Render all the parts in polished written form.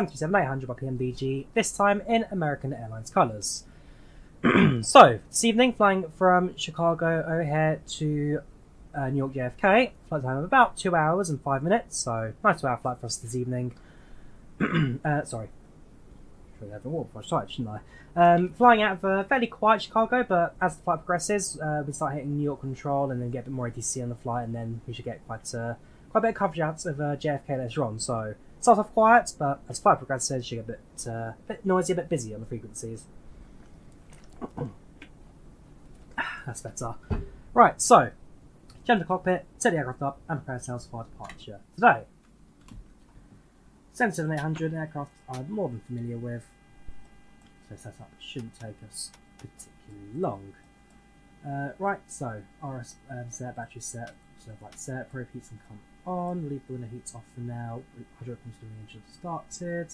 737-800 by PMDG, this time in American Airlines colours. So, this evening, flying from Chicago O'Hare to New York JFK, flight time of about 2 hours and 5 minutes, so nice 2-hour flight for us this evening. Sorry. Should have a water before I started, shouldn't I? Flying out of a fairly quiet Chicago, but as the flight progresses, we start hitting New York control and then get a bit more ATC on the flight, and then we should get quite a bit of coverage out of JFK later on. So it starts off quiet, but as the flight progresses, you should get a bit noisy, a bit busy on the frequencies. That's better. Right, so jump to the cockpit, set the aircraft up, and prepare ourselves for departure. Today, 737-800 aircraft I'm more than familiar with, so setup shouldn't take us particularly long. Right, so RS set, battery set, serve light set, probe heats can come on, leave the window heats off for now, hydraulic pumps engine started.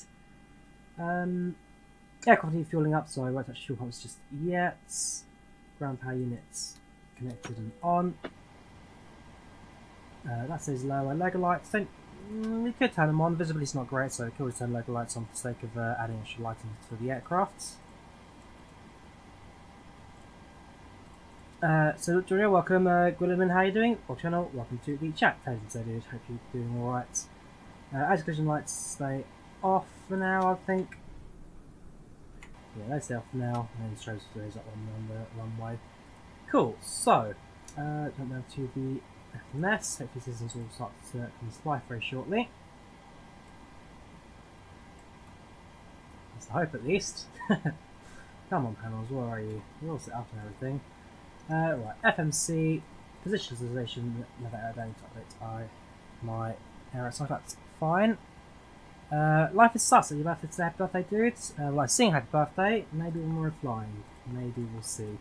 Aircraft need fueling up, so I won't touch fuel pumps just yet. Ground power units connected and on. That says lower leg lights. We could turn them on. Visibility's not great, so we could always turn leg lights on for the sake of adding extra lighting to the aircraft. So, Drawyah, welcome. Gwilliman, how are you doing? Or channel, welcome to the chat. How so, dude? Hope you're doing alright. As collision lights stay off for now, I think. Yeah, they stay off for now, and then shows those up on the runway. Cool, so, jump down to the FMS. Hopefully systems will start to come to life very shortly. That's the hope, at least. Come on, panels, where are you? You're all set up and everything. Right, FMC, positionalization, never aerodynamic update my error, so that's fine. Life is sus. Are you birthday today? Happy birthday, dudes. Well, seeing happy birthday. Maybe when we're flying. Maybe we'll see.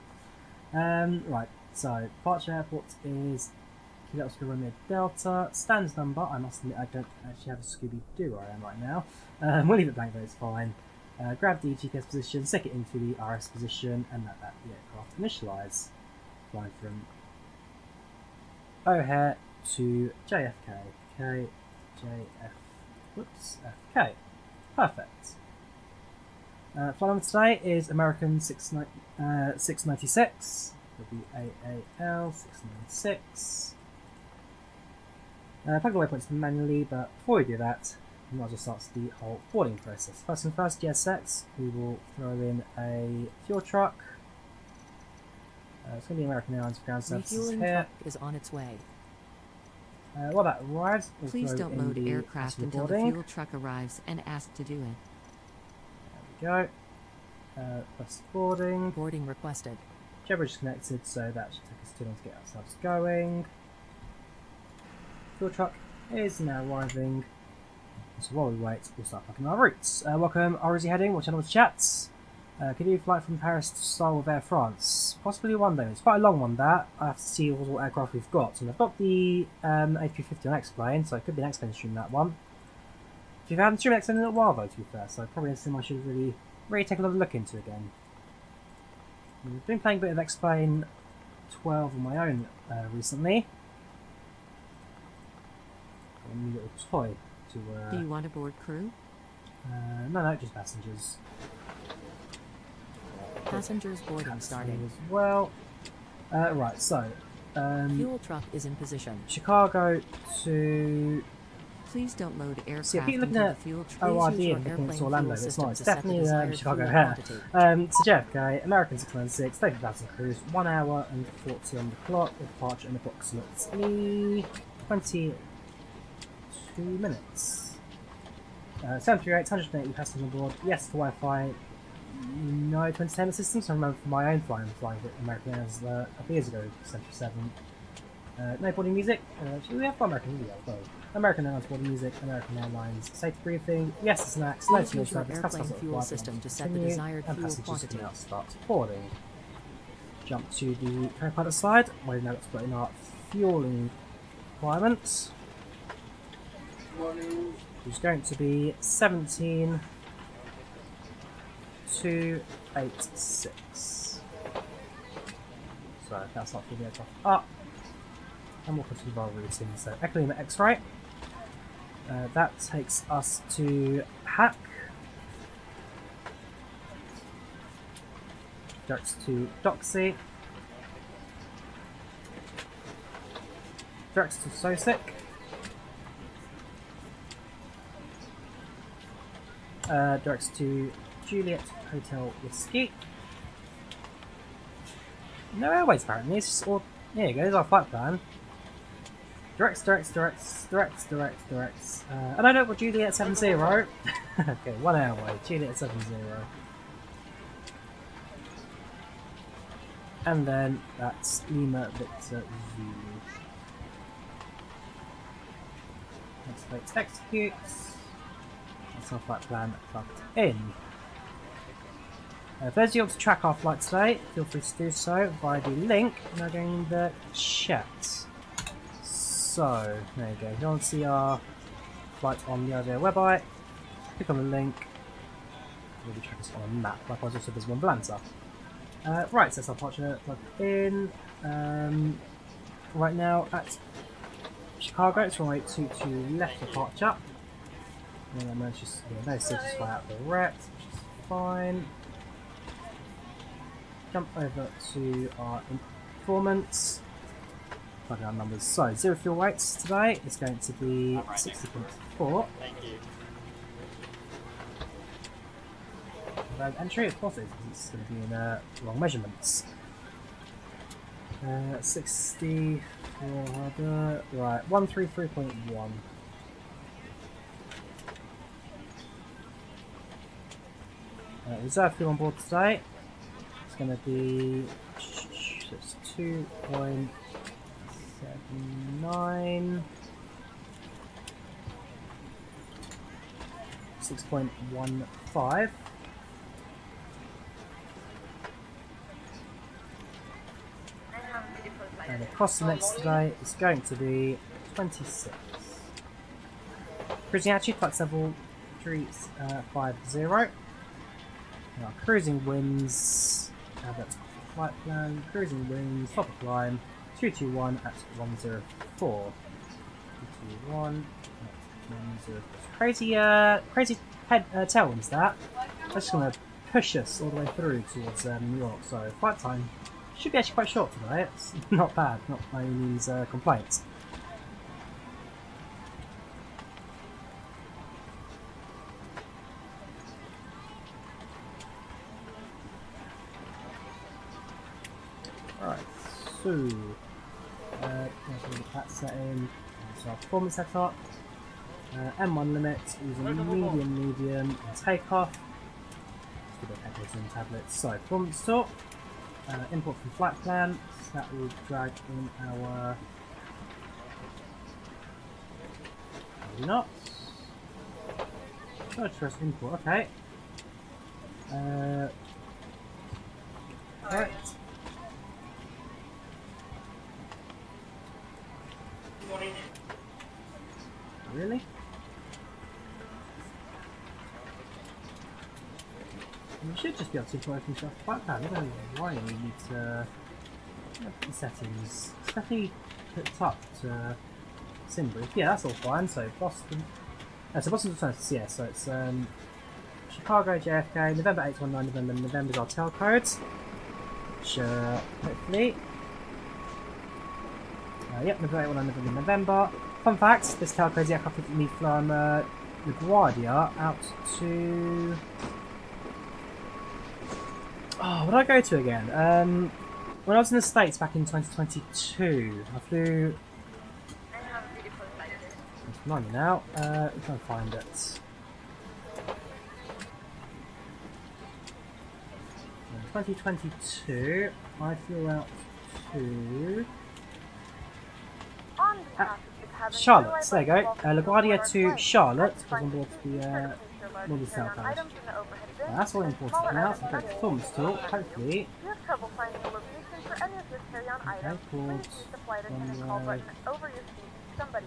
Right, so departure airport is Kilo Oscar Romeo Delta. Stands number. I must admit I don't actually have a Scooby-Doo where I am right now. We'll leave it blank though, it's fine. Grab the GPS position, stick it into the RS position, and let the aircraft initialise. Flying from O'Hare to JFK. FK. Perfect. Flight number today is American 696. WAAL 696. Plug the waypoints manually, but before we do that, we might as well start the whole boarding process. First thing first, GSX, we will throw in a fuel truck. It's going to be American Airlines for ground services Refueling here. truck is on its way. While that arrives, we'll Please throw don't in load the aircraft until boarding. the fuel truck arrives and ask to do it. There we go. Press boarding. Boarding requested. Jet bridge is connected, so that should take us too long to get ourselves going. Fuel truck is now arriving. So while we wait, we'll start plugging our routes. Welcome, RZ heading. What channel was chats? Could you fly from Paris to Seoul with Air France? Possibly one day. It's quite a long one, that. I have to see what aircraft we've got. So I've got the A350 on X-Plane, so it could be an X-Plane stream, that one. If you haven't streamed X-Plane in a little while, though, to be fair, so probably something I should really take a little look into again. I've been playing a bit of X-Plane 12 on my own recently. Got a new little toy to... Do you want a board crew? No, just passengers. Passengers boarding starting. As well. Right, so Fuel truck is in position. Chicago to. Please don't load aircraft See, I keep looking until at the fuel truck. ORD Please use your and thinking it's airplane Orlando. fuel It's system not. It's to set the definitely desired Chicago fuel O'Hare. quantity. To JFK, American 696, 30,000 cruise, 1 hour and 40 on the clock, with departure in approximately 22 minutes. 738, 180 passengers on board. Yes to Wi-Fi. No 2010 systems. I remember from my own flying with American Airlines a couple years ago, Century 7. No boarding music. We have got American Video, though. American Airlines boarding music, American Airlines safety briefing. Yes, it's snacks. No Please use your airplane fuel system to set the desired fuel quantity. Now start boarding. Jump to the co-pilot side, where now let's put in our fueling requirements. Which is going to be 17,286. So that's not for the aircraft up. And we'll continue our routing. So Echo Lima X-ray. That takes us to Hack. Directs to Doxy. Directs to Sosic. Directs to Juliet Hotel Whiskey. No airways apparently, it's just all. Here you go, there's our flight plan. Directs. And I know what Juliet 70. Okay, 1 airway, Juliet 70. And then that's Lima Victor Zulu. Let's execute. That's our flight plan plugged in. If those of you want to track our flight today, feel free to do so via the link now going in the chat. So, there you go. If you want to see our flight on the IVAO website, click on the link. We'll be tracking us on a map, likewise also visible on Volanta. Right, so that's our departure plugged in. Right now at Chicago, it's runway 22 left departure. And then managed to no cities fly out direct, which is fine. Jump over to our informant. Plug in our numbers. So, 0 fuel weights today is going to be 60.4. Thank you. Entry, of course it is, because it's going to be in wrong measurements. 64 harder. Right, 133.1. Reserve fuel on board today. It's going to be 2.79, 6.15. And the cost of next today is going to be 26. Cruising altitude, flight level 350. Now, cruising winds, that's flight plan, cruising winds, top of climb, 221 at 104. 221 at 104. Crazy tailwinds that. That's just going to push us all the way through towards New York. So, flight time should be actually quite short today. It's not bad, not by any means complaints. Alright, so that setting, so our performance setup, M1 limit, using medium, and takeoff. Let's do the tablets and tablets. So, performance talk, import from flight plan, so that will drag in our. Maybe not. Oh, trust import, okay. Right. Really? You should just be able to work and stuff like that. I don't know why you need to put the settings. It's definitely hooked up to SimBrief. Yeah, that's all fine. So Boston. So Boston's alternative. Yeah, so it's Chicago, JFK, November 819, November's our tail codes. Which hopefully. Yep, November 819, November. Fun fact, this tail code aircraft took me from LaGuardia out to. Oh, what did I go to again? When I was in the States back in 2022, I flew. It's remind me now. I'm trying to find it. In 2022, I flew out to. Charlotte, there you go. LaGuardia to Charlotte, was on board the Northern South Coast. That's all important now, so great performance talk, hopefully. Okay, pause,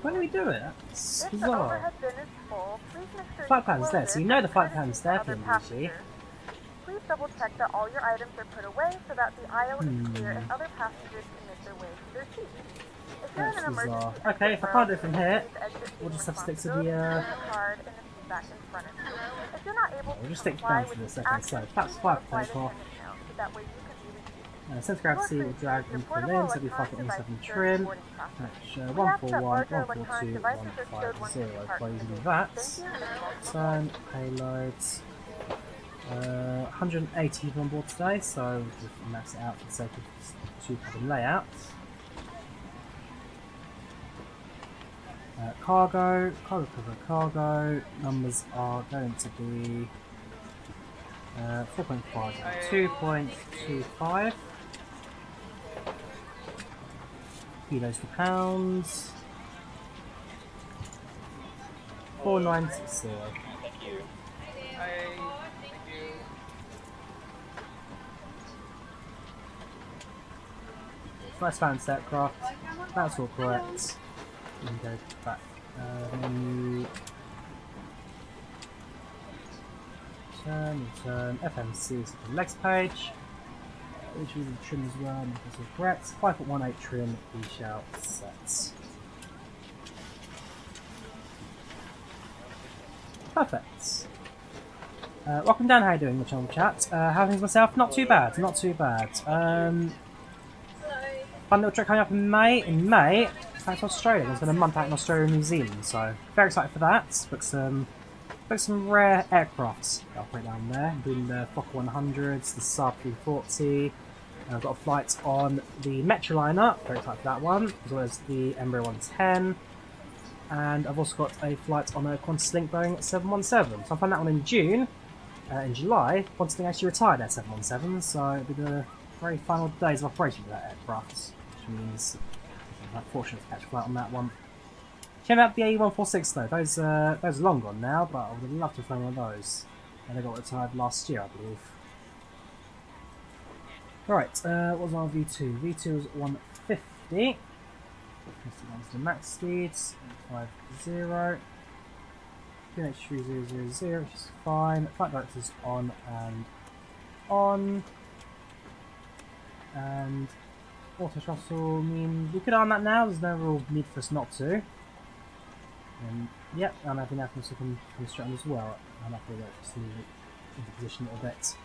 when do we do it? That's bizarre. Flight plan's there, so you know the flight plan's there, PMDG. Please double check that all your items are put away so that the aisle is clear and other passengers can make their way to their seats. That's bizarre. Okay, if I can't do it from here, we'll just have to stick to the we'll just stick down for a second. So, flaps 5 for takeoff. Centre gravity will drag from Berlin, so we fly at 107 trim, match 141, 142, 150, so you can do that. Turn, payloads, 180 on board today, so we'll just max it out for the sake of 2-cabin layout. Cargo, numbers are going to be 4.5 and 2.25 kilos to pounds, 4960. Thank you. Hi. Thank you. Nice balanced aircraft, that's all correct. You can go back menu, return, FMC, so the legs page, which is the trim as well, make this all correct. 5.18 trim, we shall set. Perfect. Welcome down, how are you doing, the channel chat? How are things myself? Not too bad, not too bad. Fun little trip coming up in May. Back to Australia. There's been a month out in Australia and New Zealand, so very excited for that. Booked some rare aircrafts that I'll put down there, including the Fokker 100s, the Saab 340. I've got a flight on the Metroliner, very excited for that one, as well as the Embraer 110. And I've also got a flight on a Qantas Link Boeing 717. So I'm flying that one in June. In July, Qantas Link actually retired their 717, so it'll be the very final days of operation for that aircraft, which means I'm fortunate to catch a flight on that one. Check out the AE146 though, those are long gone now, but I would have loved to fly one of those. And they got retired last year, I believe. Right, what was our V2? V2 was 150. That's the max speeds, 50. QNH3000, which is fine. Flight directors on and on. And auto throttle means we could arm that now, there's no real need for us not to. And yep, I'm having that so can straight on as well. I'm happy with that, just move it into position a little bit.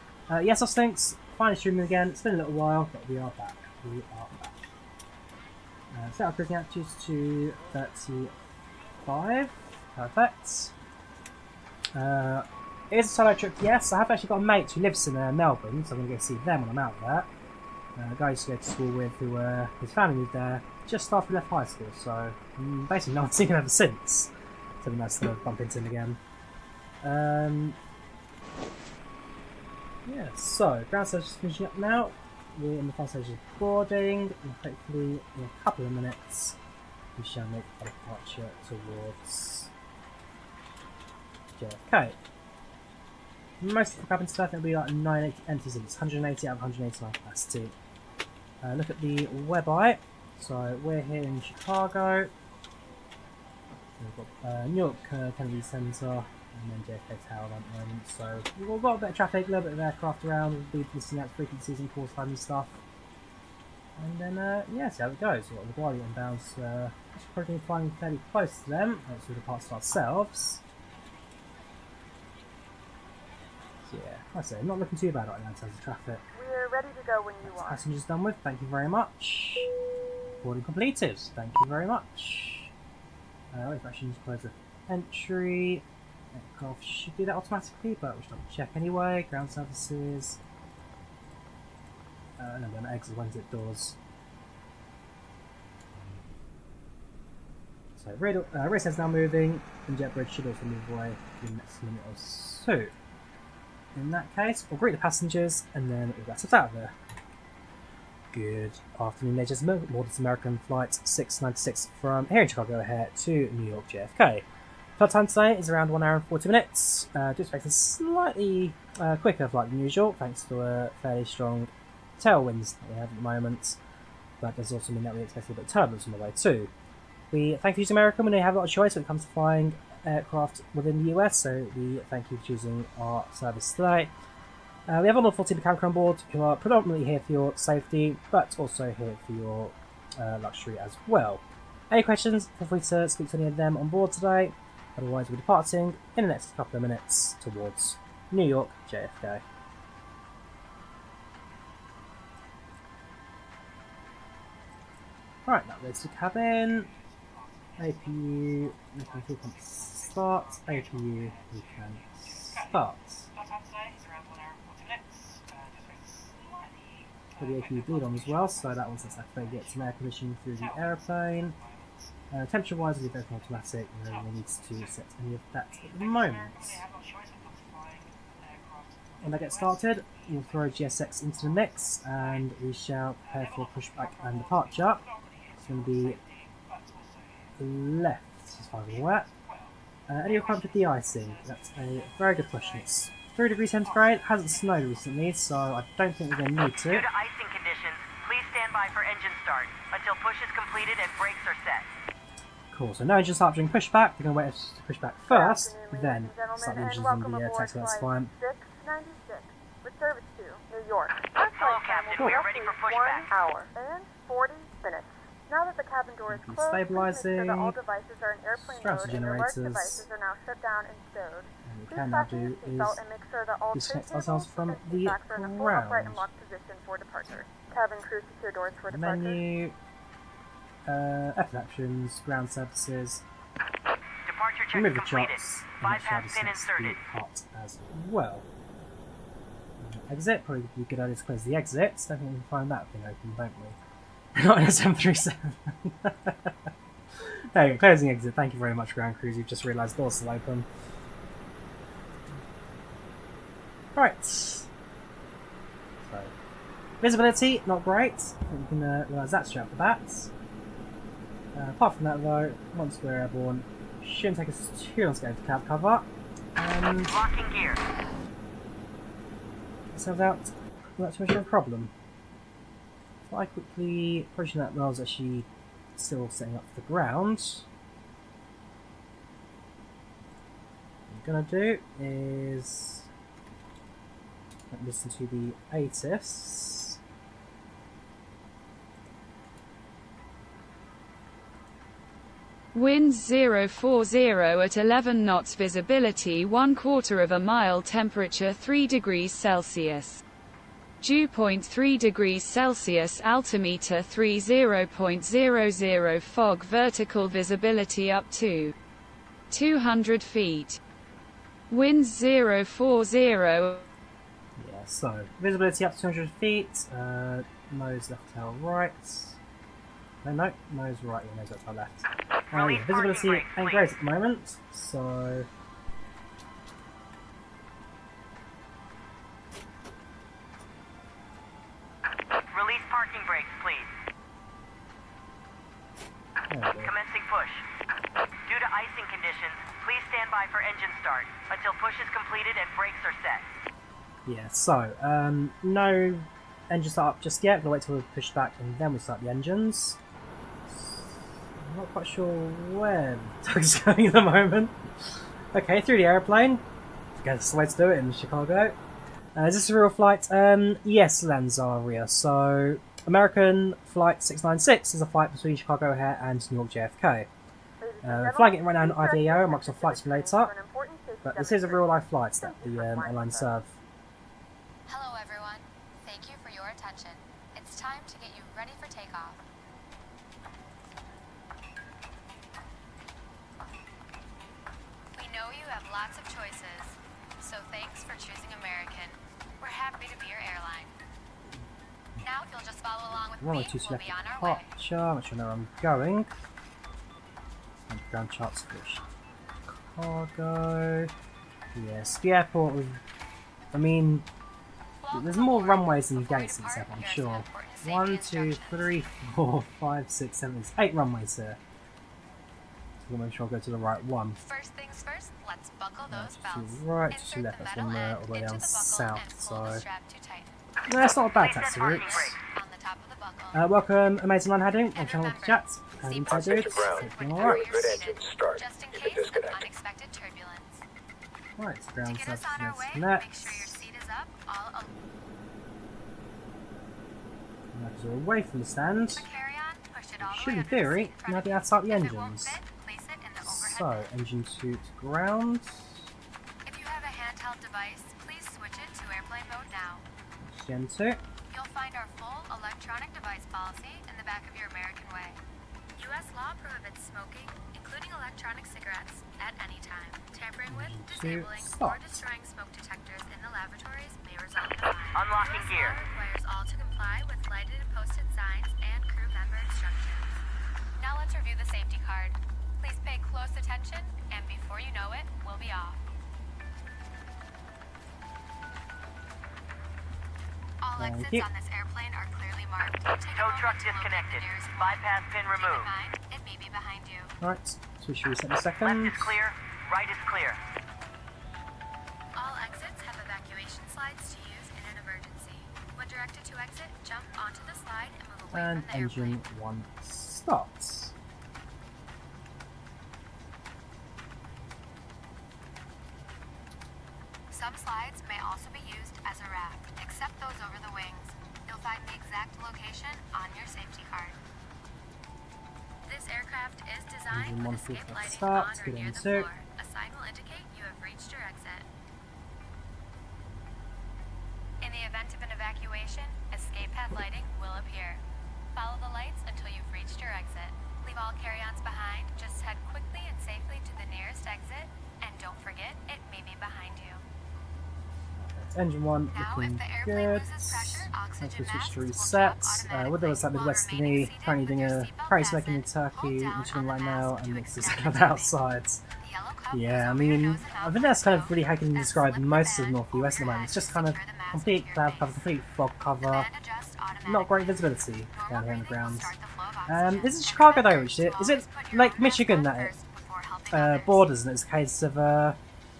Yes, us thanks. Finally streaming again. It's been a little while, but we are back. We are back. Set our cruising altitudes to 35. Perfect. It is a solo trip, yes. I have actually got a mate who lives in Melbourne, so I'm going to go see them when I'm out there. A guy I used to go to school with who his family moved there just after he left high school, so basically no one's seen him ever since. So it'd be nice to bump into him again. Yeah, so ground stage is finishing up now. We're in the final stage of boarding, and hopefully in a couple of minutes we shall make a departure towards JFK. Most of the cabin stuff will be like 980 empty seats, 180 out of 189 capacity. Look at the WebEye. So we're here in Chicago. We've got New York Kennedy Center, and then JFK Tower at the moment. So we've got a bit of traffic, a little bit of aircraft around. We'll be listening out frequencies and course time and stuff. And then yeah, see how it goes. We've got the LaGuardia inbounds. Probably flying fairly close to them. Let's do the parts ourselves. Yeah, like I say, not looking too bad right now in terms of traffic. We're ready to go when you are. Passengers done with, thank you very much. Boarding completed, thank you very much. Wait for actions close of entry. Aircraft should do that automatically, but we should have to check anyway. Ground services. No, we're going to exit Wednesday doors. So, race is now moving, and jet bridge should also move away in the next minute or so. In that case, we'll greet the passengers and then we'll get us out of there. Good afternoon, ladies and gentlemen. Board this American flight 696 from here in Chicago O'Hare to New York JFK. Flight time today is around 1 hour and 40 minutes. Do expect a slightly quicker flight than usual, thanks to a fairly strong tailwinds that we have at the moment. But does also mean that we expect a bit of turbulence on the way too. We thank you to American when they have a lot of choice when it comes to flying aircraft within the US, so we thank you for choosing our service today. We have another 14 cabin crew on board who are predominantly here for your safety, but also here for your luxury as well. Any questions, feel free to speak to any of them on board today. Otherwise, we're departing in the next couple of minutes towards New York JFK. Right, that leads to cabin. APU, we can click on start. APU, we can start. Put the APU bleed on as well, so that one's activated, get some air conditioning through the aeroplane. Temperature wise, we'll leave everything automatic, no one needs to set any of that at the moment. When I get started, we'll throw GSX into the mix and we shall prepare for pushback and departure. It's going to be left, as far as I'm aware. Any requirement for de-icing? That's a very good question. It's 3 degrees centigrade, hasn't snowed recently, so I don't think we're going to need to. Due to icing conditions, please stand by for engine start until push is completed and brakes are set. Cool, so no engine start during pushback. We're going to wait to push back first, then start the engines in the taxi, that's fine. 696, with service to New York. Hello, Captain. We are ready for pushback. 1 hour and 40 minutes. Now that the cabin door is closed, please make sure that all devices are in airplane mode and your large devices are now shut down and stowed. And what we Please can now fasten do your is seatbelt and make sure that all disconnect tray ourselves tables from and the seat backs are in a full upright and ground. locked position for departure. Cabin crew secure doors for departure. Menu, F actions, ground services. Departure check Remove the completed. chops. And Bypass pin the inserted. part as well. Exit, probably be a good idea to close the exits. Don't think we can find that thing open, don't we? Not in a 737. There you go, closing exit. Thank you very much, ground crews. You've just realised doors still open. Right. So, visibility, not great. I think you can realise that straight off the bat. Apart from that though, once we're airborne, shouldn't take us too long to get into cab cover. And Locking gear. ourselves out without too much of a problem. If I quickly approaching that while I was actually still setting up for the ground, what I'm going to do is listen to the ATIS. Winds 040 at 11 knots, visibility 1/4 of a mile, temperature 3 degrees Celsius. Dew point 3 degrees Celsius, altimeter 30.00, fog, vertical visibility up to 200 feet. Winds 040. Yeah, so visibility up to 200 feet, nose left, tail right. No, nose right, yeah, nose left, tail left. Yeah, visibility ain't great at the moment, so Release parking brakes, please. there we go. Commencing push. Due to icing conditions, please stand by for engine start until push is completed and brakes are set. Yeah, so no engine start up just yet. We'll wait till we push back and then we start the engines. I'm not quite sure where the tug's going at the moment. Okay, through the aeroplane. I guess that's the way to do it in Chicago. Is this a real flight? Yes, Lanzaria. So, American Flight 696 is a flight between Chicago O'Hare and New York JFK. Flying it right now on IVAO, Microsoft Flight Simulator. But this is a real life flight that the airlines serve. Hello everyone. Thank you for your attention. It's time to get you ready for takeoff. We know you have lots of choices, so thanks for choosing American. We're happy to be your airline. Now if you'll just follow along with One or me, two we'll select be on our way. departure, which I know where I'm going. And ground charts for Chicago. Yes, the airport was, I mean, there's more runways than gates in this airport, I'm sure. 1, 2, 3, 4, 5, 6, 7, there's 8 runways here. So we'll make sure I go to the right one. First things first, let's buckle those To belts. the right, to the Insert left, the that's metal one end all the way into down the buckle south, and pull the so strap to tighten. no, that's not a bad Please set taxi parking route. brakes. On the top of the buckle. Welcome, Amazing Land Heading, I'm And Channel remember, Chat, and seat inside belts dudes, are fastened everything whenever alright. you're seated, just in case of unexpected turbulence. Right, ground To get us service, on our let's way, connect. make sure your seat is up, all along. As we're away from the stand, Carry-on, push it all the should way in under the theory seat in front now of be you. able to start the If it won't engines. fit, place it in the overhead So, bin. engine 2 to ground. If you have a handheld device, please switch it to airplane mode now. Gen 2. You'll find our full electronic device policy in the back of your American Way. U.S. law prohibits smoking, including electronic cigarettes, at any time. Tampering with, disabling, or destroying smoke detectors in the lavatories may result in a fine. Unlocking US gear. law requires all to comply with lighted and posted signs and crew member instructions. Now let's review the safety card. Please pay close attention, and before you know it, we'll be off. All exits on this airplane are clearly marked. Take Tow truck disconnected. Bypass pin Keep in removed. mind, it may be behind you. Alright, so we should reset in a Left second. is clear. Right is clear. All exits have evacuation slides to use in an emergency. When directed to exit, jump onto the slide and move away And from the engine airplane. 1 starts. Some slides may also be used as a raft, except those over the wings. You'll find the exact location on your safety card. This aircraft is designed Engine 1 with escape full lighting start, on or speed near on the 2. floor. A sign will indicate you have reached your exit. In the event of an evacuation, escape path lighting will appear. Follow the lights until you've reached your exit. Leave all carry-ons behind, just head quickly and safely to the nearest exit, and don't forget, it may be behind you. Engine 1 Now, looking if the airplane good. loses pressure, Let's oxygen switch to masks will reset. drop With those at automatically. Midwest While to me, remaining currently seated doing with a your seatbelt price making in fastened, Turkey, hold down Michigan on the right now, mask and to it's just extend kind of its outside. The yellow cup Yeah, goes I over your mean, nose and I mouth think that's kind of like really how you can so. Then describe slip the most of the band North over US at the your moment. head It's just to kind of secure the mask complete to your cloud cover, face. complete fog The cover, band adjusts not great automatically. visibility Normal down here on the breathing will ground. start the flow of oxygen. This is Chicago though, Remember is to it? Is it always put your Lake own mask Michigan on that first before helping others. borders, and it's a case of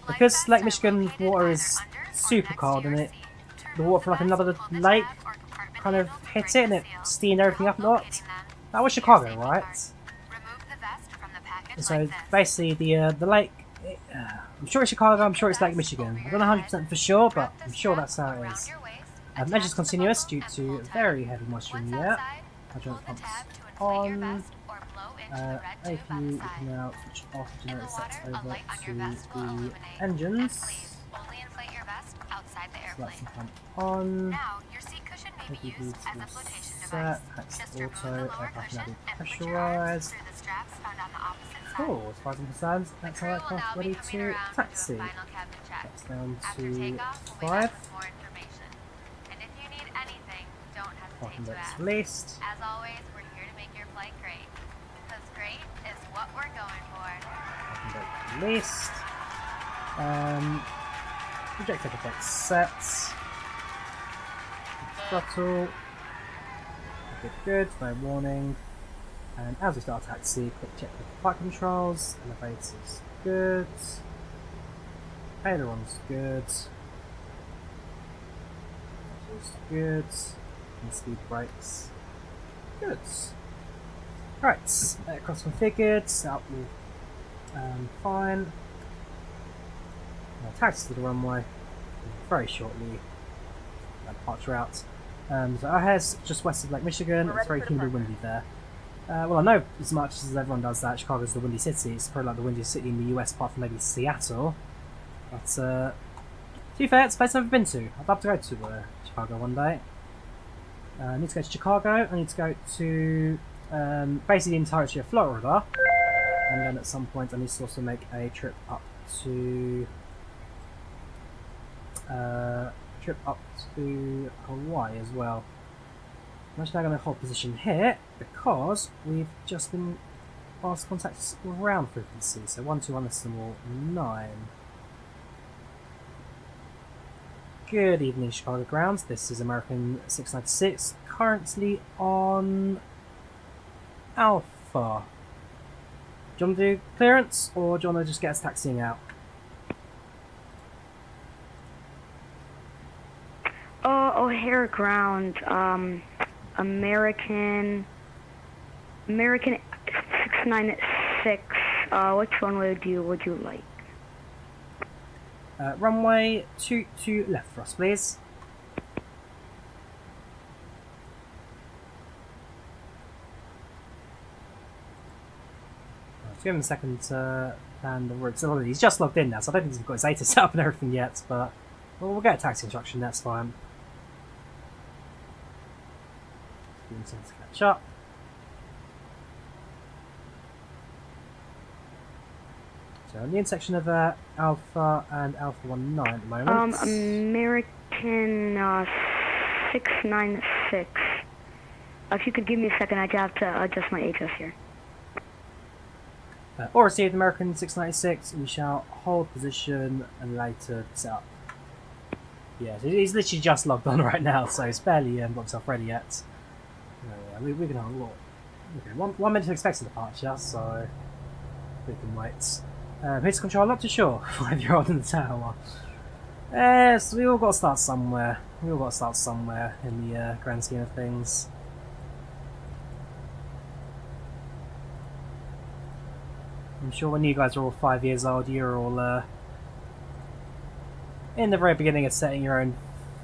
because Life Lake vests are Michigan located water either is under or super next cold to and your it seat. To the remove water from like vest, another pull the lake tab or compartment kind of handle to hit break it and the it seal. steamed everything up a Help lot. locating them, That was see your Chicago, safety right? card. Remove the vest from the package So like this. basically the lake, I'm sure it's Chicago, I'm sure it's Lake Michigan. I don't know 100% for sure, but Wrap the I'm sure strap that's how it around is. your waist, Measures attach the continuous buckle, due and to pull tight. very heavy moisture in Once the air. outside, pull Hydraulic the pumps tab to inflate your on. vest or blow into the red tube APU on the you side. can now switch off In the generator sets water, a over light on to your vest will the illuminate. And engines. please, only inflate your vest outside the So that's airplane. on. Now, your seat cushion may be APU used as a is flotation set. device. That's Just remove auto. the lower Aircraft cushion now and put your arms pressurized. through the straps found on the opposite side. Cool, as far as I'm concerned, The that's crew how will aircraft now be ready coming to around to do taxi. a final cabin check. That's down After to takeoff, we'll be 5. back with more information. And if you need anything, don't hesitate Parking to brakes ask. released. As always, we're here to make your flight great. Because great is what we're going for. Parking brake released. Projector effects set. Throttle. Good, no warning. And as we start taxi, quick check the flight controls. Elevators good. Ailerons good. Throttle's good. And speed brakes good. Right, aircraft configured. That will fine. Taxi to the runway very shortly. Departure out. So our head's just west of Lake Michigan. It's very humid and windy there. Well, I know as much as everyone does that Chicago's the windy city. It's probably like the windiest city in the US, apart from maybe Seattle. But to be fair, it's a place I've never been to. I'd love to go to Chicago one day. I need to go to Chicago. I need to go to basically the entirety of Florida, and then at some point I need to also make a trip up to Hawaii as well. I'm actually now going to hold position here because we've just been asked to contact ground frequency, so 121.9. Good evening, Chicago grounds. This is American 696, currently on Alpha. Do you want to do clearance, or do you want to just get us taxiing out? O'Hare ground, American 696, which one would you like? Runway 22 left for us, please. Let's give him a second to plan the route. So he's just logged in now, so I don't think he's got his ATA set up and everything yet, but we'll get a taxi instruction, that's fine. Doing something to catch up. So on the intersection of Alpha and Alpha 19 at the moment. American 696. If you could give me a second, I'd have to adjust my HS here. Or received American 696, we shall hold position and later set up. Yeah, so he's literally just logged on right now, so he's barely got himself ready yet. Yeah, we can hold what? Okay, 1 minute to expected departure, so we can wait. Who's control? Not too sure. 5-year-old in the tower. So we all got to start somewhere. We all got to start somewhere in the grand scheme of things. I'm sure when you guys are all 5 years old, you're all in the very beginning of setting your own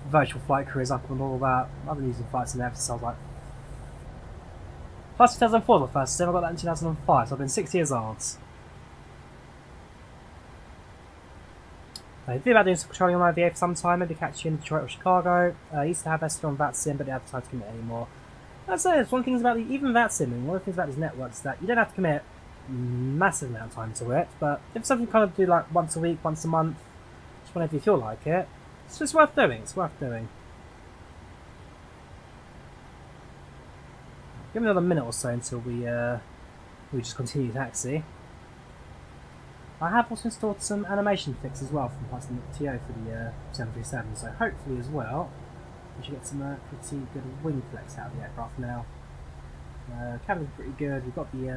virtual flight careers up and all that. I've been using flights in since I was like... Plus 2004 was the first sim, I got that in 2005, so I've been 6 years old. I did about doing some controlling on IVAO for some time, maybe catch you in Detroit or Chicago. I used to have Esther on that sim, but didn't have time to commit anymore. I'd say it's one thing about even that simming, one of the things about these networks is that you don't have to commit massive amount of time to it, but if something you kind of do like once a week, once a month, just whenever you feel like it, it's just worth doing. It's worth doing. Give me another minute or so until we just continue taxi. I have also installed some animation fix as well from Python TO for the 737, so hopefully as well we should get some pretty good wing flex out of the aircraft now. Cabin's pretty good. We've got the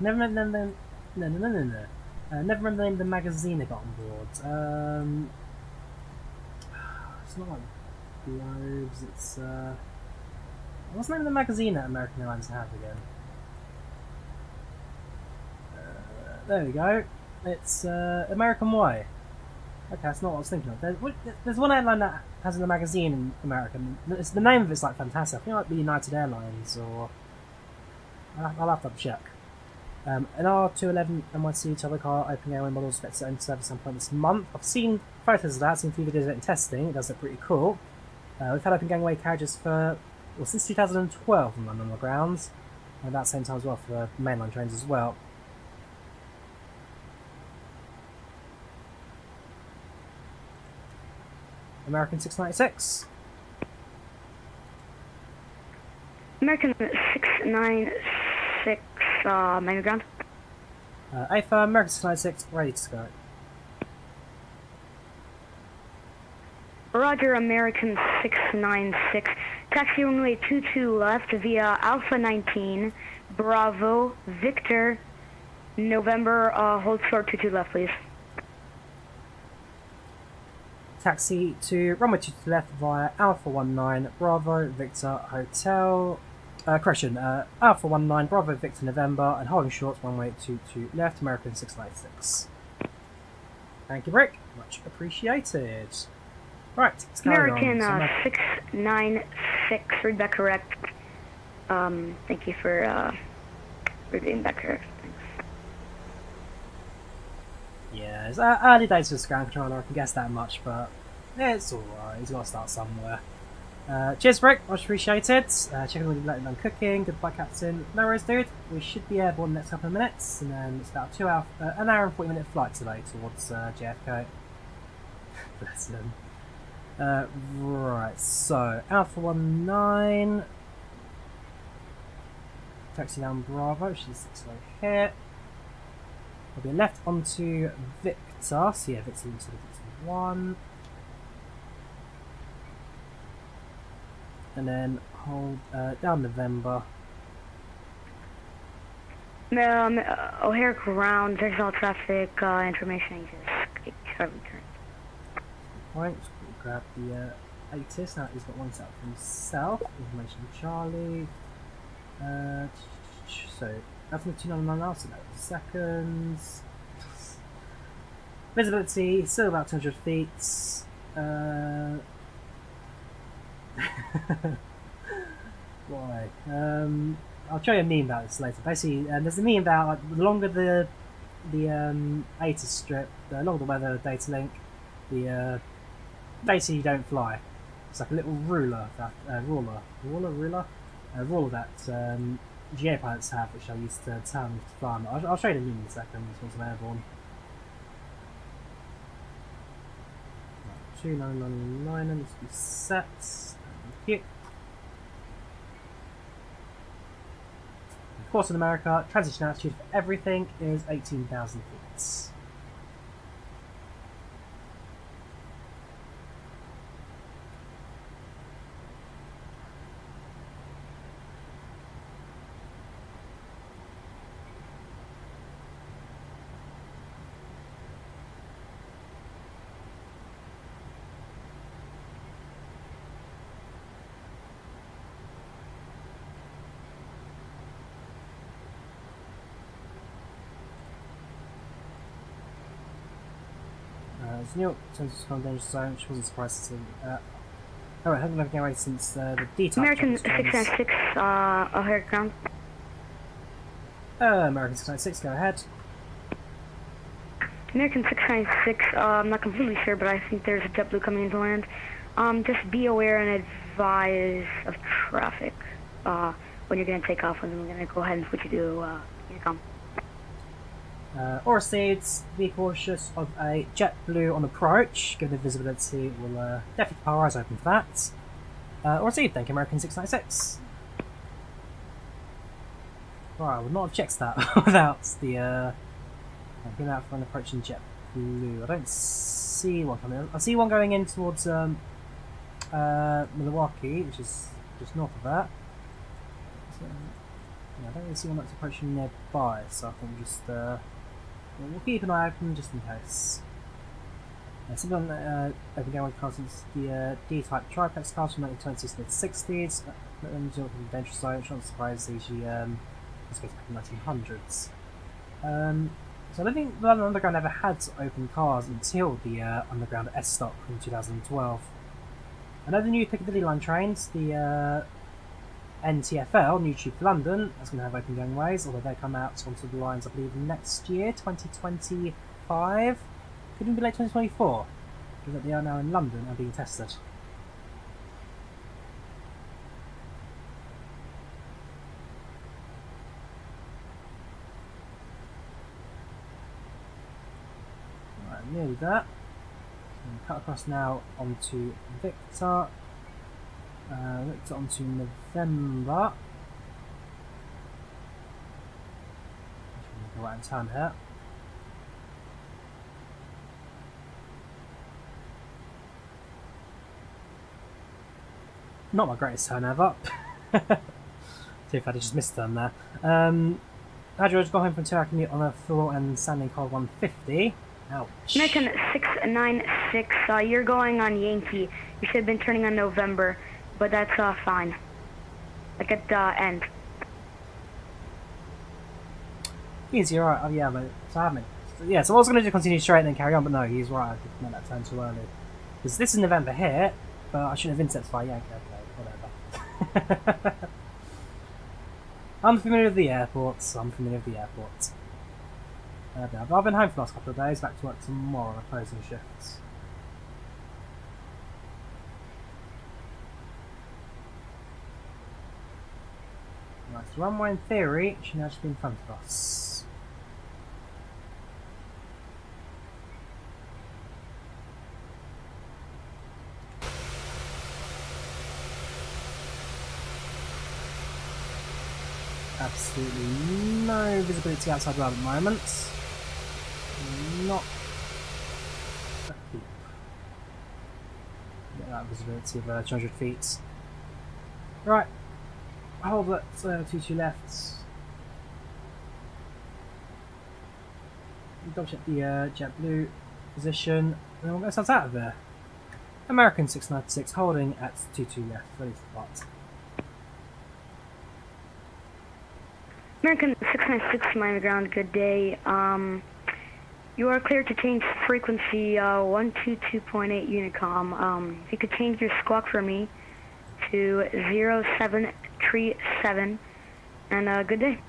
never remember never remember the name of the magazine they got on board. It's not like globes. It's what's the name of the magazine that American Airlines have again? There we go. It's American Way. Okay, that's not what I was thinking of. There's one airline that has in the magazine in America. It's the name of it's like fantastic. I think it might be United Airlines or I'll have to check. An R211 NYC turbo car opening airway model expects to enter service at some point this month. I've seen photos of that, seen a few videos of it in testing. It does look pretty cool. We've had open gangway carriages since 2012 on London on the grounds, and about the same time as well for mainline trains as well. American 696. American 696, main ground. AFA, American 696, ready to go. Roger, American 696. Taxi runway 22 left via Alpha 19, Bravo, Victor, November, hold short 22 left, please. Taxi to runway 22 left via Alpha 19, Bravo, Victor, Hotel. Correction, Alpha 19, Bravo, Victor, November, and holding short runway 22 left, American 696. Thank you, Rick. Much appreciated. Right, let's carry American on. 696, read that correct. Thank you for reading that correct. Thanks. Yeah, it's early days for the ground controller, I can guess that much, but yeah, it's alright, he's got to start somewhere. Cheers, Rick, much appreciated. Checking when you've let done cooking, good flight captain. No worries, dude. We should be airborne in the next couple of minutes, and then it's about an hour and 40-minute flight today towards JFK. Bless him. Right, so Alpha 19. Taxi down Bravo, which is 6 right here. We'll be left onto Victor, so yeah, Victor into Victor 1. And then hold down November. O'Hare ground, there's no traffic information, just return. Right, so we'll grab the ATIS. Now he's got one set up for himself. Information Charlie. So that's the 299 now, so that was seconds. Visibility, still about 200 feet. Why? I'll show you a meme about this later. Basically, there's a meme about like, the longer the ATIS strip, the longer the weather data link, the basically you don't fly. It's like a little ruler that ruler that GA pilots have, which I used to tell them to fly on. I'll show you the in a second once I'm airborne. 2999 needs to be set. Thank you. Of course, in America, transition altitude for everything is 18,000 feet. It's New York Census Foundation Zone, which wasn't surprised to see. Oh, I haven't been away since the D-type. American 696, O'Hare ground. American 696, go ahead. American 696, I'm not completely sure, but I think there's a JetBlue coming into land. Just be aware and advise of traffic when you're going to take off, and then we're going to go ahead and switch you to intercom. Aura Seeds, be cautious of a JetBlue on approach. Given the visibility, we'll definitely keep our eyes open for that. Aura Seed, thank you, American 696. Right, I would not have checked that without the looking out for an approaching JetBlue. I don't see one coming in. I see one going in towards Milwaukee, which is just north of that. So, yeah, I don't really see one that's approaching nearby, so I think just we'll keep an eye open just in case. Something on open game cars since the D-type triplex cars from 1920s to 60s. Adventure zone, which I'm surprised usually this goes back in the 1900s. So I don't think London Underground ever had open cars until the Underground S-Stock in 2012. I know the new Piccadilly line trains, the NTFL, New Tube for London, that's going to have open gangways, although they come out onto the lines, I believe, next year, 2025. Could even be late 2024, because they are now in London and being tested. Right, nearly there. So cut across now onto Victor. Victor onto November. Go right in turn here. Not my greatest turn ever. See if I just missed a turn there. Hi George, got home from 2-hour commute on a full and standing cold 150. Ouch. American 696, you're going on Yankee. You should have been turning on November, but that's fine. Like at the end. Easy, right? Oh yeah, but so I haven't. Yeah, so I was going to do continue straight and then carry on, but no, he's right. I did make that turn too early because this is November here, but I shouldn't have intercepted by Yankee. Okay, whatever. I'm familiar with the airports. I've been home for the last couple of days. Back to work tomorrow on closing shifts. Right, so runway in theory should now just be in front of us. Absolutely no visibility outside the at the moment. Not a peep. Get that visibility of 200 feet. Right, hold that 22 left. Double check the JetBlue position, and we'll get ourselves out of there. American 696 holding at 22 left, ready to depart. American 696, Miami ground, good day. You are clear to change frequency 122.8 Unicom. If you could change your squawk for me to 0737, and good day.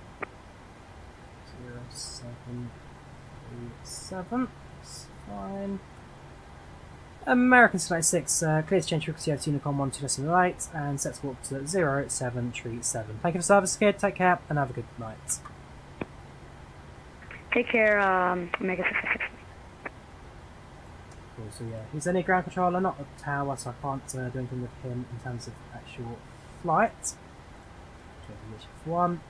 0737, it's fine. American 696, clear to change frequency to Unicorn 12.8 and set to warp to 0737. Thank you for service, kid. Take care and have a good night. Take care, American 696. Cool, so yeah, he's only a ground controller, not a tower, so I can't do anything with him in terms of actual flight. One.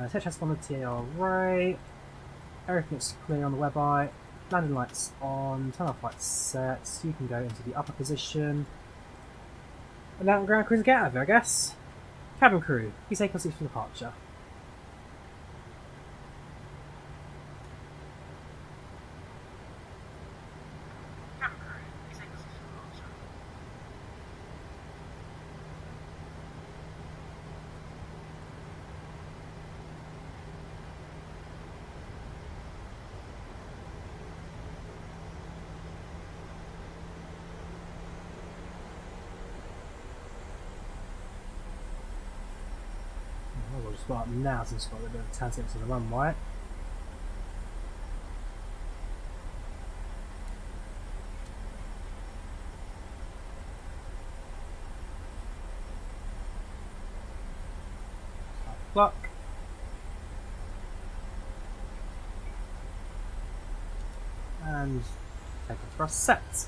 Set transponder TRA. Everything's clear on the web eye. Landing lights on, turn off lights set, so you can go into the upper position. And now ground crew to get out of here, I guess. Cabin crew, please take your seats for departure. We'll just start now since we've got a bit of time to the runway. Start the clock. And take a thrust set.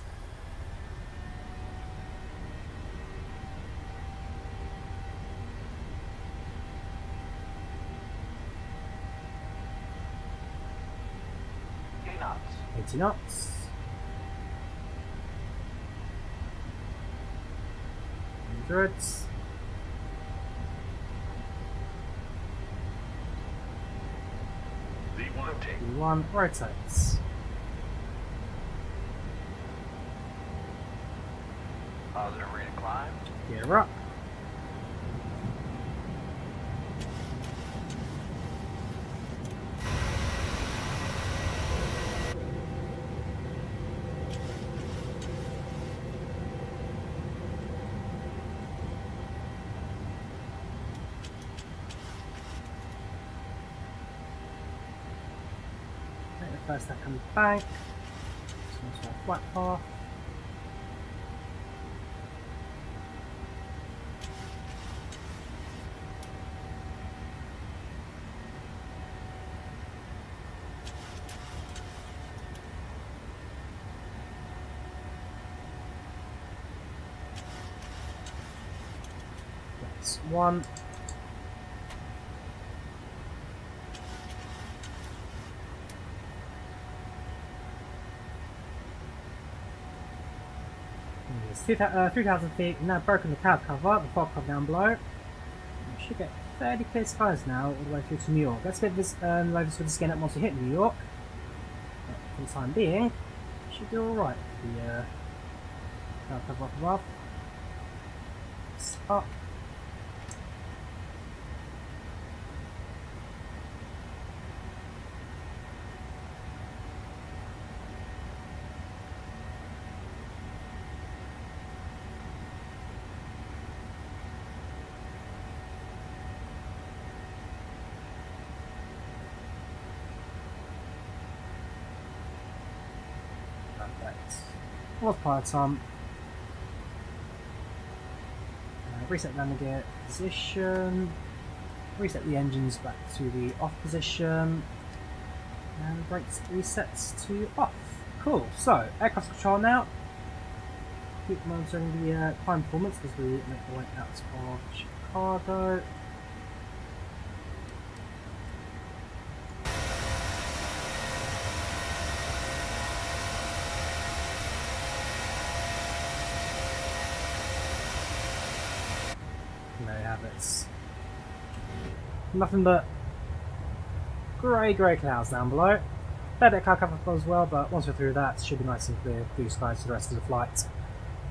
knots. 80 knots. Hundreds. V1 rotates. Positive rate of climb. Gear up. First I come back, so flat path. That's one. It's 3,000 feet, now broken the cloud cover, the fog cover down below. We should get fairly clear skies now all the way through to New York. Let's get this load this with the skin up once we hit New York. But for the time being, should be alright with the cloud cover up above. It's up. Fourth pilot on. Reset landing gear position. Reset the engines back to the off position. And brakes resets to off. Cool. So, aircraft control now. Keep monitoring the climb performance as we make the way out of Chicago. There you have it. Nothing but grey clouds down below. Fair bit of cloud cover as well, but once we're through that, it should be nice and clear blue skies for the rest of the flight.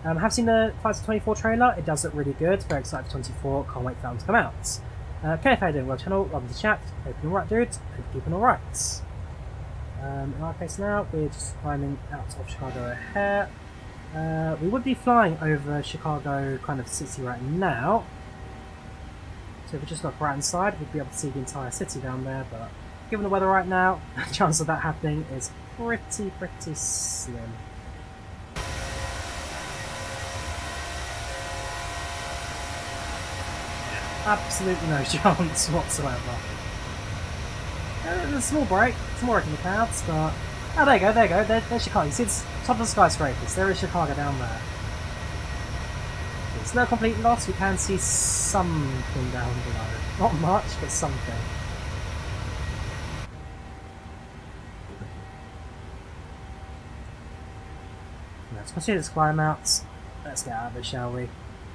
Have seen the Flight to 24 trailer. It does look really good. Very excited for 24. Can't wait for that one to come out. Okay, if you're doing well channel, welcome to the chat. Hope you're alright, dude. Hope you're keeping alright. In our case now, we're just climbing out of Chicago O'Hare. We would be flying over Chicago kind of city right now. So if we just look right inside, we'd be able to see the entire city down there, but given the weather right now, the chance of that happening is pretty slim. Absolutely no chance whatsoever. There's a small break, some more in the clouds, but... Oh, there you go, there you go, there's Chicago. You see it's top of the skyscrapers, there is Chicago down there. It's no complete loss, we can see something down below. Not much, but something. Let's continue this climb out. Let's get out of it, shall we?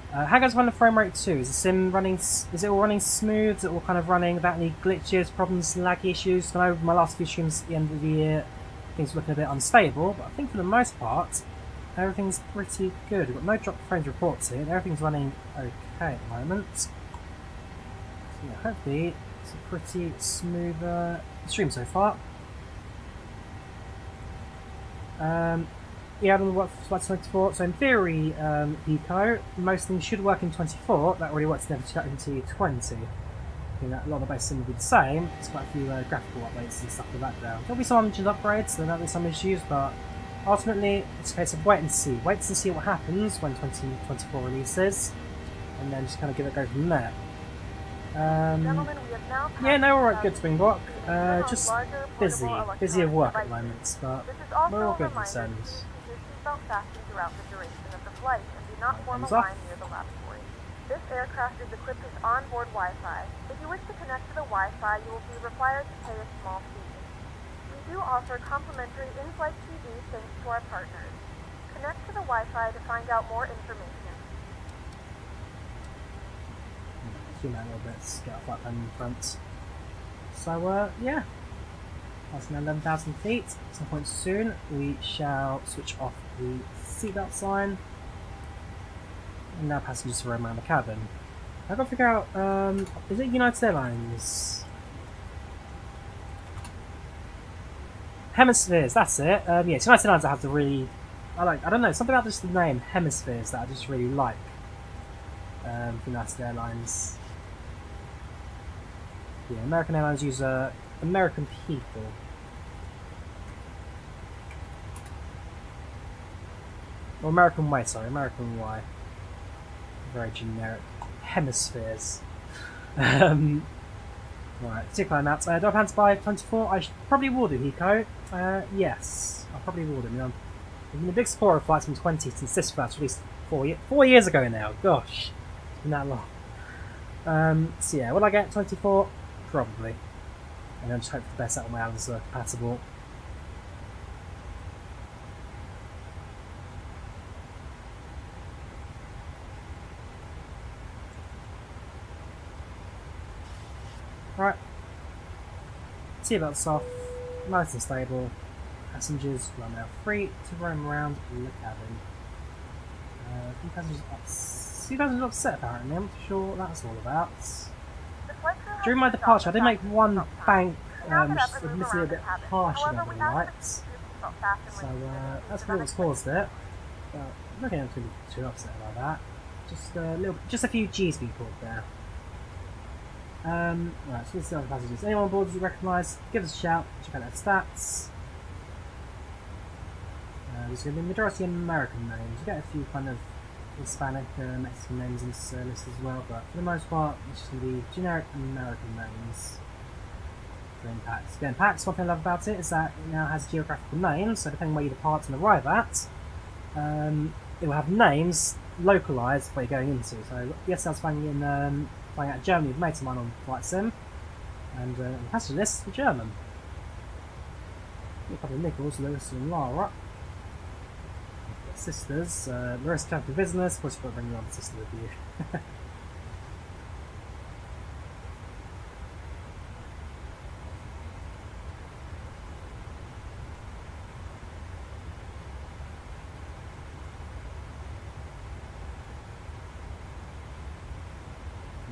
How goes the frame rate too? Is the sim running? Is it all running smooth? Is it all kind of running without any glitches, problems, lag issues? I know my last few streams at the end of the year, things were looking a bit unstable, but I think for the most part, everything's pretty good. We've got no drop frames reports here. Everything's running okay at the moment. So yeah, hopefully it's a pretty smooth stream so far. Yeah, I don't know what flight 24. So in theory, Eco, most things should work in 24. That already works into 20. I think that a lot of the base sim will be the same. There's quite a few graphical updates and stuff in the background. There'll be some engine upgrades, so there'll be some issues, but ultimately it's a case of wait and see. Wait to see what happens when 2024 releases, and then just kind of give it a go from there. Yeah, no, we're all good, Springbok. Just busy of work at the moment, but we're all good this end. Fastened throughout the duration of the flight and do not form a line near the lavatory. This aircraft is equipped with onboard Wi-Fi. If you wish to connect to the Wi-Fi, you will be required to pay a small fee. We do offer complimentary in-flight TV thanks to our partners. Connect to the Wi-Fi to find out more information. Zoom out a little bit, get a flight plan in front. So, yeah. Passing 11,000 feet. At some point soon, we shall switch off the seatbelt sign. And now passengers roam around the cabin. I've got to figure out, is it United Airlines? Hemispheres, that's it. Yeah, it's United Airlines I have to really... I don't know, something about just the name, Hemispheres, that I just really like. For United Airlines. Yeah, American Airlines use American people. Or American way, sorry, American way. Very generic. Hemispheres. Right, two climb out. Do I plan to buy 24? I probably will do, Hiko. Yes, I probably will do. I've been a big supporter of Flight Sim 20 since this first released 4 years ago now. Gosh, it's been that long. So yeah, will I get 24? Probably. And then just hope for the best that all my others are compatible. Right. Seatbelts off, nice and stable. Passengers are now free to roam around in the cabin. A few passengers upset apparently, I'm not sure what that's all about. During my departure I did make one bank, which is admittedly a bit harsher than the lights. So that's probably what's caused it. But I'm not going to be too upset about that. Just a few G's being pulled there. Right, so let's see other passengers. Anyone on board you recognise, give us a shout, check out their stats. There's going to be a majority of American names. We get a few kind of Hispanic, Mexican names in this list as well, but for the most part, it's just going to be generic American names for impacts. Again, PAX, one thing I love about it is that it now has geographical names, so depending where you depart and arrive at, it will have names localised where you're going into. So, yes, I was flying out Germany with mates of mine on Flight Sim, and the passenger list for German. A couple of Nichols, Lewis, and Lara. Sisters, Larissa came for business, of course you've got to bring your other sister with you.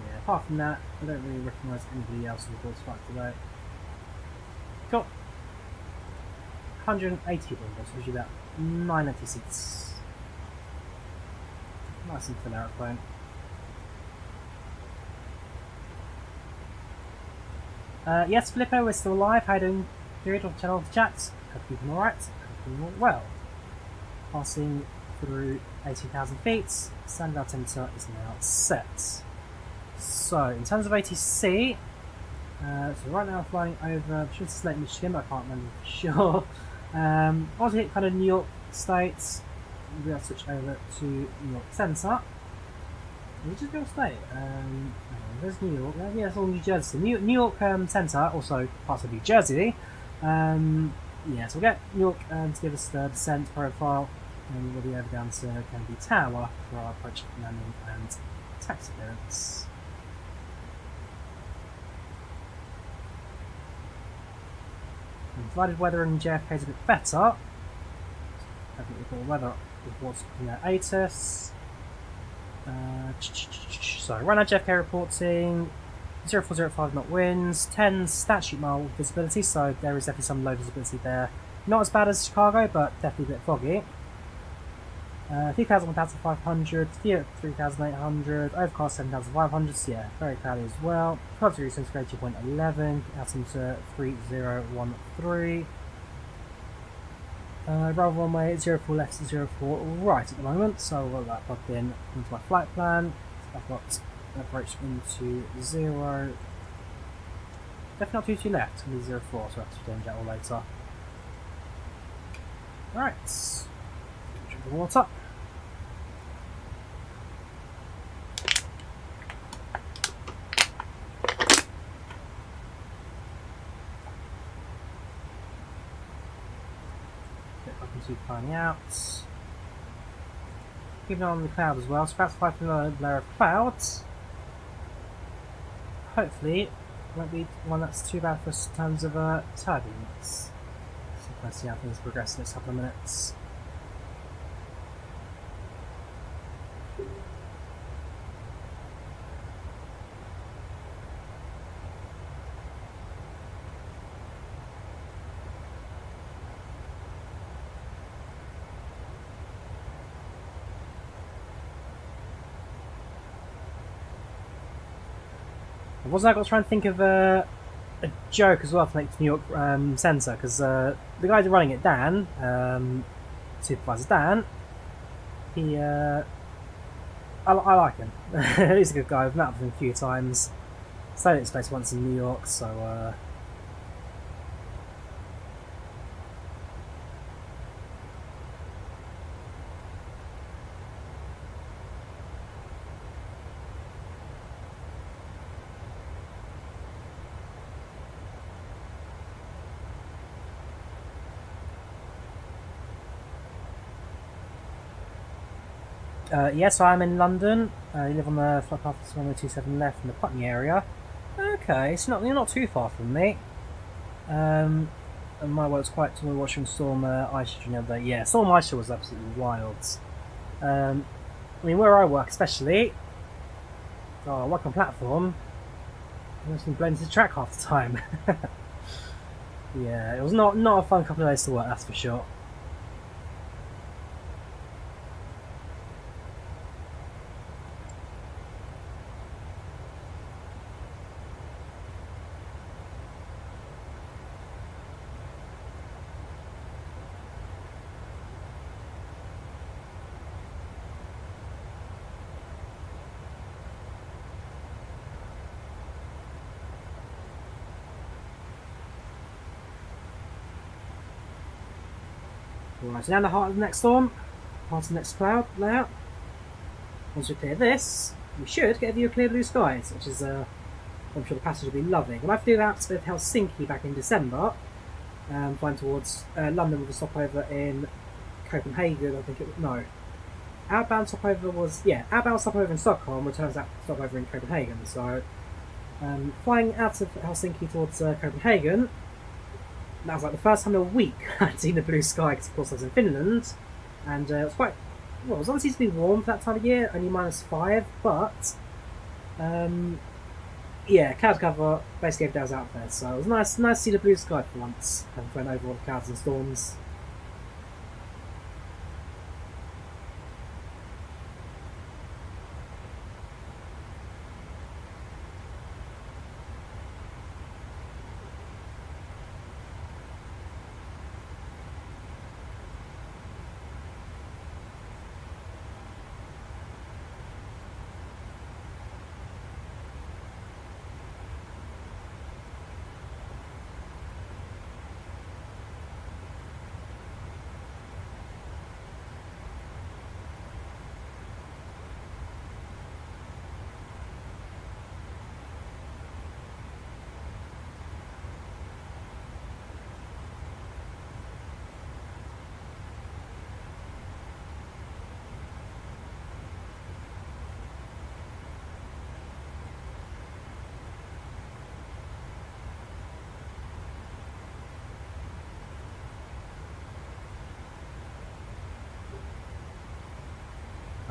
Yeah, apart from that, I don't really recognise anybody else in the course fight today. Cool. 180 people, so usually about 980 seats. Nice and full aeroplane. Yes, Filippo, we're still alive. How you doing? Period of channel chat. Hope you're keeping alright. Hope you're all well. Passing through 18,000 feet. Standard altimeter is now set. So, in terms of ATC, so right now I'm flying over, should say Lake Michigan, but I can't remember for sure. I want to hit kind of New York State. Maybe I'll switch over to New York Center. Which is New York State? There's New York. Yeah, it's all New Jersey. New York Center, also parts of New Jersey. Yeah, so we'll get New York to give us the descent profile, and we'll be over down to Kennedy Tower for our approach, landing, and taxi clearance. And provided weather in JFK is a bit better, I think we've got weather reports looking at ATIS. So right now JFK reporting 0405 knot winds, 10 statute mile visibility, so there is definitely some low visibility there. Not as bad as Chicago, but definitely a bit foggy. 3,000, 1,500, 3,800, overcast 7,500, so yeah, very cloudy as well. 12 degrees centigrade, 2.11, altimeter 3013. Roll runway 04 left, 04 right at the moment, so I've got that plugged in into my flight plan. I've got approach into 0. Definitely not too left, it's going to be 04, so I'll have to change that all later. Alright, drink the water. Keep planning out. Keep an eye on the cloud as well, so perhaps 5 layer of clouds. Hopefully, it won't be one that's too bad for us in terms of turbulence. So let's see how things progress in the next couple of minutes. Wasn't I got to try and think of a joke as well to make to New York Center, because the guy running it, Dan, Supervisor Dan, he, I like him. He's a good guy. I've met with him a few times. Stayed at his place once in New York, so yes, I'm in London. You live on the flight path 127 left in the Putney area. Okay, it's you're not too far from me. And my work's quite tall watching Storm Ice the other day. Yeah, Storm Ice was absolutely wild. I mean, where I work especially, I work on platform, I've just been blown into the track half the time. Yeah, it was not a fun couple of days to work, that's for sure. Right, so now the heart of the next storm, heart of the next cloud layout. Once we clear this, we should get a view of clear blue skies, which is I'm sure the passengers will be loving. We'll have to do that with Helsinki back in December, flying towards London with a stopover in Copenhagen, I think it was, no. Outbound stopover was, outbound stopover in Stockholm, returns that stopover in Copenhagen, so flying out of Helsinki towards Copenhagen. That was like the first time in a week I'd seen the blue sky, because of course I was in Finland, and it was quite, well, it was unseasonably warm for that time of year, only -5, but yeah, cloud cover basically every day I was out there, so it was nice to see the blue sky for once, and went over all the clouds and storms.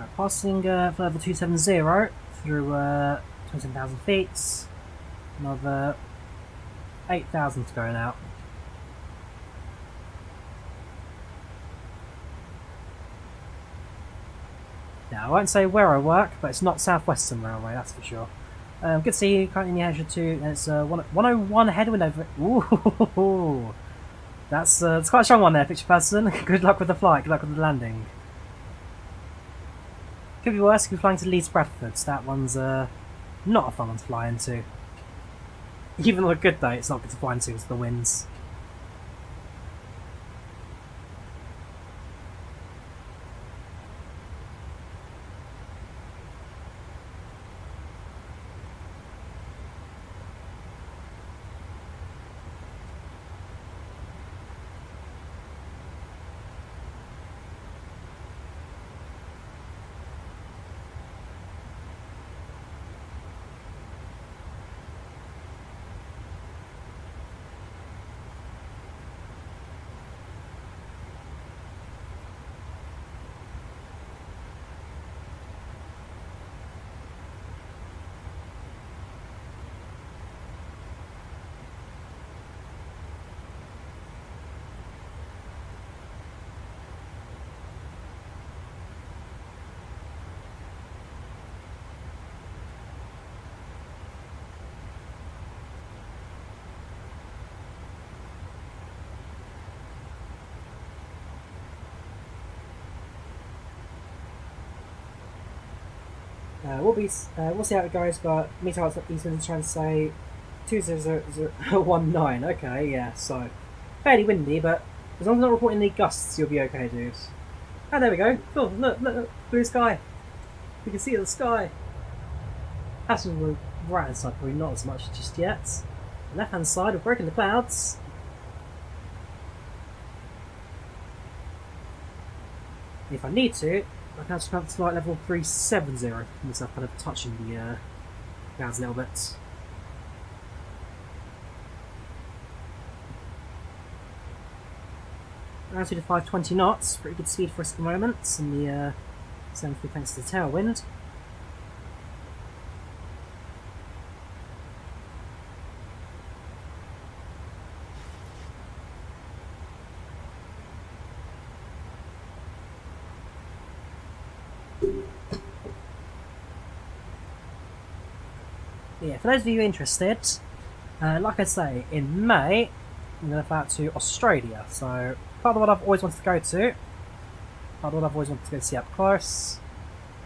Right, passing further 270 through 27,000 feet. Another 8,000 to go now. Now, I won't say where I work, but it's not Southwestern Railway, that's for sure. Good to see you currently in the Azure 2, and it's 101 headwind over. Ooh, that's quite a strong one there, picture person. Good luck with the flight, good luck with the landing. Could be worse if you're flying to Leeds Bradford, so that one's not a fun one to fly into. Even on a good day, it's not good to fly into because of the winds. We'll see how it goes, but meanwhile he's going to try and say 20019. Okay, yeah, so fairly windy, but as long as I'm not reporting any gusts, you'll be okay, dude. Oh, there we go. Oh, look, blue sky. We can see the sky. Passengers right hand side, probably not as much just yet. Left hand side, we're breaking the clouds. If I need to, I can actually come up to flight level 370 for myself, kind of touching the clouds a little bit. Altitude of 520 knots, pretty good speed for us at the moment, and the 73 thanks to the tailwind. Yeah, for those of you interested, like I say, in May I'm going to fly out to Australia. So part of what I've always wanted to go to, part of what I've always wanted to go see up close,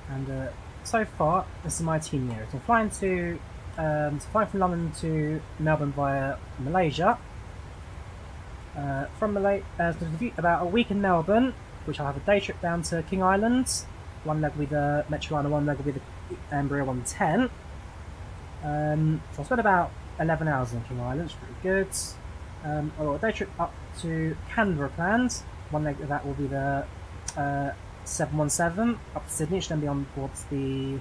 and so far this is my itinerary. So I'm flying from London to Melbourne via Malaysia. From Malaysia, about a week in Melbourne, which I'll have a day trip down to King Island. One leg will be the Metroliner, one leg will be the Embraer 110. So I spent about 11 hours on King Island, which is pretty good. I've got a day trip up to Canberra planned. One leg of that will be the 717 up to Sydney, which then be on board the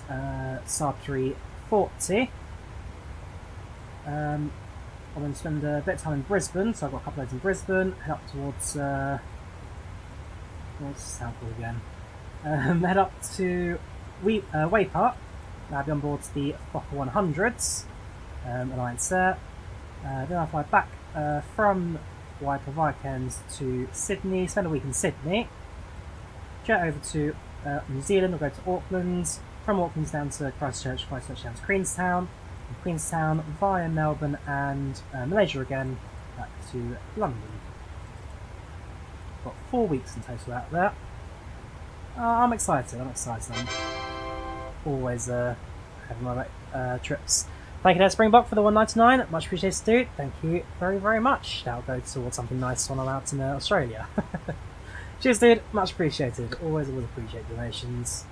Saab 340. I'll then spend a bit of time in Brisbane, so I've got a couple of days in Brisbane, head up towards what's the town called again? Head up to Waypark. I'll be on board the Fokker 100s, Alliance there. Then I'll fly back from Waipa Vikings to Sydney, spend a week in Sydney, jet over to New Zealand, I'll go to Auckland, from Auckland down to Christchurch down to Queenstown, from Queenstown via Melbourne and Malaysia again, back to London. Got 4 weeks in total out there. I'm excited. I'm always having my trips. Thank you, Springbok, for the 199. Much appreciated, dude. Thank you very, very much. That'll go towards something nice when I'm out in Australia. Cheers, dude. Much appreciated. Always appreciate donations.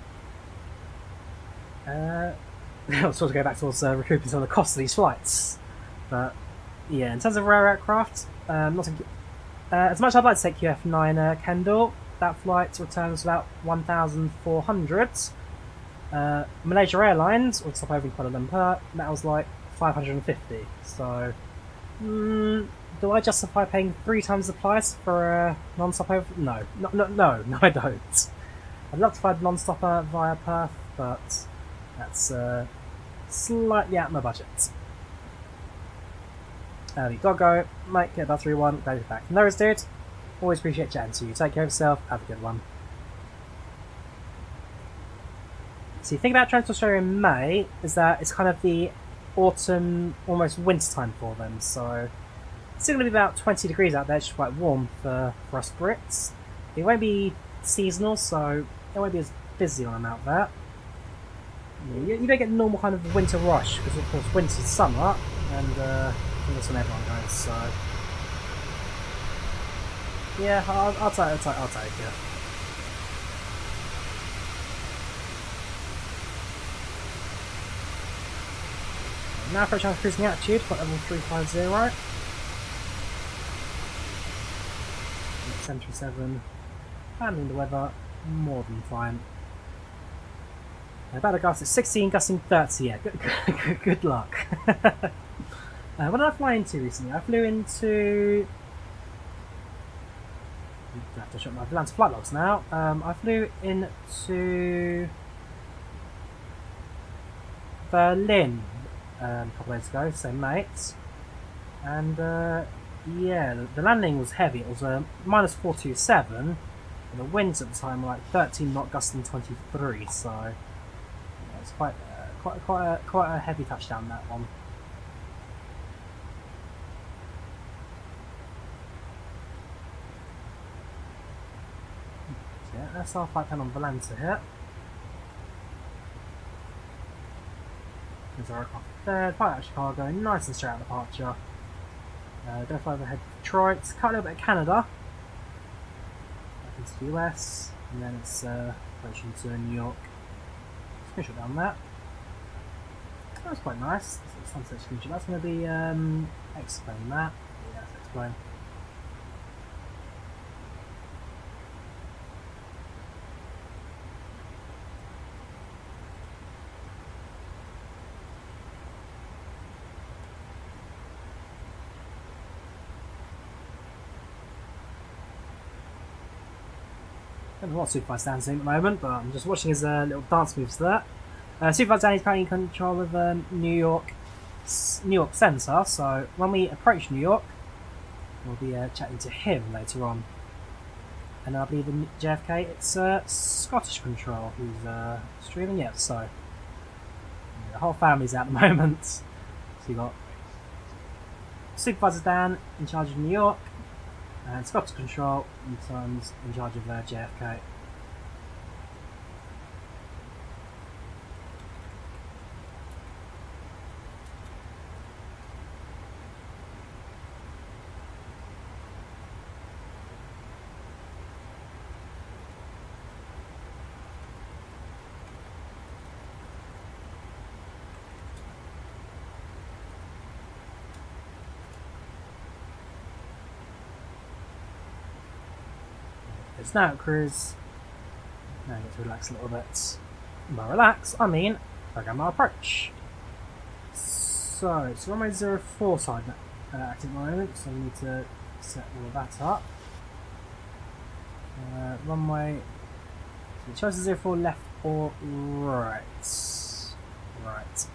I'll sort of go back towards recouping some of the cost of these flights. But yeah, in terms of rare aircraft, not as much as I'd like to take QF9 Kendall, that flight returns about 1,400. Malaysia Airlines, or stop over in Kuala Lumpur, that was like 550. So, do I justify paying 3 times the price for a non-stopover? No, I don't. I'd love to fly non-stopper via Perth, but that's slightly out of my budget. Doggo, mate, get that 3-1, glad you're back. No worries, dude. Always appreciate chatting to you. Take care of yourself, have a good one. So you think about traveling to Australia in May is that it's kind of the autumn, almost winter time for them. So it's still going to be about 20 degrees out there, which is quite warm for us Brits. It won't be seasonal, so it won't be as busy on out there. You don't get the normal kind of winter rush, because of course winter's summer, and that's when everyone goes, so yeah, I'll take it. Now for a chance of cruising altitude, got level 350. 737, handling the weather more than fine. About a gust at 16, gusting 30, yeah, good luck. What did I fly into recently? I flew into... I have to shut my Volanta flight logs now. I flew into Berlin a couple of days ago, same mates. And yeah, the landing was heavy. It was minus 427. And the winds at the time were like 13 knot, gusting 23. So yeah, it's quite a heavy touchdown, that one. So yeah, that's our flight plan on Volanta here. There's our aircraft there. Quite actually cargo, nice and straight out departure. Go fly overhead Detroit, cut a little bit of Canada, back into the US, and then it's approaching to New York. Screenshot down that. That was quite nice. Sunset screenshot. That's going to be explain that. Yeah, that's explain. I don't know what Supervisor Dan's doing at the moment, but I'm just watching his little dance moves there. Supervisor Dan is currently in control of New York Centre, so when we approach New York, we'll be chatting to him later on. And I believe in JFK it's Scottish Control who's streaming it, so yeah, the whole family's out at the moment. So you've got Supervisor Dan in charge of New York, and Scottish Control in charge of JFK. It's now at cruise. Now I get to relax a little bit. By relax, I mean program our approach. So it's runway 04 side active at the moment, so we need to set all of that up. Runway. So the choice is 04 left or right. Right.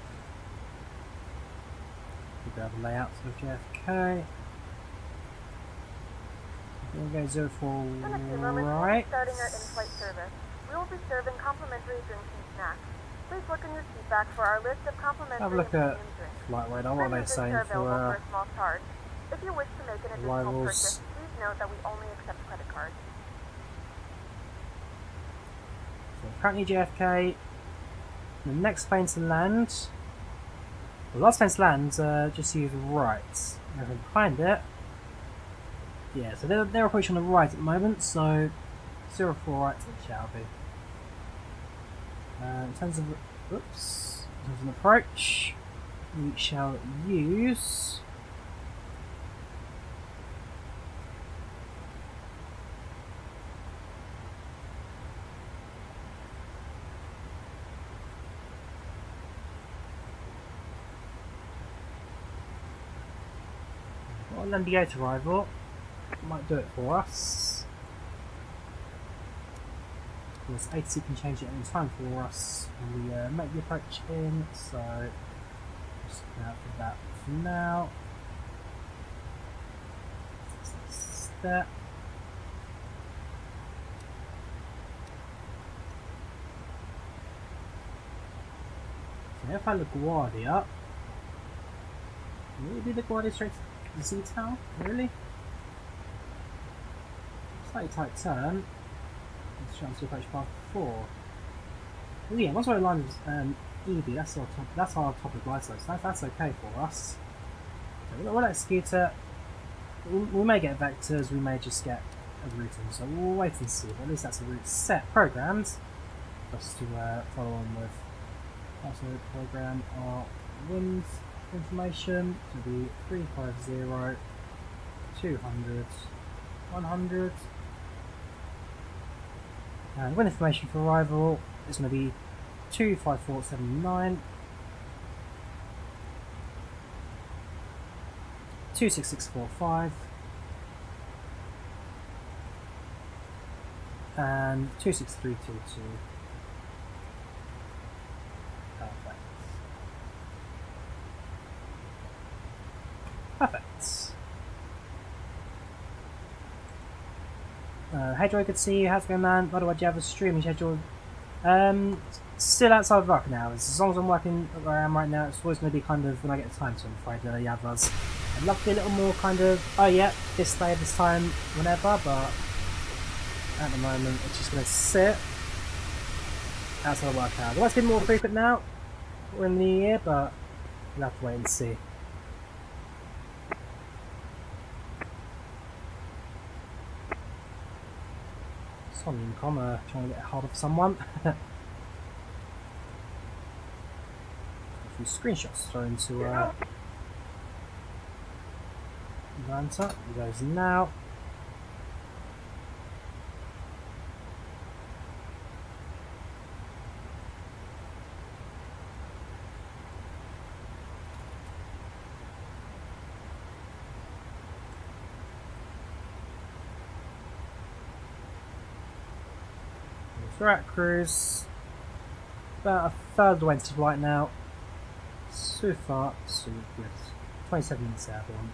We'll go over the layouts of JFK. We'll go 04 In a few moments, we'll right. be starting our in-flight service. We will be serving complimentary drinks and snacks. Please look in your seat back for our list of complimentary Have a look and at premium drinks. flight radar. What are they Premium drinks saying are available for for a small charge. If you wish to make an additional arrivals? purchase, please note that we only accept credit cards. So currently JFK. The next plane to land. The last plane to land, just use right. Everything behind it. Yeah, so they're approaching on the right at the moment, so 04 right it shall be. In terms of an approach, we shall use got a Landiate arrival. Might do it for us. Of course, ATC can change it any time for us when we make the approach in, so just out for that for now. Step. So if I look LaGuardia, will it be LaGuardia straight to the Z-Town? Really? Slightly tight turn. Let's try and see approach path 4. Well, yeah, once we're aligned with EB, that's our top of glide slope, so that's okay for us. So we'll execute it. We may get vectors, we may just get a routing, so we'll wait and see, but at least that's a route set programmed for us to follow on with. Also program our wind information to be 350, 200, 100. And wind information for arrival is going to be 25479, 26645, and 26322. Perfect. Hey Joy, good to see you. How's it going, man? By the way, do you have a streaming schedule? Still outside of working hours. As long as I'm working where I am right now, it's always going to be kind of when I get the time to, I'm afraid, the others. I'd love to be a little more kind of, oh yeah, this day, this time, whenever, but at the moment it's just going to sit outside of work hours. It might be more frequent now. We're in the new year, but we'll have to wait and see. On comma trying to get hold of someone. A few screenshots thrown into Volanta. It goes now. We're at cruise, about a third of the way into flight now. So far, so good. 27 minutes out on.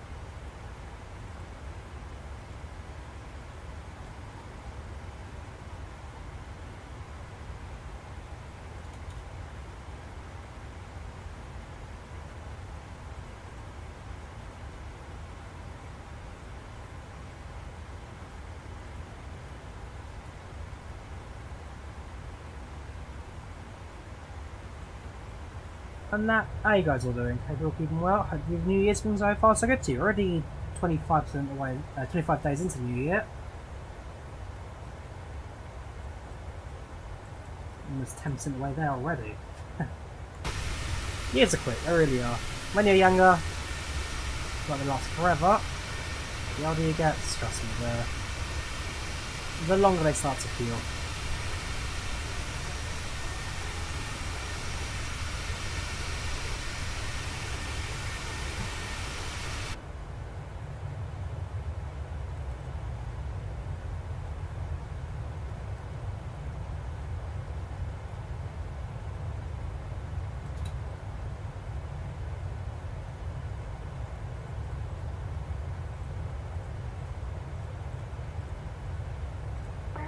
And that, how you guys all doing? Hope you're all keeping well. Hope your New Year's been so far so good to you. Already 25% away, 25 days into New Year. Almost 10% away there already. Years are quick, they really are. When you're younger, like they last forever. The older you get, trust me, the longer they start to feel.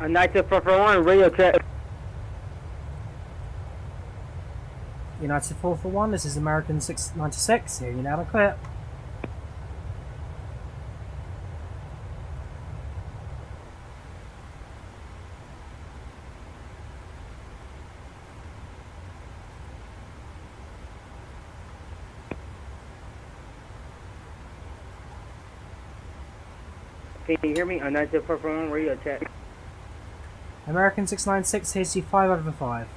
United 441, radio check. United 441, this is American 696, here you now to clear. Can you hear me? United 441, radio check. American 696, here's you 5 over 5.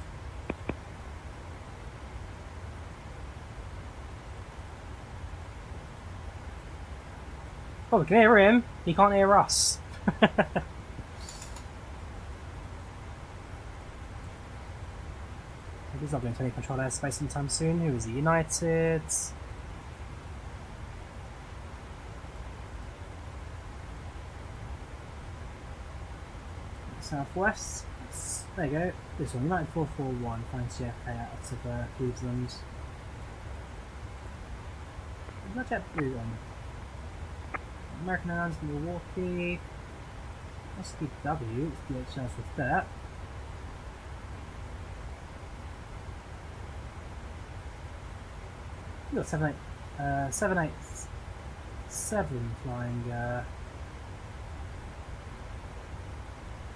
Oh, we can hear him. He can't hear us. He's not going to any control airspace anytime soon. Who is he? United. Southwest. Yes. There you go. This one, United 441, flying JFK out of Cleveland. Where's that JetBlue on? American Airlines, Milwaukee. SPW, it's DHL with that. We've got 787 flying.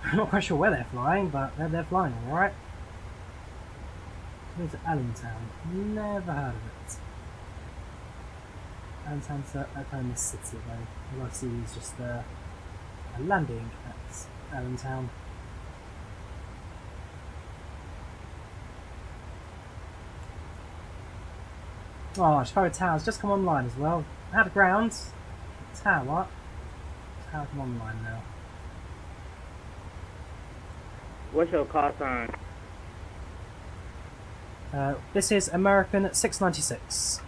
I'm not quite sure where they're flying, but they're flying alright. Going to Allentown. Never heard of it. Allentown's Oklahoma City, though. All I see is just a landing at Allentown. Oh, Chicago Tower's just come online as well. I had a ground. Tower come online now. What's your call sign? This is American 696.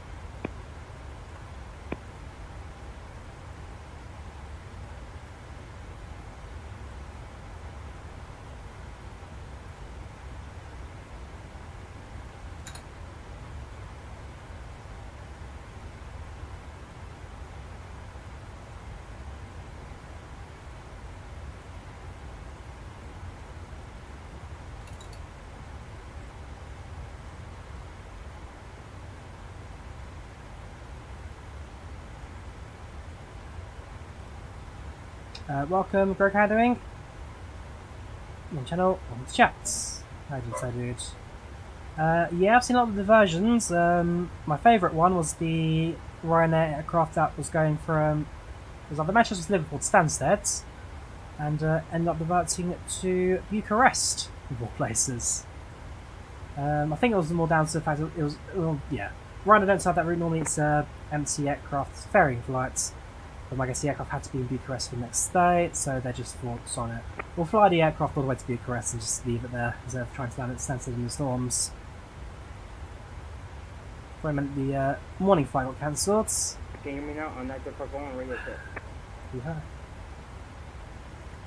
Welcome, Greg, how are you doing? On channel, on the chats. How do you say, dude? Yeah, I've seen a lot of the versions. My favourite one was the Ryanair aircraft that was going from, it was either Manchester to Liverpool to Stansted, and ended up diverting to Bucharest, of all places. I think it was more down to the fact that it was, well, yeah, Ryanair don't have that route. Normally it's empty aircraft ferrying flights. But I guess the aircraft had to be in Bucharest for the next day, so they just thought, on it. We'll fly the aircraft all the way to Bucharest and just leave it there instead of trying to land at Stansted in the storms. For a minute, the morning flight got cancelled. Can you hear me now? On that phone radio check. Yeah.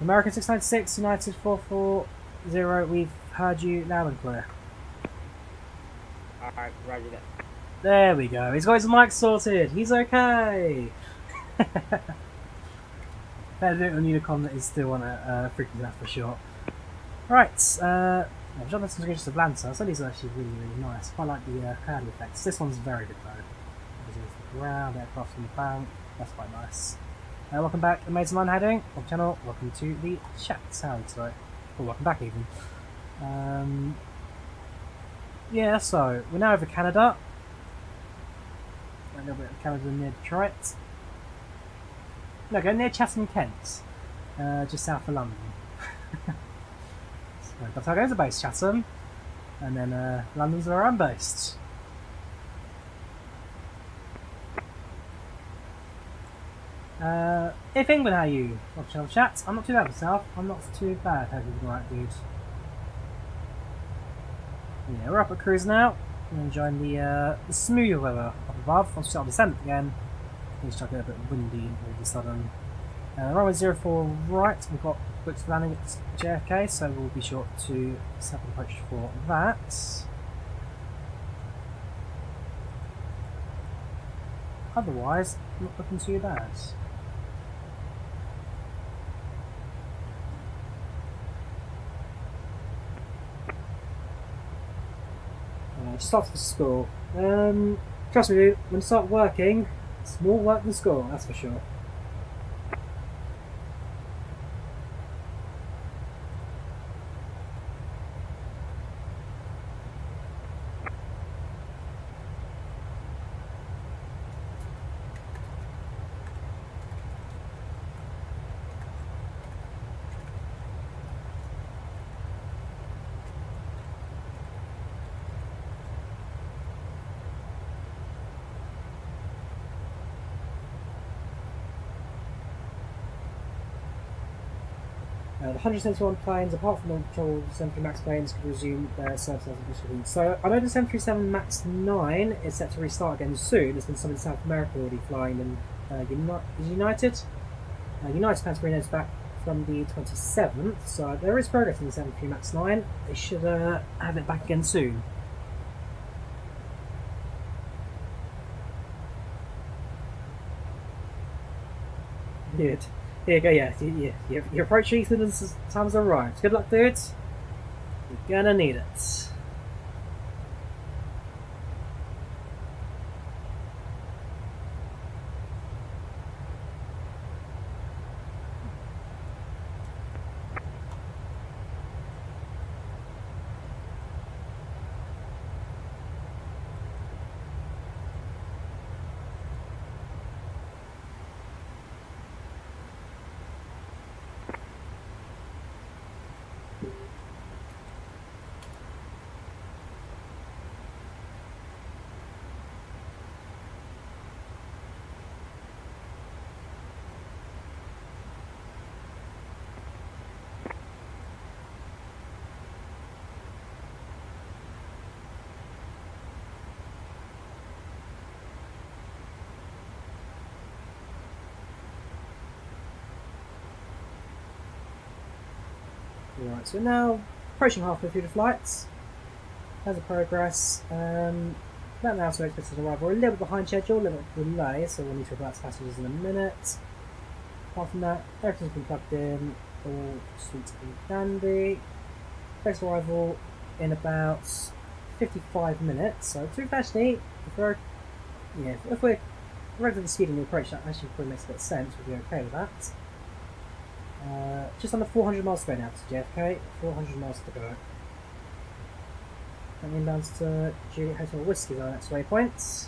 American 696, United 440, we've heard you loud and clear. Alright, roger that. There we go, he's got his mic sorted, he's okay! Better do it on Unicom that is still on a freaking death for sure. Right, I've done some screenshots of Volanta. So these are actually really, really nice. Quite like the cloud effects. This one's very good though. There's the ground, aircraft on the bank. That's quite nice. Welcome back, Amazing Line, how are you doing? Welcome channel, welcome to the chat. How are you today? Or welcome back even. Yeah, so we're now over Canada. A little bit of Canada near Detroit. No, go near Chatham, Kent, just south of London. So Otago's are based Chatham, and then London's where I'm based. If England, how are you? Watch chat. I'm not too bad myself. I'm not too bad. Hope you're alright, dude. Yeah, we're up at cruise now. We're enjoying the smooth weather up above. Once we start descent again. It's starting to get a bit windy all of a sudden. Runway 04 right, we've got booked for landing at JFK, so we'll be sure to set up an approach for that. Otherwise, not looking too bad. Just after school. Trust me, dude, when you start working, it's more work than school, that's for sure. 171 planes, apart from the control 737 MAX planes, could resume their service as initially. So I know the 737 MAX 9 is set to restart again soon. There's been some in South America already flying, and United plans to bring those back from the 27th, so there is progress in the 73 MAX 9. They should have it back again soon. Good. Here you go, yeah. Your approach Ethan's time's arrived. Good luck, dudes. You're gonna need it. Right, so we're now approaching halfway through the flights. As a progress, about now to expected arrival. We're a little bit behind schedule, a little bit delay, so we'll need to reply to passengers in a minute. Apart from that, everything's been plugged in, all sweet and dandy. Expected arrival in about 55 minutes, so to be actually, if we're relatively speed in the approach, that actually probably makes a bit of sense, we'll be okay with that. Just under 400 miles to go now to JFK, 400 miles to go. And inbounds to Juliet Hotel Whiskey, our next waypoint.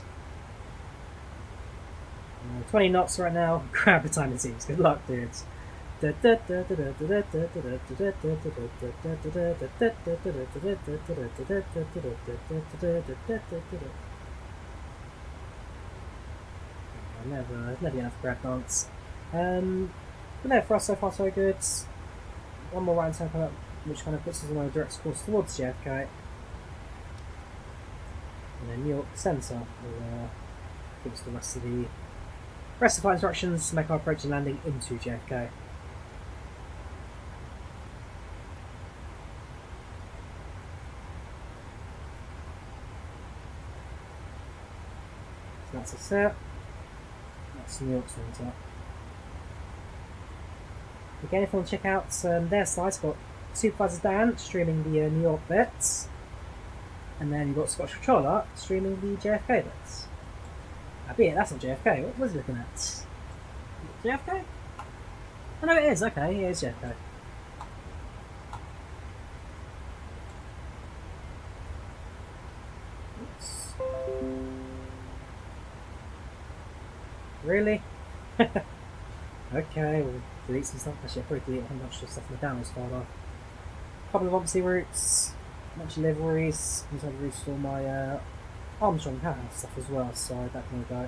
20 knots right now, grab the time it seems. Good luck, dudes. Never enough grab dance. But no, for us so far so good. One more right hand turn up, which kind of puts us on a direct course towards JFK. And then New York Centre will give us the rest of the flight instructions to make our approach and landing into JFK. So that's a set. That's New York Centre. Again, if you want to check out their slides, got Supervisor Dan streaming the New York bits, and then you've got Scottish Controller streaming the JFK bits. Be it, that's not JFK. What was he looking at? JFK? Oh no, it is. Okay, it is JFK. Oops. Really? Okay, we'll delete some stuff. Actually, I'll probably delete a whole bunch of stuff from the downloads folder. A couple of obviously routes, a bunch of liveries. I'm going to restore my Armstrong hat stuff as well, so that can go.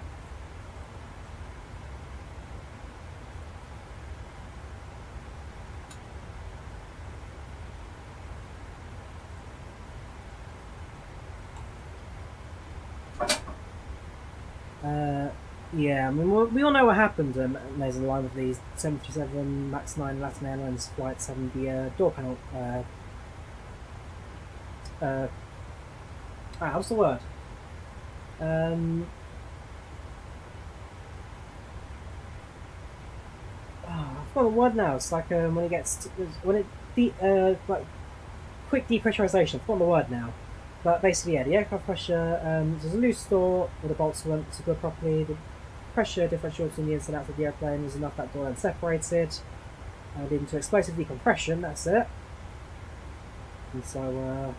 Yeah, I mean, we all know what happened there's a line with these 737 MAX 9 Latin Airlines flights having the door panel. What's the word? I've got the word now. It's like when it gets like quick depressurization. I've got the word now. But basically, yeah, the aircraft pressure. There's a loose door where the bolts weren't secured properly. The pressure differential between the inside and out of the airplane was enough that door then separated, leading to explosive decompression. That's it. And so,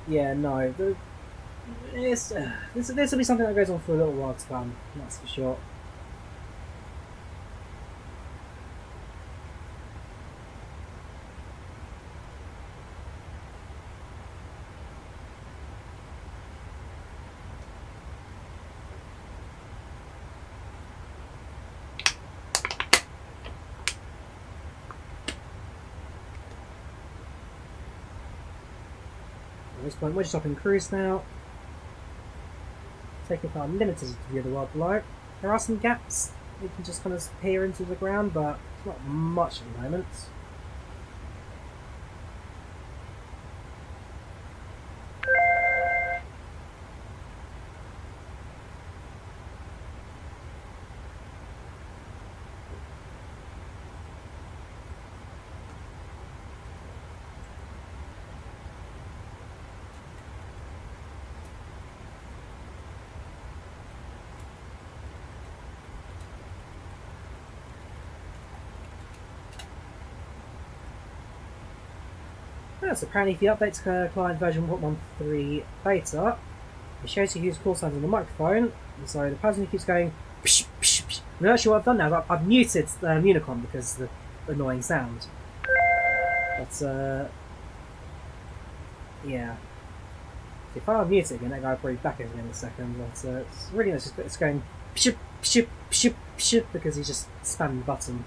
yeah, no, this will be something that goes on for a little while to come. That's for sure. At this point, we're just up in cruise now. Taking our limited view of the world below. There are some gaps you can just kind of peer into the ground, but it's not much at the moment. So apparently if you update to client version 1.13 beta, it shows you whose call signs on the microphone, and so the person who keeps going psh, psh, psh. And actually what I've done now is I've muted the Unicom because of the annoying sound. But yeah. So if I unmute it again, that guy will probably back it again in a second, but it's really nice, it's going psh, psh, psh, psh, because he's just spamming the button.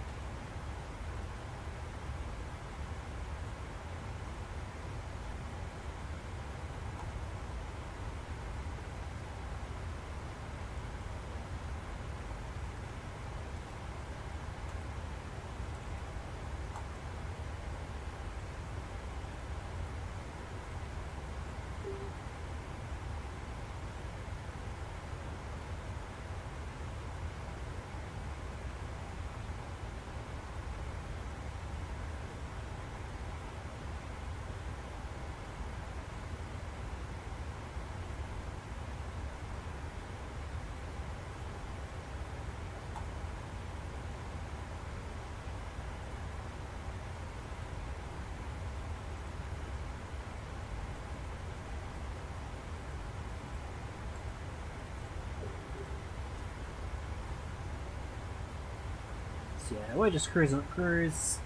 So yeah, we're just cruising up cruise.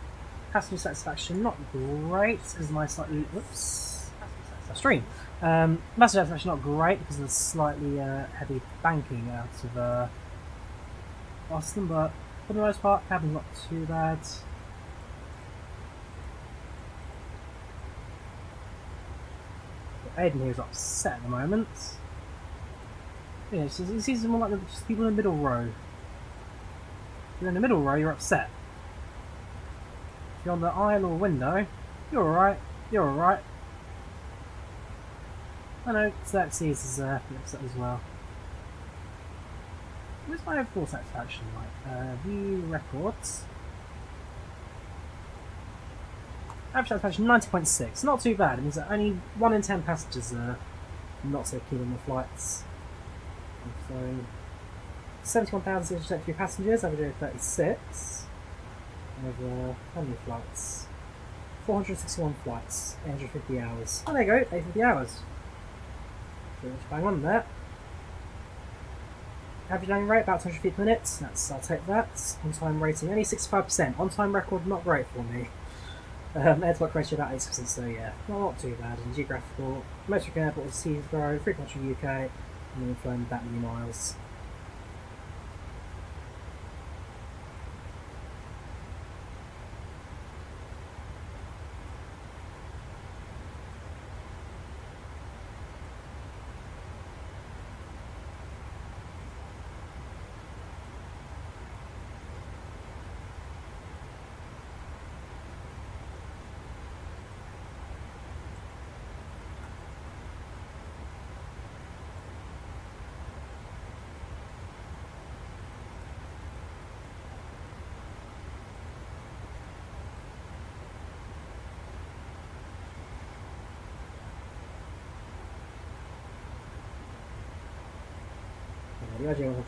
Passenger satisfaction not great because of my slightly stream. Passenger satisfaction not great because of the slightly heavy banking out of Boston, but for the most part, cabin's not too bad. Aiden here is upset at the moment. Yeah, so it seems more like just people in the middle row. If you're in the middle row, you're upset. If you're on the aisle or window, you're alright, you're alright. I know, Xerxes is upset as well. Where's my overall satisfaction like? View records. Average satisfaction 90.6, not too bad. It means that only 1 in 10 passengers are not so keen on the flights. So, 71,673 passengers, average of 36. Over how many flights? 461 flights, 850 hours. Oh, there you go, 850 hours. Pretty much bang on there. Average landing rate about 200 feet per minute. I'll take that. On time rating only 65%. On time record not great for me. Air-to-work ratio about 80%, so yeah, not too bad. And geographical, most frequent airport is Heathrow, free country UK, and then we've flown that many miles.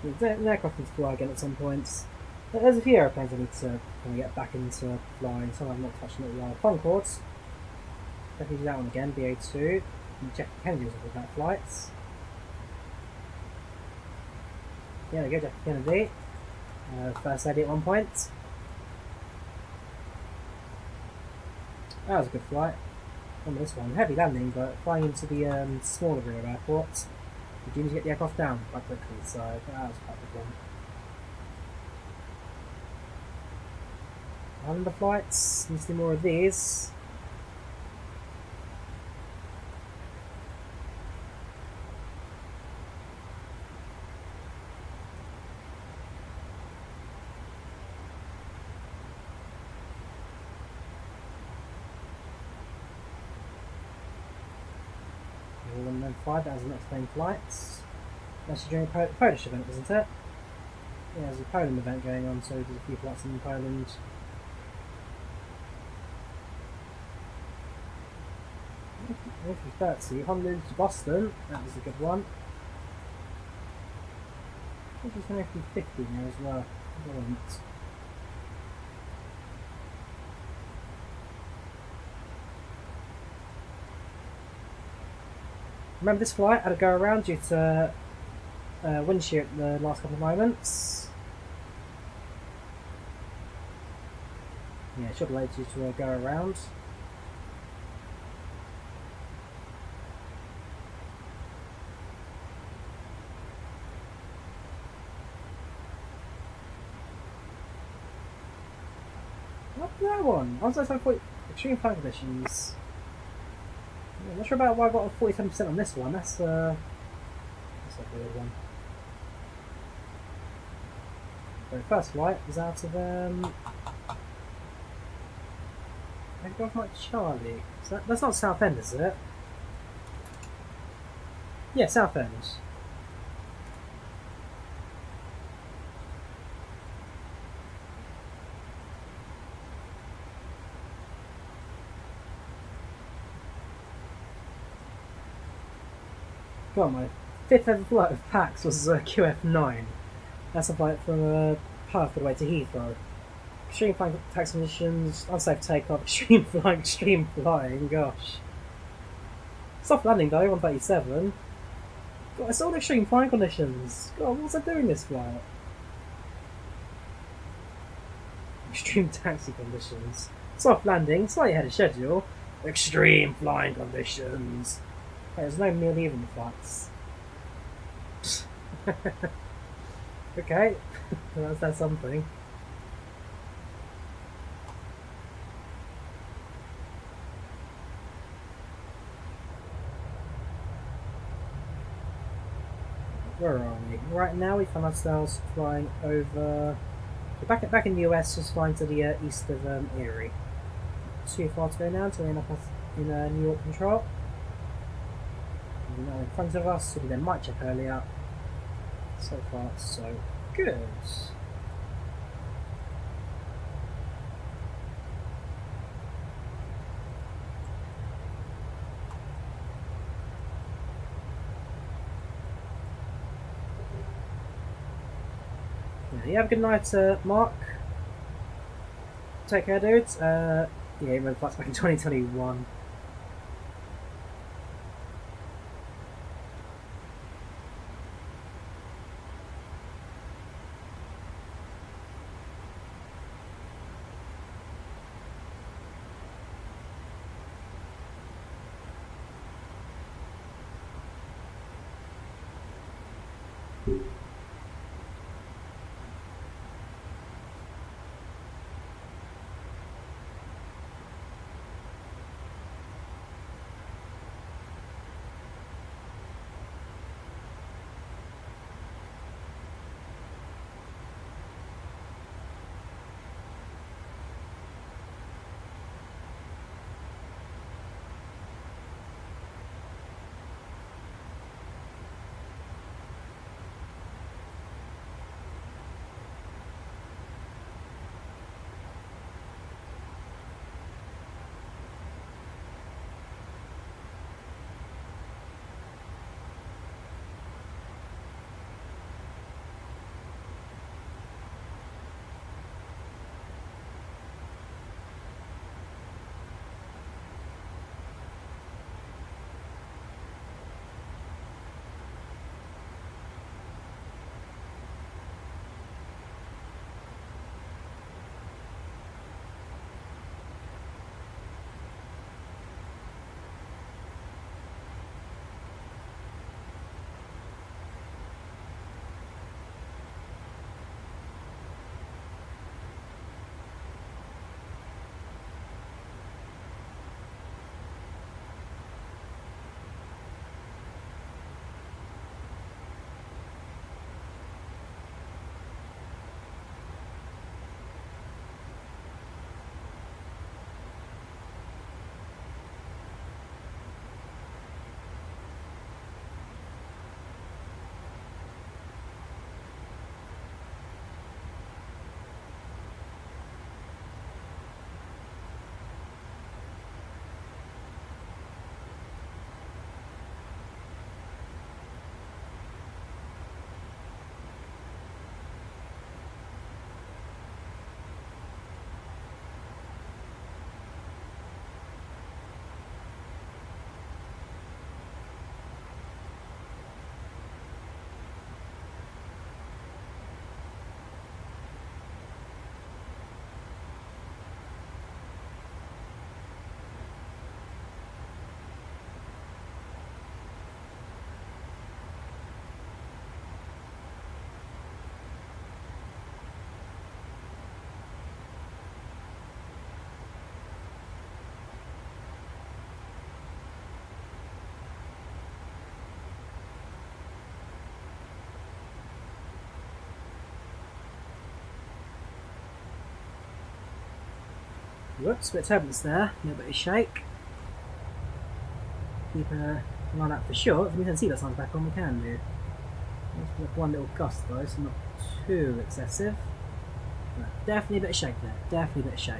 The aircraft needs to fly again at some points. There's a few airplanes I need to kind of get back into flying. Some I've not touched in a while. Concords. Definitely do that one again. BA2. JFK Kennedy was with that flights. Yeah, there we go. JFK Kennedy. First lady at one point. That was a good flight. On this one, heavy landing, but flying into the smaller rear airport. You do need to get the aircraft down quite quickly, so that was quite a good one. Under flights, need to do more of these. 195, that was the next main flights. That's during a Polish event, isn't it? Yeah, there's a Poland event going on, so there's a few flights in Poland. A330, Honolulu to Boston, that was a good one. I think there's an A350 now as well. I don't. Remember this flight had to go around due to wind shear at the last couple of moments. Yeah, it should have allowed you to go around. What's that one? I was like, for extreme flight conditions. I'm not sure about why I got a 47% on this one. That's a weird one. The first flight was out of I've got my Charlie. That's not Southend, is it? Yeah, Southend. God, my 5th ever flight of PAX was QF9. That's a flight from Perth all the way to Heathrow. Extreme flying tax conditions, unsafe takeoff, extreme flying, gosh. Soft landing though, 137. God, it's all extreme flying conditions. God, what was I doing this flight? Extreme taxi conditions. Soft landing, slightly ahead of schedule. Extreme flying conditions. Okay, there's no meal even flights. Okay, that's something. Where are we? Right now we find ourselves flying over... Back in the US, just flying to the east of Erie. Not too far to go now until we end up in New York control. In front of us, so we then might check earlier. So far, so good. Yeah, you have a good night, Mark. Take care, dudes. Yeah, he went flights back in 2021. Whoops, bit of turbulence there, a little bit of shake. Keep an eye out for sure. If we can see that signs back on, we can do. Let's put up one little gust though, so not too excessive. But definitely a bit of shake there, definitely a bit of shake.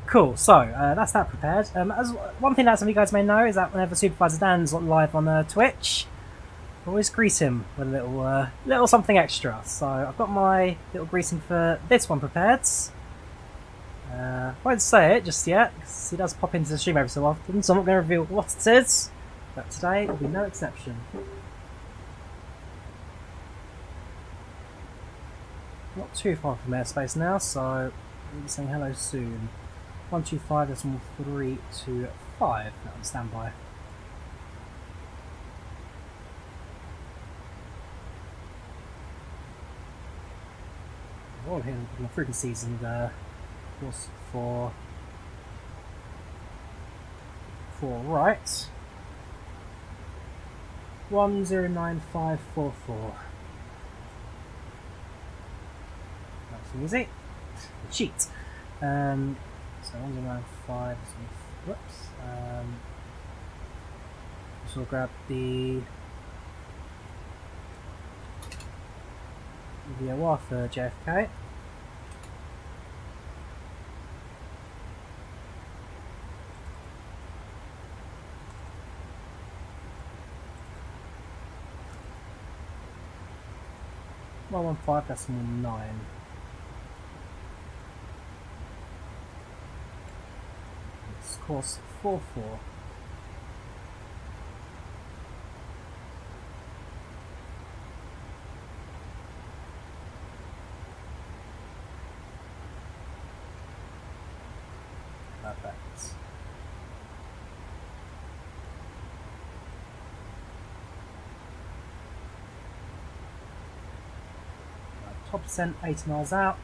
Cool, so that's that prepared. As one thing that some of you guys may know is that whenever Supervisor Dan's live on Twitch, I always grease him with a little something extra. So I've got my little greasing for this one prepared. I won't say it just yet, because he does pop into the stream every so often, so I'm not going to reveal what it is, but today will be no exception. Not too far from airspace now, so we'll be saying hello soon. 125.325, that on standby. All here on the frequencies and course for right 109544. Nice and easy. Cheat. So 1095. Whoops. So we'll grab the VOR for JFK. Well, 115.9. It's course 44. Perfect. Top percent, 80 miles out.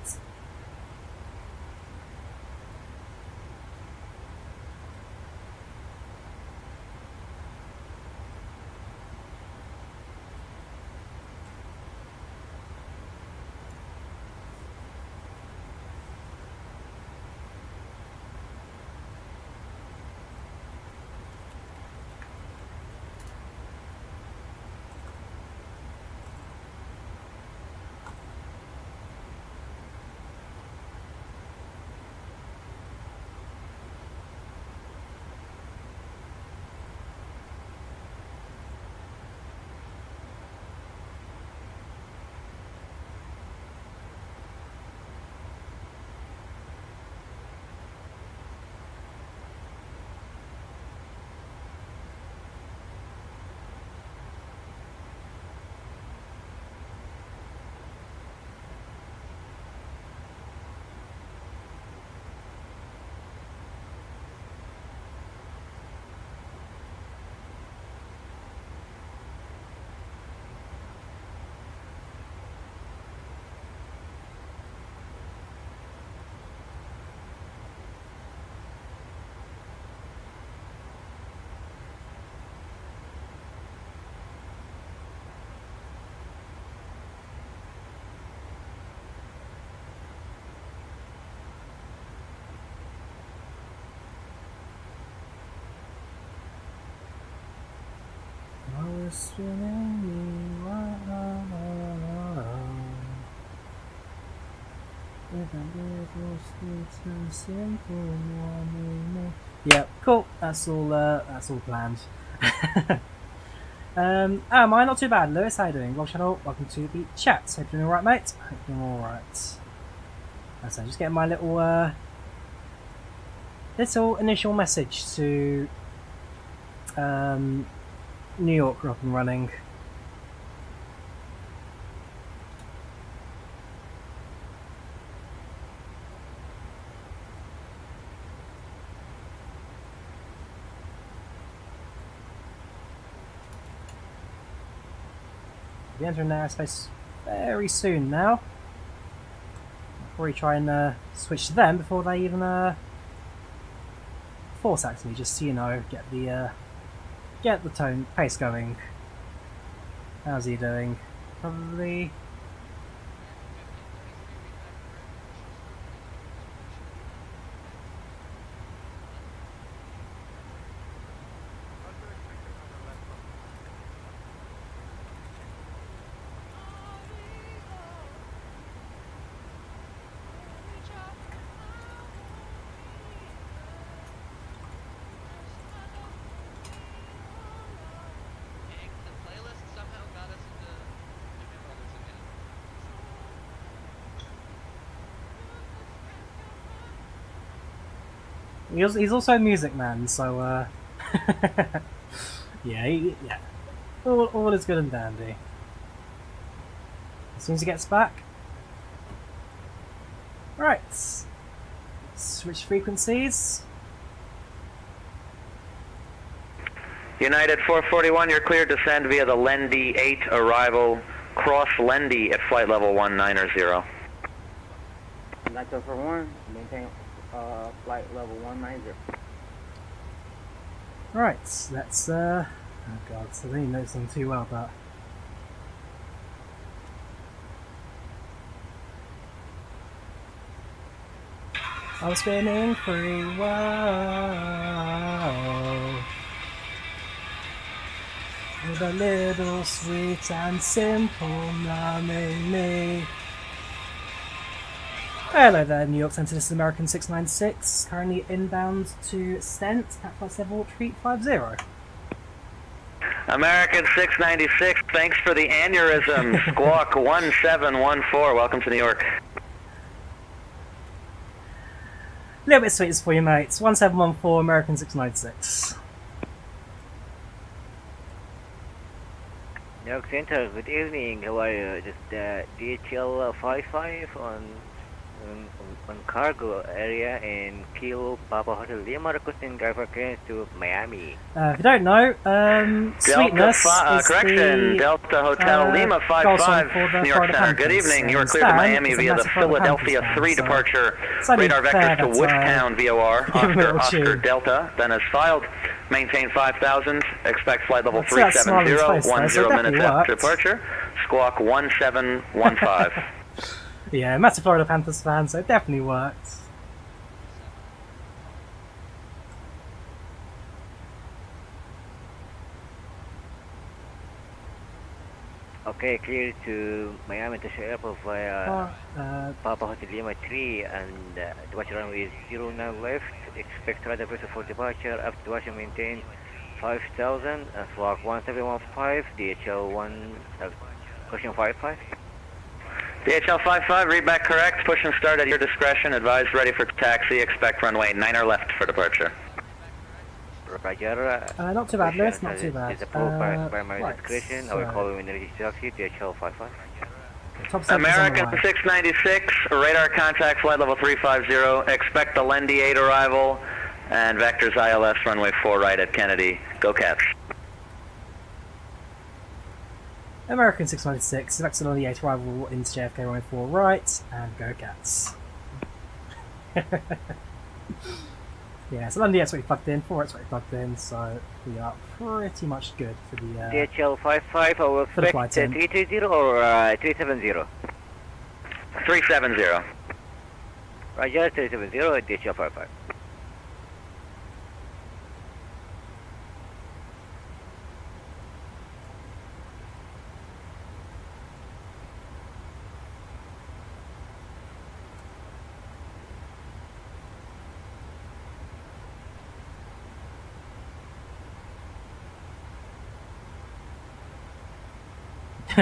spinning me round with a little sweet and simple morning. Yep, cool. That's all planned. Am I not too bad, Lewis? How you doing? Vlog channel. Welcome to the chat. Hope you're doing alright, mate. Hope you're doing alright. So just getting my little initial message to New York up and running. We'll be entering airspace very soon now. I'll probably try and switch to them before they even force act me, just so you know, get the tone pace going. How's he doing? Probably. He's also a music man, so yeah, all is good and dandy. As soon as he gets back, right, switch frequencies. United 441, you're cleared to send via the Lendy 8 arrival, cross Lendy at flight level 190. United 441, maintain flight level 190. Right, let's oh god, so they know something too well, but I'm spinning free, wow, with a little sweet and simple numbing me. Hello there, New York Center. This is American 696, currently inbound to Stent at flight level 350. American 696, thanks for the aneurysm. Squawk 1714, welcome to New York. A little bit sweet for you, mates. 1714, American 696. New York Center, good evening. How are you? Just DHL 55 on cargo area in Kilo Papa Hotel Lima, requesting driver clearance to Miami. If you don't know, Sweetness is correction, Delta Hotel Lima 55, New York Center. Good evening. You are cleared to Miami via the Philadelphia 3 departure. Radar vectors to Woodtown VOR, Oscar Delta, then as filed. Maintain 5,000. Expect flight level 370, 10 minutes after departure. Squawk 1715. Yeah, massive Florida Panthers fan, so it definitely worked. Okay, clear to Miami International Airport via Papa Hotel Lima 3 and departure runway is 09 left. Expect radar vector for departure. After departure, maintain 5,000 and squawk 1715. DHL 1 question 55. DHL 55, read back correct. Push and start at your discretion. Advise ready for taxi. Expect runway 9 left for departure. Roger. Not too bad, Lewis. Not too bad. It's approved by my discretion. I will call you when ready to taxi. DHL 55. American 696, radar contact flight level 350. Expect the Lendy 8 arrival and vectors ILS runway 4 right at Kennedy. Go Cats. American 696, vector on the 8 arrival into JFK runway 4 right, and go Cats. Yeah, so London 8's already plugged in, 4 it's already plugged in, so we are pretty much good for the DHL 55, I will expect 330 or 370? 370. Roger, 370 at DHL 55.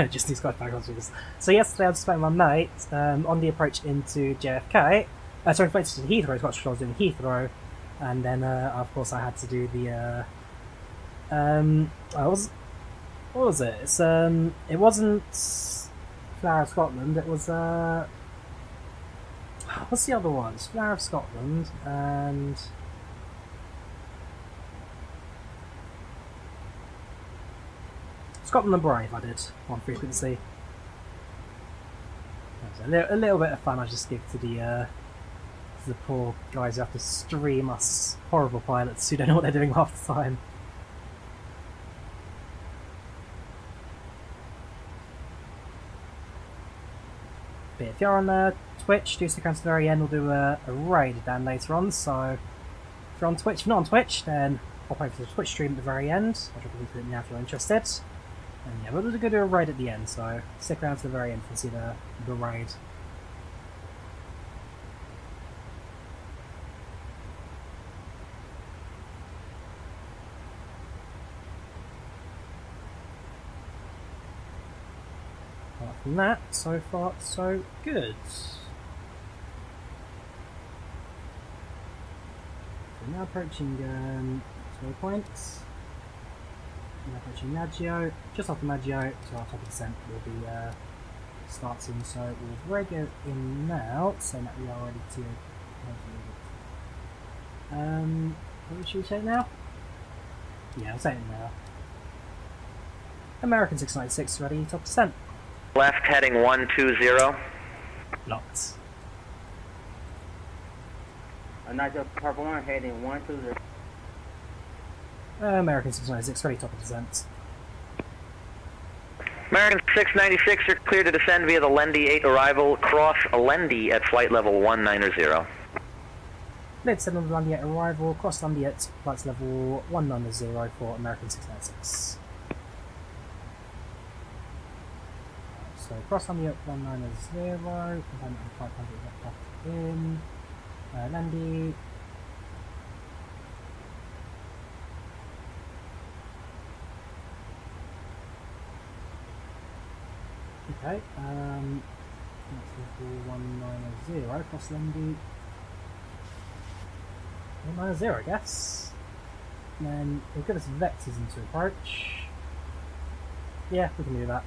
Just these guys back on figures. So yesterday I was spending my mate on the approach into JFK. Sorry, approach to Heathrow. I was doing Heathrow, and then of course I had to do the what was it? It's it wasn't Flower of Scotland. It was what's the other one? It's Flower of Scotland and Scotland the Brave. I did on frequency. A little bit of fun I just give to the poor guys who have to stream us horrible pilots who don't know what they're doing half the time. But if you're on Twitch, do stick around to the very end. We'll do a raid down later on. So if you're on Twitch, if you're not on Twitch, then pop over to the Twitch stream at the very end. I'll drop a link to it now if you're interested. And yeah, we're going to do a raid at the end, so stick around to the very end to see the raid. Apart from that, so far so good. So now approaching 0 points. Now approaching Maggio, just after Maggio, so our top of descent will be starting. So we'll radio in now, saying that we are ready to. What should we say now? Yeah, I'll say it now. American 696 ready, top descent. Left heading 120. Locked. Nigel Purple 1 heading 120. American 696 ready, top of descent. American 696, you're clear to descend via the Lendy 8 arrival. Cross Lendy at flight level 190. Let's send on the Lendy 8 arrival, cross Lendy at flight level 190 for American 696. So cross Lendy at 190, confirm 500 left in. Lendy. Okay, that's level 190, cross Lendy. 190, I guess. And then it'll give us vectors into approach. Yeah, we can do that.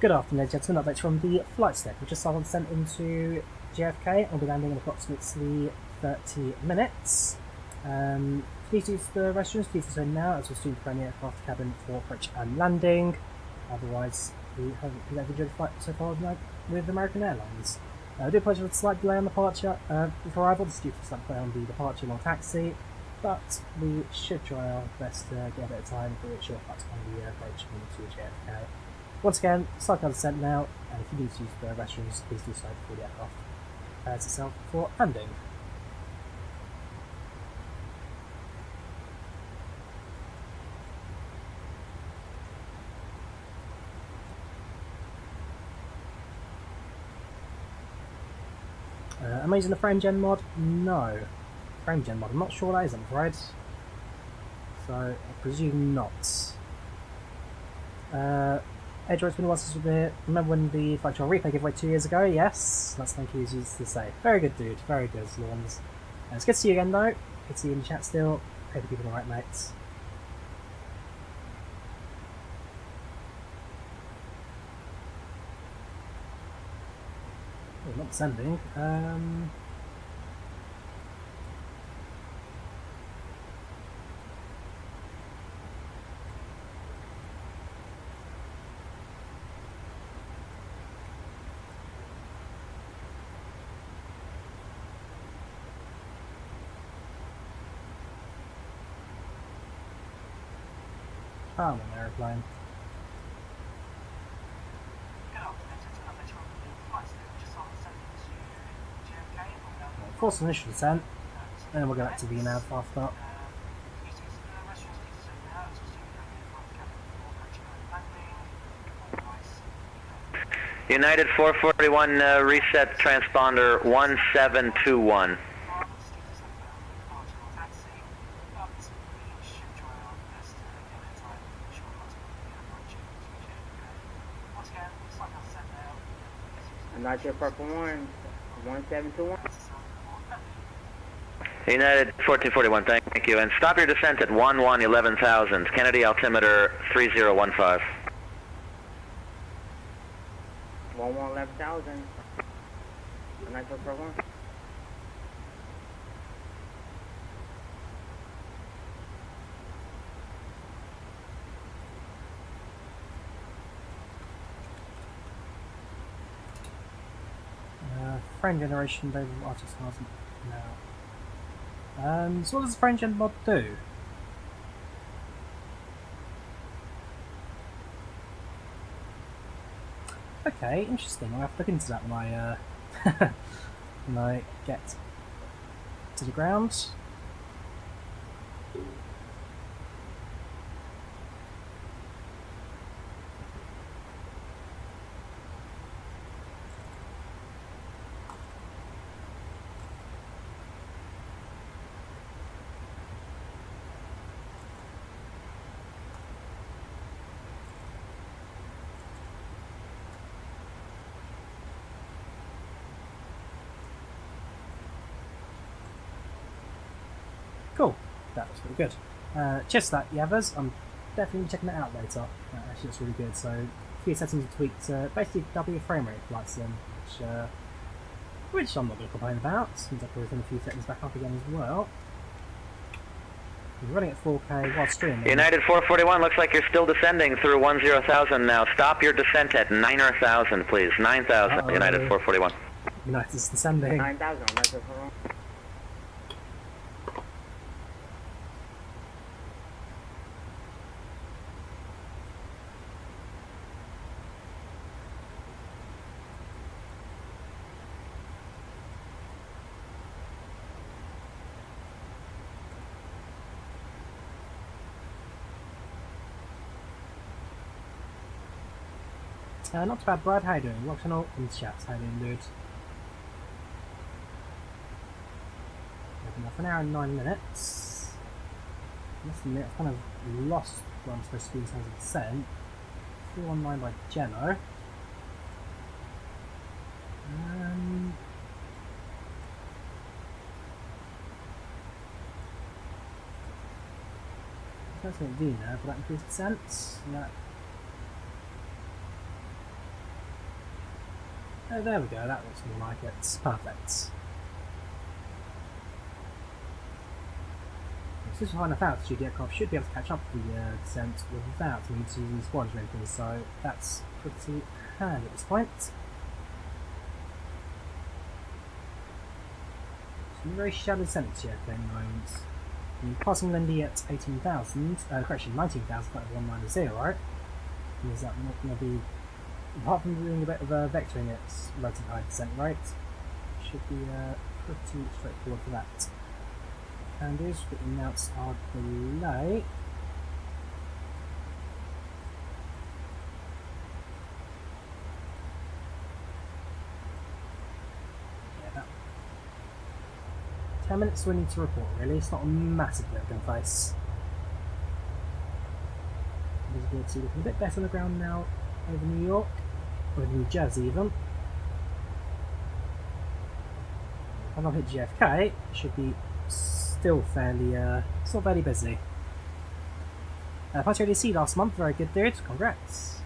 Good afternoon, gentlemen. Updates from the flight deck. We just started descent into JFK. I'll be landing in approximately 30 minutes. Please use the restrooms. Please do so now as we'll soon prepare the aircraft cabin for approach and landing. Otherwise, we hope you have enjoyed the flight so far with American Airlines. I do apologise for the slight delay on the departure for arrival. This is due to a slight delay on the departure long taxi, but we should try our best to get a bit of time for a short cut on the approach into JFK. Once again, start our descent now, and if you need to use the restrooms, please do so before the aircraft prepares itself for landing. Am I using the frame gen mod? No. Frame gen mod, I'm not sure what that is, I'm afraid. So, I presume not. Edgeworth's been once with it. Remember when the FlightControlReplay giveaway 2 years ago? Yes, that's thank you, used to say. Very good, dude. Very good, Lawns. It's good to see you again, though. Good to see you in the chat still. Hope you're keeping alright, mates. Oh, not descending. I'm an airplane. Force initial descent, and then we'll go back to VNAV after. United 441, reset transponder 1721. I'm not sure, Purple 1, 1721. United 1441, thank you. And stop your descent at 11,000. Kennedy altimeter 3015. 11,000. I'm not sure, Purple 1. Frame generation, they artist hasn't now. So what does the frame gen mod do? Okay, interesting. I'll have to look into that when I get to the ground. Cool, that was pretty good. Cheers for that, Yavers. I'm definitely checking that out later. Actually, it's really good. So, a few settings are tweaked to basically double your frame rate flights in, which I'm not going to complain about. Seems like we've done a few settings back up again as well. We're running at 4K while streaming. United 441, looks like you're still descending through 10,000 now. Stop your descent at 9,000, please. 9,000, United 441. United is descending. 9,000, that's it for not too bad, Brad. How you doing? Rock channel in the chat. How you doing, dude? Open up an hour and 9 minutes. I must admit, I've kind of lost where I'm supposed to be in terms of descent. 319 by Geno. That's going to do now for that increased descent. Yeah. Oh, there we go, that looks more like it. Perfect. So this is high enough altitude, the aircraft should be able to catch up with the descent without needing to use spoilers or anything, so that's pretty handy at this point. So very shallow descent to JFK at the moment. The passing Lindy at 18,000, correction, 19,190, right? Is that not going to be... Apart from doing a bit of vectoring at relatively high descent rate, should be pretty straightforward for that. And is we announce our delay. Yeah, that 10 minutes we need to report, really. It's not a massive bit of gun face. Visibility looking a bit better on the ground now over New York. Or New Jersey even. When I hit JFK, it should be still fairly busy. Party ADC last month, very good dude, congrats.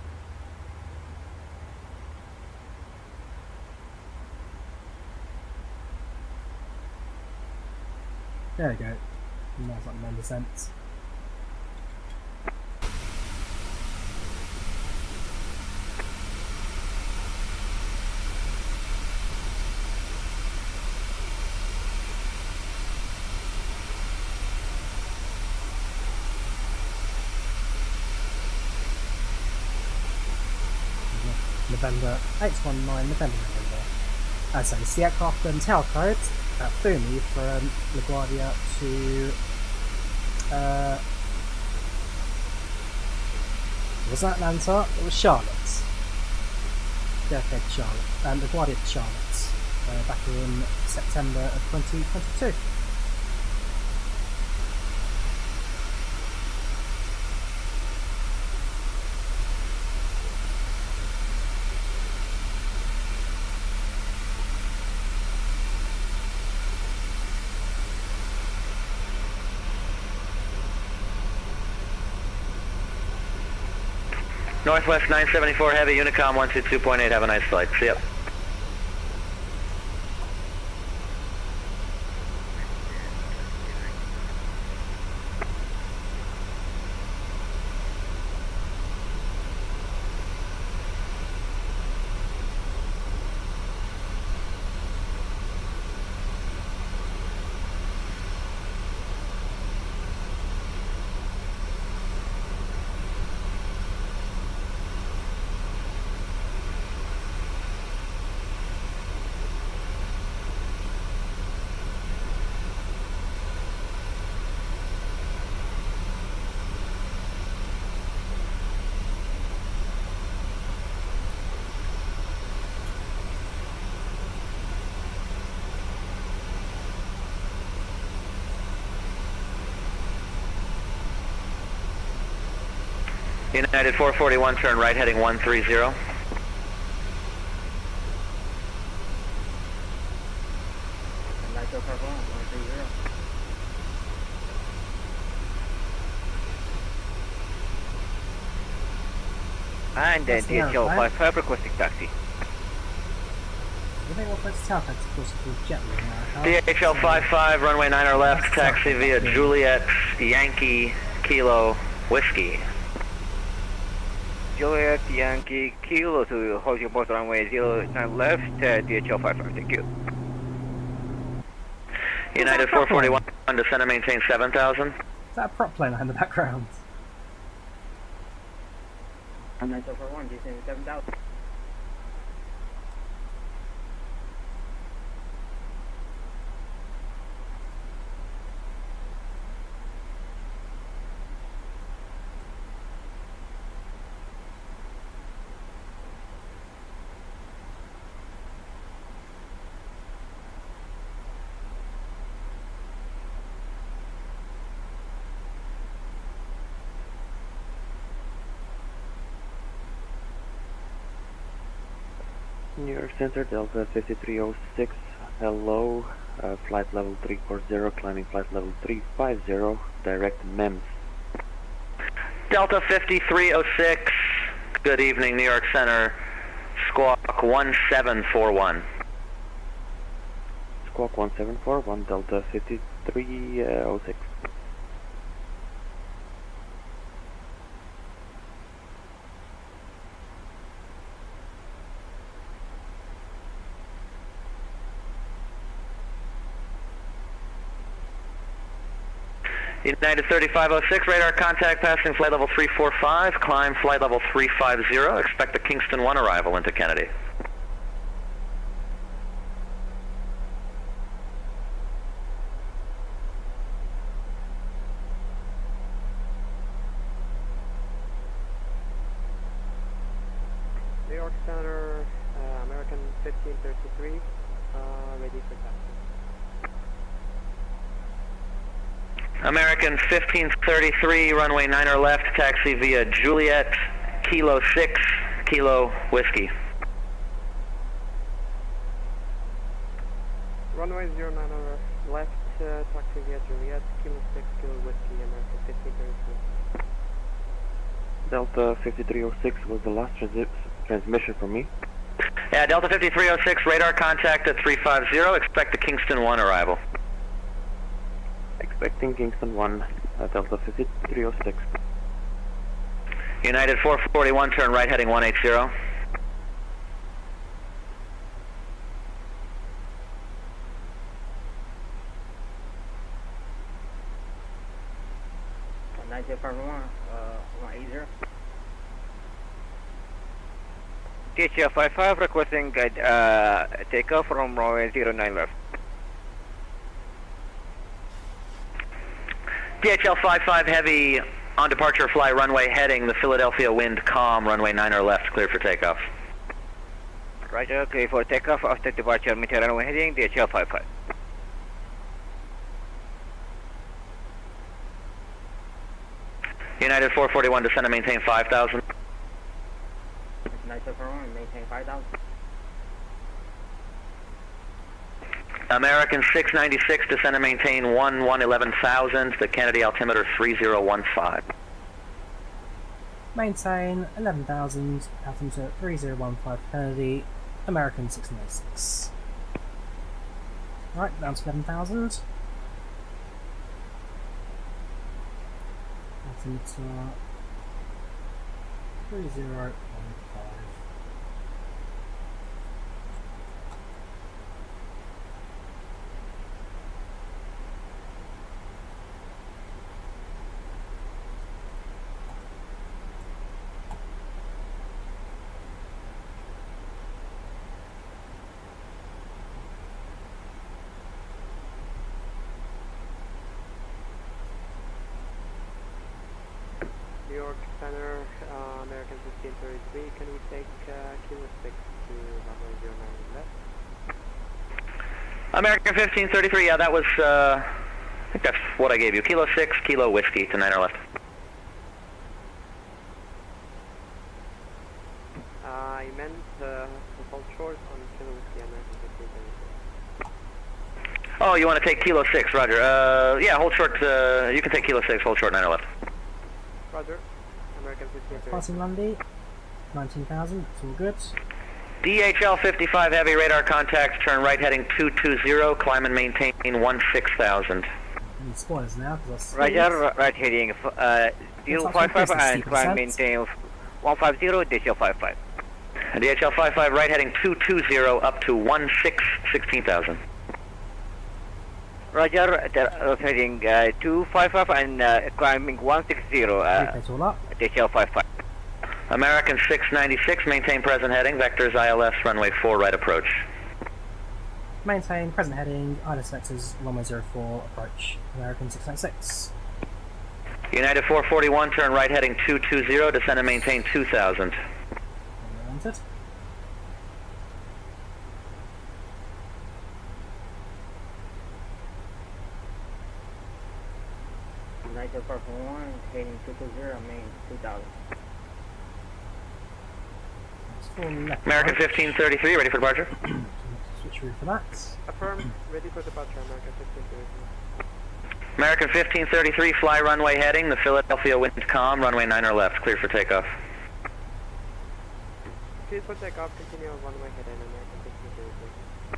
There we go. Now it's like 9%. November 819 November. As I say, it's the aircraft and tail code that flew me from LaGuardia to it wasn't Atlanta, it was Charlotte. JFK to Charlotte, LaGuardia to Charlotte, back in September of 2022. Northwest 974 Heavy, Unicom 122.8, have a nice flight. See ya. United 441, turn right heading 130. And then DHL 55 requesting taxi. I think we'll place south, that's of course called Jetly now. DHL 55, runway 9 left, taxi via Juliet, Yankee, Kilo, Whiskey. Juliet, Yankee, Kilo to hold your board runway 09 left, DHL 55, thank you. United 441, descend and maintain 7,000. Is that a prop plane in the background? I'm 941, descend 7,000. New York Center, Delta 5306, hello, flight level 340, climbing flight level 350, direct MEMS. Delta 5306, good evening, New York Center, squawk 1741. Squawk 1741, Delta 5306. United 3506, radar contact passing flight level 345, climb flight level 350, expect the Kingston 1 arrival into Kennedy. New York Center, American 1533, ready for taxi. American 1533, runway 9 left, taxi via Juliet, Kilo 6, Kilo Whiskey. Runway 09 left, taxi via Juliet, Kilo 6, Kilo Whiskey, American 1533. Delta 5306 was the last transmission from me. Yeah, Delta 5306, radar contact at 350, expect the Kingston 1 arrival. Expecting Kingston 1, Delta 5306. United 441, turn right heading 180. DHL 55 requesting takeoff from runway 09 left. DHL 55 Heavy on departure, fly runway heading the Philadelphia wind calm, runway 9 left, cleared for takeoff. Roger, clear for takeoff after departure, meet runway heading, DHL 55. United 441, descend and maintain 5,000. United 441, maintain 5,000. American 696, descend and maintain 11,000, the Kennedy altimeter 3015. Maintain 11,000, altimeter 3015 Kennedy, American 696. Right, down to 11,000. Altimeter 3015. New York Center, American 1533, can we take Kilo 6 to runway 09 left? American 1533, yeah, that was, I think that's what I gave you. Kilo 6, Kilo Whiskey to 9 or left. I meant to hold short on Kilo Whiskey, American 1533. Oh, you want to take Kilo 6, roger. Yeah, hold short, you can take Kilo 6, hold short 9 or left. Roger. American 1533. Passing Lundy, 19,000, it's all good. DHL 55 heavy radar contacts, turn right heading 220, climb and maintain 16,000. Need spoilers now because Roger, right heading 055 and climb maintain 150, DHL 55. DHL 55 right heading 220 up to 16,000. Roger, heading 255 and climbing 160, DHL 55. American 696, maintain present heading, vectors ILS, runway 4 right approach. Maintain present heading, ILS vectors, runway 04 approach, American 696. United 441, turn right heading 220, descend and maintain 2,000. Entered. United 441, heading 220, main 2,000. American 1533, ready for departure. Switch route for that. Affirm, ready for departure, American 1533. American 1533, fly runway heading, the Philadelphia wind calm, runway 9 or left, clear for takeoff. Clear for takeoff, continue on runway heading, American 1533.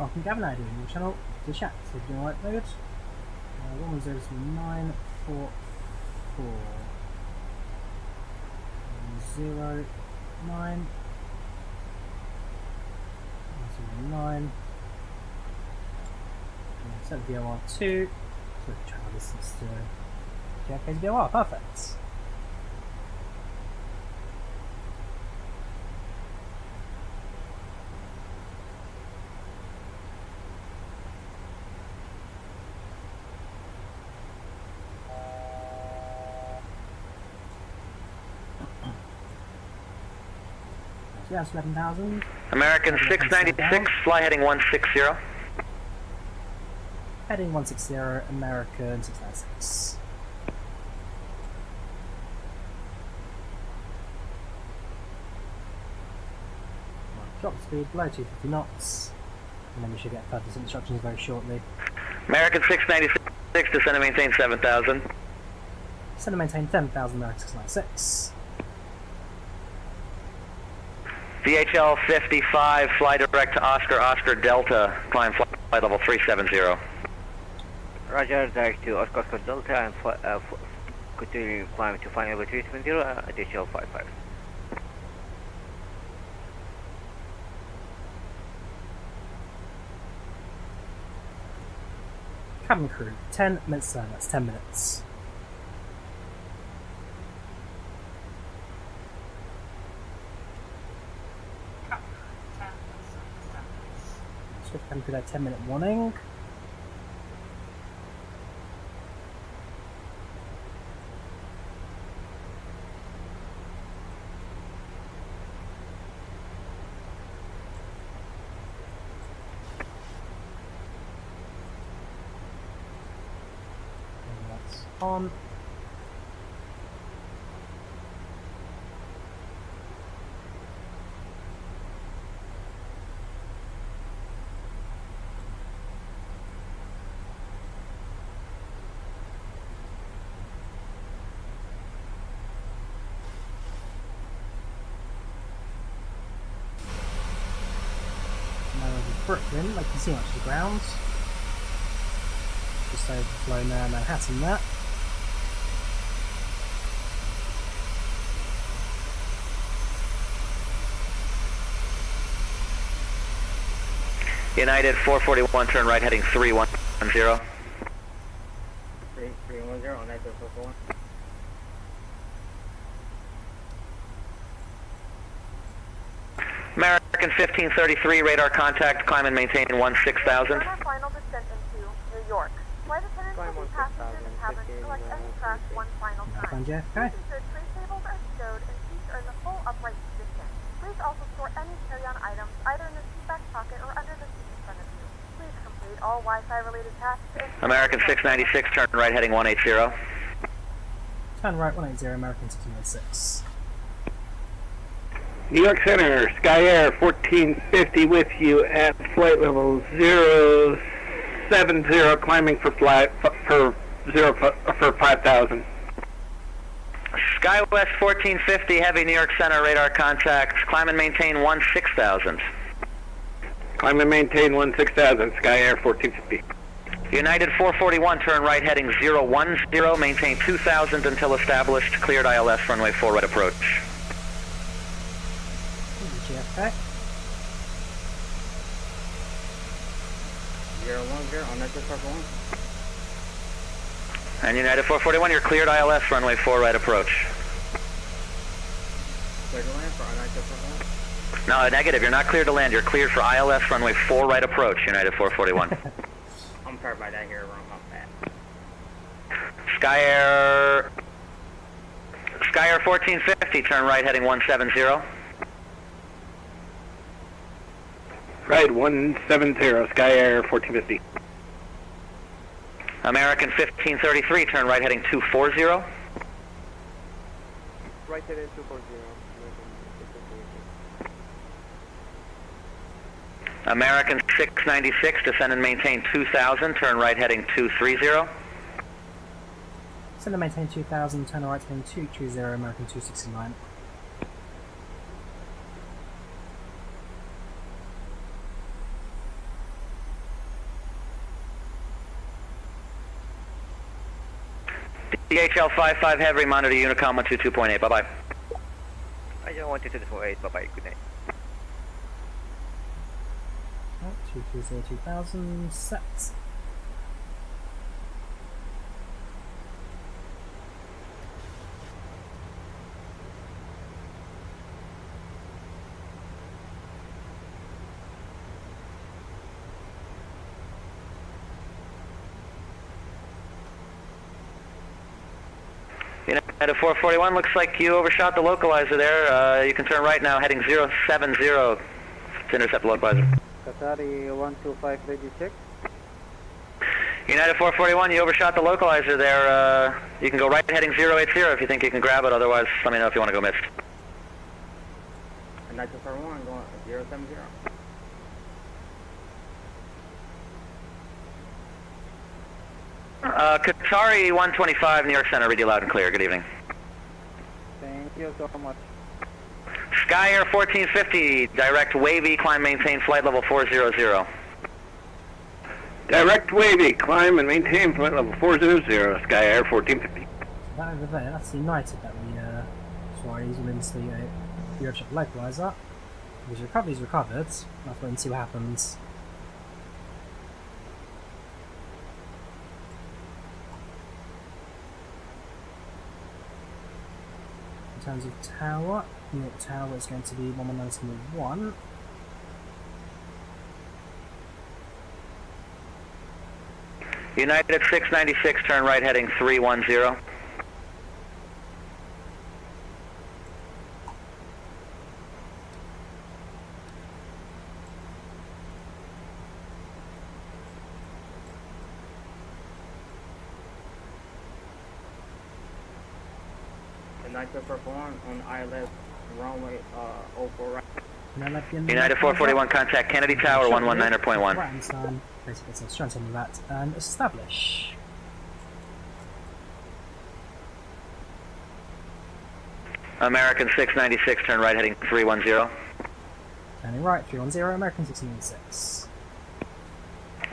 Welcome Gavin, I do in your channel, to chat, so if you're doing right mode. 110.944. 09 09 set VOR 2, so travel distance to JFK's VOR, perfect. Yes, 11,000. American 696, fly heading 160. Heading 160, American 696. Drop speed below 250 knots, and then we should get further instructions very shortly. American 696, descend and maintain 7,000. Descend and maintain 7,000, American 696. DHL 55, fly direct to Oscar, Oscar Delta, climb flight level 370. Roger, direct to Oscar, Oscar Delta and continue climb to final level 370, DHL 55. Cabin crew, 10 minutes then, that's 10 minutes. Swift cabin crew, that 10-minute warning. on. Brooklyn, like you can see much of the ground. Just overflowing Manhattan there. United 441, turn right heading 310. 310 on that 441. American 1533, radar contact, climb and maintain 16,000. On our final descent into New York. Flight attendants will be passengers and cabins select any track one final time. JFK. Please ensure tray tables are stowed and seats are in the full upright position. Please also store any carry-on items either in the seat back pocket or under the seat in front of you. Please complete all Wi-Fi related tasks. American 696, turn right heading 180. Turn right 180, American 1606. New York Center, Sky Air 1450 with you at flight level 070, climbing for 5,000. SkyWest 1450, heavy New York Center, radar contacts, climb and maintain 16,000. Climb and maintain 16,000, Sky Air 1450. United 441, turn right heading 010, maintain 2,000 until established, cleared ILS, runway 4 right approach. JFK. 010 on that 441. And United 441, you're cleared ILS, runway 4 right approach. Clear to land for on that 441? No, negative, you're not cleared to land, you're cleared for ILS, runway 4 right approach, United 441. I'm sorry about that here, wrong off that. Sky Air 1450, turn right heading 170. Right, 170, Sky Air 1450. American 1533, turn right heading 240. Right heading 240. American 696, descend and maintain 2,000, turn right heading 230. Descend and maintain 2,000, turn right heading 230, American 269. DHL 55 heavy, monitor Unicom 122.8, bye-bye. I don't want to do the 48, bye-bye, good night. 230, 2,000, set. United 441, looks like you overshot the localizer there. You can turn right now, heading 070 to intercept the localizer. Qatari 125, ready check. United 441, you overshot the localizer there. You can go right heading 080 if you think you can grab it, otherwise let me know if you want to go missed. And that's for one, going 070. Qatari 125, New York Center, read you loud and clear. Good evening. Thank you so much. Sky Air 1450, direct wavy, climb, maintain flight level 400. Direct wavy, climb and maintain flight level 400, Sky Air 1450. That over there, that's the United that we saw using into the Euroship localizer. His recovery's recovered. Let's wait and see what happens. In terms of tower, New York Tower is going to be 119.1. United 696, turn right heading 310. Night to perform on ILS runway 04 right. United 441, contact Kennedy Tower 119.1. Right hand turn, basically so straight on that, and establish. American 696, turn right heading 310. Turning right, 310, American 696.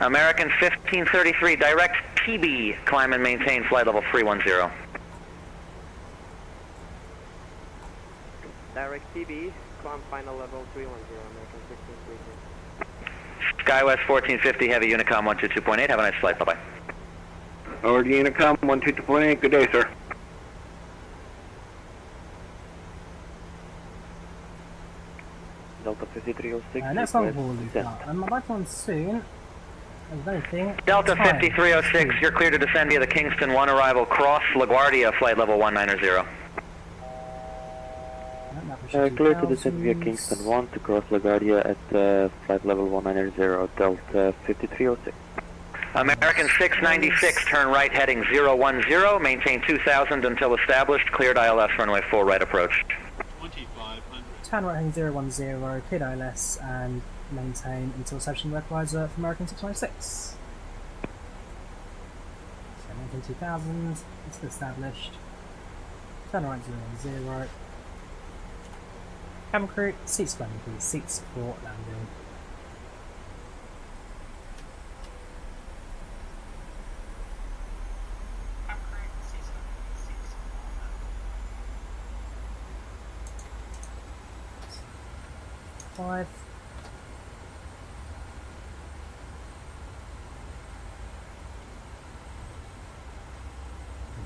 American 1533, direct PB, climb and maintain flight level 310. Direct TB, climb final level 310, American 1633. SkyWest 1450, heavy Unicom 122.8, have a nice flight, bye-bye. Over to Unicom 122.8, good day, sir. Delta 5306. Next one will loop up. I'd like one soon. Delta 5306, you're clear to descend via the Kingston 1 arrival, cross LaGuardia, flight level 190. Clear to descend via Kingston 1 to cross LaGuardia at flight level 190, Delta 5306. American 696, turn right heading 010, maintain 2000 until established, cleared ILS runway 4 right approach. 2500. Turn right heading 010, cleared ILS and maintain until reception localizer for American 696. So maintain 2000, it's established. Turn right 010. Cabin crew, seats landing please, seats for landing. Five.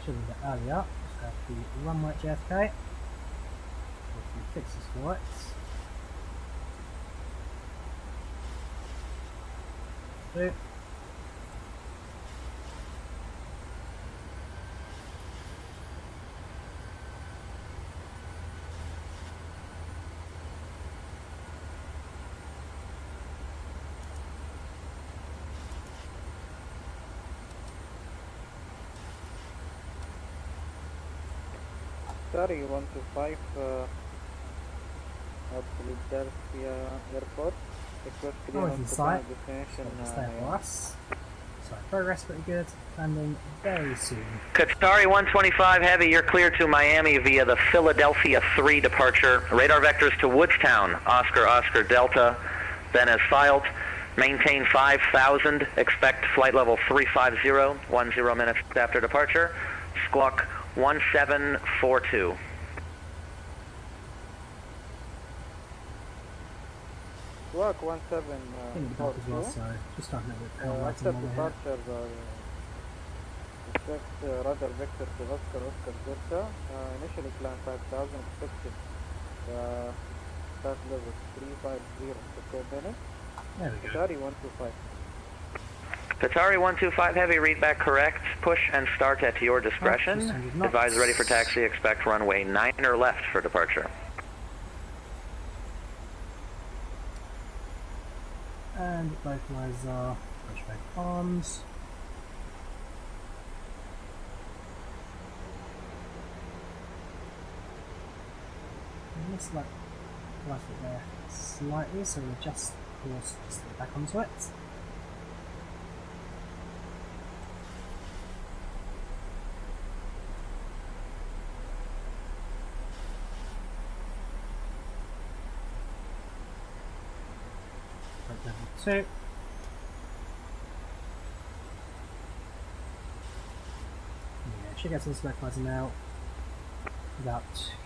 Should have been earlier. Just have the runway at JFK. Fix this for it. Two. Sorry, 125 at Philadelphia Airport. Request clearance to final destination. Stay for us. So progress pretty good. Landing very soon. Qatari 125 heavy, you're clear to Miami via the Philadelphia 3 departure. Radar vectors to Woodstown, Oscar Delta, then as filed. Maintain 5000, expect flight level 350, 10 minutes after departure. Squawk 1742. Squawk 1742. Well, so just starting with accept departure. Expect radar vector to Oscar Delta. Initially climb 5000, expected start level 350 for 4 minutes. There we go. Qatari 125. Qatari 125 heavy, read back correct. Push and start at your discretion. Advise ready for taxi. Expect runway 9 or left for departure. And localizer, pushback arms. Looks like right it there slightly, so we'll adjust course just to get back onto it. Level 2. Yeah, should get to this localizer now without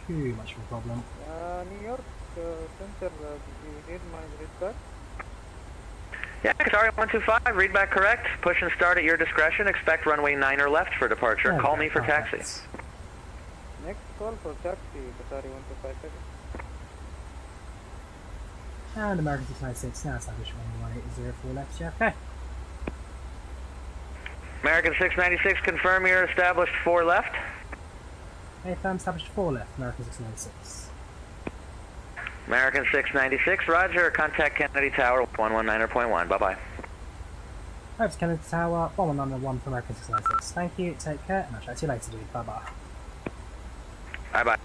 too much of a problem. New York Center, do you need my read Yeah, Qatari 125, read back correct. Push and start at your discretion. Expect runway 9 or left for departure. Call me for taxi. Next call for taxi, Qatari 125. And American 696 now established runway 04 left JFK. American 696, confirm you're established 4 left. AFM established 4 left, American 696. American 696, roger, contact Kennedy Tower 119.1, bye-bye. Over to Kennedy Tower, 119.1 for American 696. Thank you, take care, and I'll chat to you later, dude. Bye-bye. Bye-bye.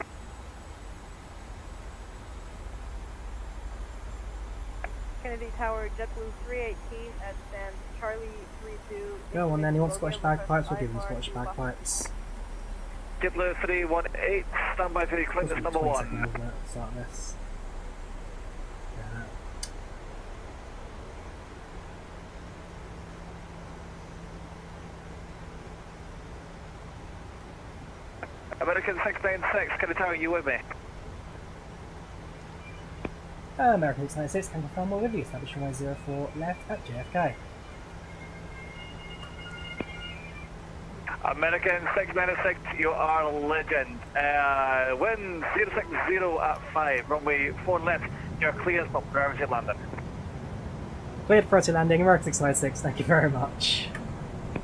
Kennedy Tower, JetBlue 318 at stand Charlie 32. Go on then, he wants Scottish bagpipes, we'll give him Scottish bagpipes. JetBlue 318, standby for Clinton number 1. Start this. Yeah. American 696, Kennedy Tower, you with me? American 696, can confirm we're with you, establish runway 04 left at JFK. American 696, you are a legend. Wind 060 at 5, runway 4 left, you're clear for priority landing. Cleared for priority landing, American 696, thank you very much.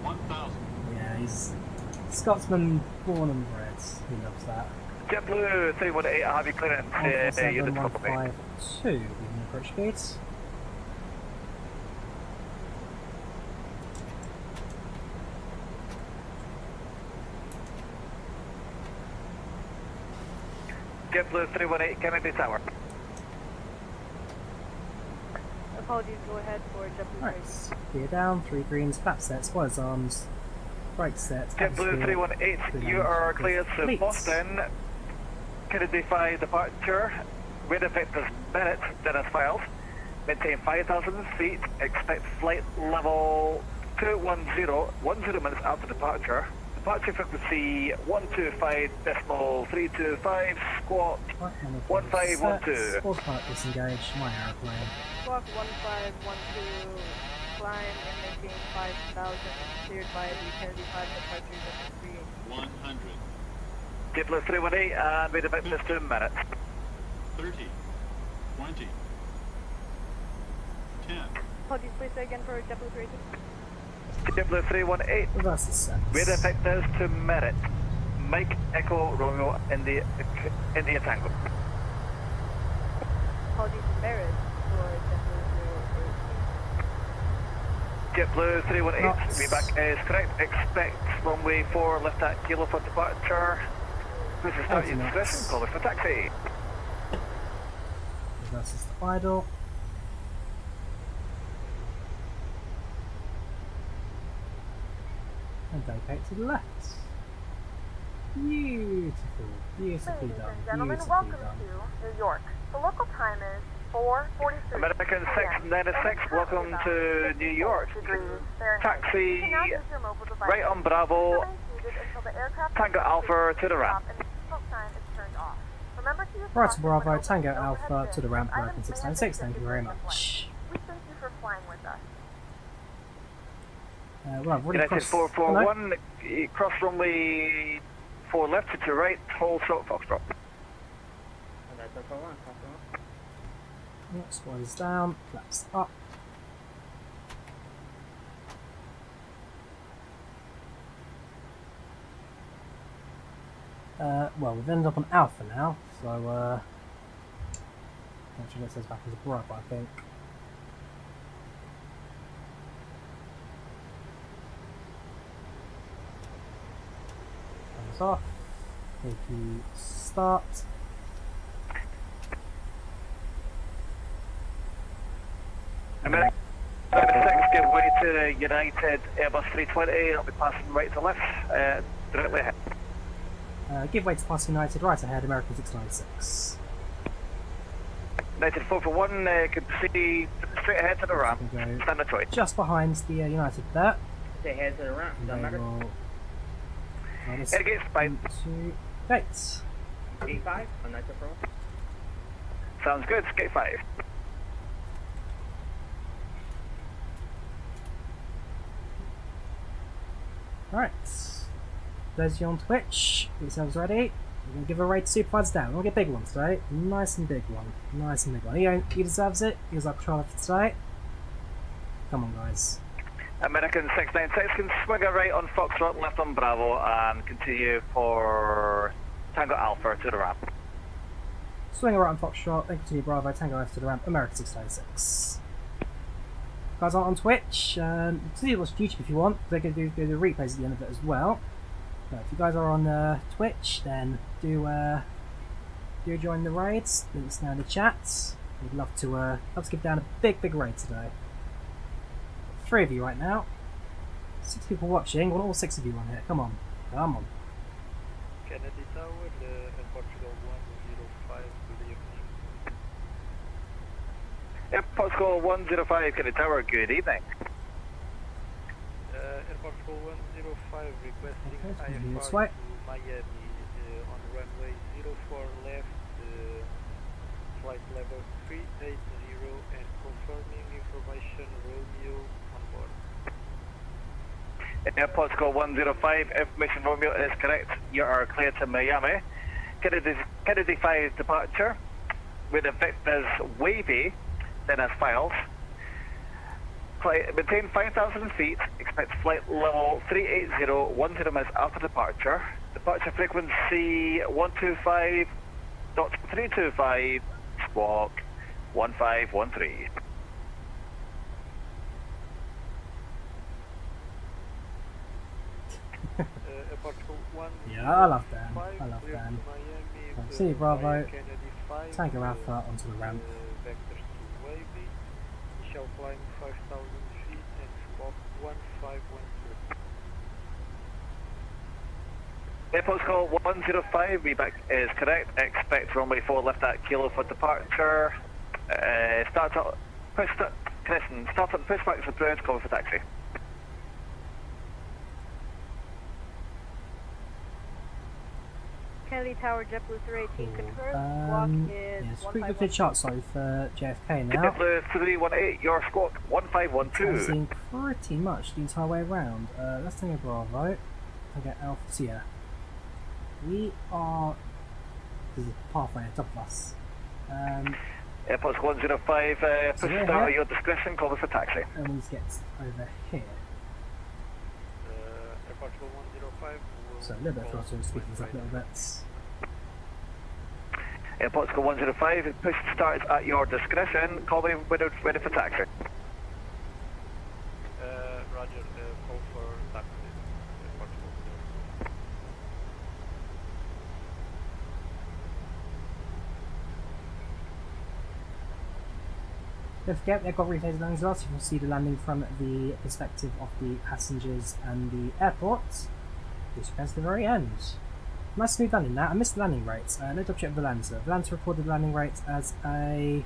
1,000. Yeah, he's Scotsman born and bred, he loves that. JetBlue 318, I have you clearance. You're the top of me. 14752, we can approach speeds. JetBlue 318, Kennedy Tower. Apologies, go ahead for JetBlue. Right, gear down, 3 greens, flap set, spoilers arms, brake set. JetBlue 318, you are cleared to Boston. Kennedy 5 departure. Radar vectors minutes, Dennis files. Maintain 5,000 feet. Expect flight level 210, 10 minutes after departure. Departure frequency 125.325, squawk 1512. Squawk part disengage, my aeroplane. Squawk 1512, climb and maintain 5,000, cleared by the Kennedy 5 departure at 3. 100. JetBlue 318 and radar vectors 2 minutes. 30. 20. 10. Apologies, please say again for JetBlue 318. JetBlue 318. Reverse the set. Radar vectors to merit. Mike Echo Romeo India Tango. Apologies, merit for JetBlue 318. Feedback is correct. Expect runway 4 left at Kilo for departure. This is start your discretion. Call us for taxi. Reverses to idle. And vacate to the left. Beautiful. Beautifully Ladies done. and gentlemen, Beautifully welcome done. to New York. The local time is 4:43. American 696, welcome to New York. Taxi right on Bravo. Tango Alpha to the ramp. Right to Bravo, Tango Alpha to the ramp, American 696, thank you very much. We thank you for flying with us. Well, I've already United crossed... 441, cross runway 4 left to right, hold short Foxtrot. Yep, spoilers down, flaps up. Well, we've ended up on Alpha now, so, actually let's go back as a Bravo, I think. Thumbs off. If you start. American 6, give way to United Airbus 320, I'll be passing right to left, directly ahead. Give way to pass United, right ahead, American 696. United 441, can proceed straight ahead to the ramp, standard choice. Just behind the United there. Stay ahead to the ramp, doesn't matter. Air gates 5. Into gates. Gate 5, on Night Pro. Sounds good, gate 5. Alright. Those of you on Twitch, get yourselves ready. We're going to give a raid to Supervisor down. We'll get a big one today. Nice and big one. Nice and big one. He deserves it. He was our controller for today. Come on, guys. American 696 can swing a right on Foxtrot, left on Bravo, and continue for Tango Alpha to the ramp. Swing a right on Foxtrot, then continue Bravo, Tango Alpha to the ramp, American 696. Guys aren't on Twitch, see watch YouTube if you want. They're going to do the replays at the end of it as well. But if you guys are on Twitch, then do join the raids. Links down in the chat. We'd love to give down a big raid today. 3 of you right now. 6 people watching. We want all 6 of you on here. Come on. Come on. Kennedy Tower, Air Portugal 105, good evening. Air Portugal 105, Kennedy Tower, good evening. Air Portugal 105 requesting Okay, IFR to Miami on runway 04 left, flight level 380 and confirming information Romeo on board. Air Portugal 105, information Romeo is correct. You are clear to Miami. Kennedy 5 departure with the vectors wavy, then as files. Maintain 5,000 feet, expect flight level 380, 10 minutes after departure. Departure frequency 125.325, squawk 1513. Yeah, I love Dan. I love Dan. See Bravo, Tango Alpha onto the ramp. Vectors to wavy, shall climb 5,000 feet and squawk 1513. Air Portugal 105, reback is correct. Expect runway 4 left at Kilo for departure. Start up pushback for Bruins, cover for taxi. Kennedy Tower, JetBlue 318 confirmed. Squawk is yes, quick look at the chart, sorry, for JFK now. JetBlue 318, your squawk 1512. I've seen pretty much the entire way around. Let's take a Bravo. I'll get Alpha. So yeah, we are. There's a pathway on top of us. Airports 105, push start at your discretion, cover for taxi. And we just get over here. Airport 105. So a little bit faster, speaking up a little bit. Airports 105, push start at your discretion, call me when it's ready for taxi. Roger, call for taxi. Airport 105. Don't forget, they've got rephased landings as well, so you can see the landing from the perspective of the passengers and the airport. This goes to the very end. Nice smooth landing now. I missed the landing rates. No double check with Volanta. Volanta recorded the landing rates as a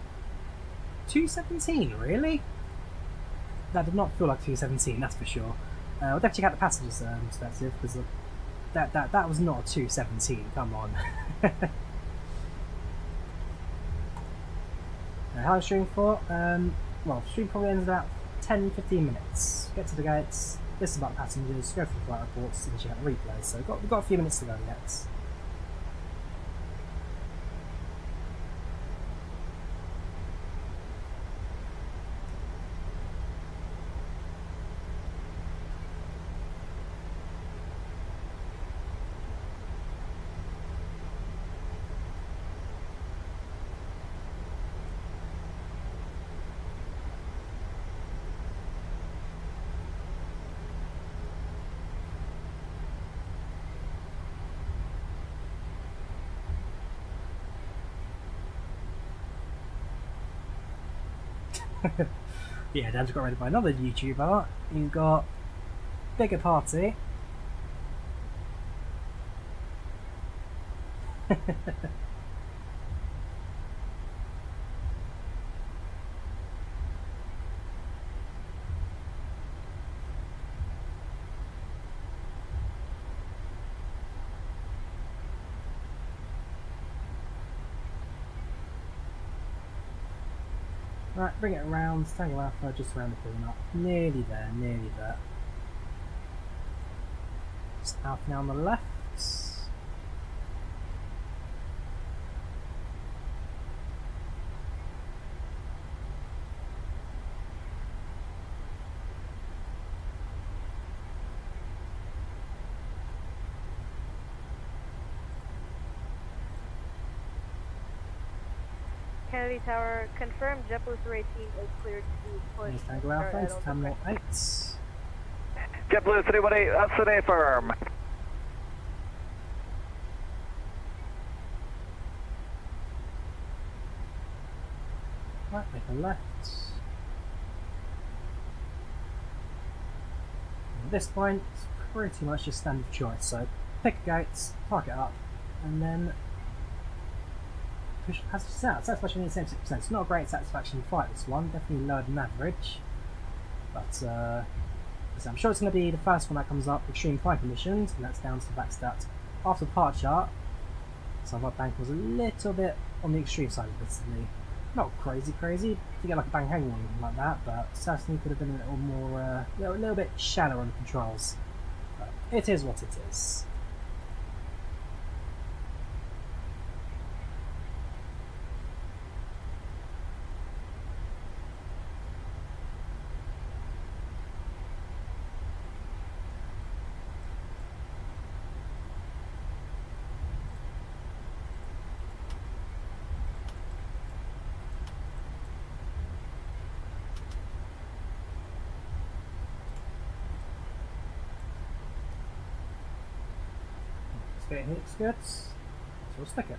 217, really? That did not feel like 217, that's for sure. We'll definitely check out the passengers' perspective, because that was not a 217, come on. How long stream for? Well, stream probably ends in about 10-15 minutes. Get to the gates, listen about passengers, go through flight reports, and check out the replays. So we've got a few minutes to go yet. Yeah, Dan's got raided by another YouTuber who got bigger party. Right, bring it around, Tango Alpha just around the corner. Nearly there, nearly there. Just Alpha now on the left. Kennedy Tower, confirmed JetBlue 318 is cleared to push. Tango Alpha into Terminal 8. JetBlue 318, that's an A firm. Right, make a left. At this point, it's pretty much just standard choice, so pick a gate, park it up, and then push passengers out. Satisfaction is 76%. It's not a great satisfaction flight, this one, definitely lower than average, but so I'm sure it's going to be the first one that comes up, extreme flight conditions, and that's down to the fact that after departure, some of our bank was a little bit on the extreme side of this, not crazy, to get like a bang hang one like that, but certainly could have been a little more, a little bit shallower on the controls. But it is what it is. It looks good, so we'll stick it.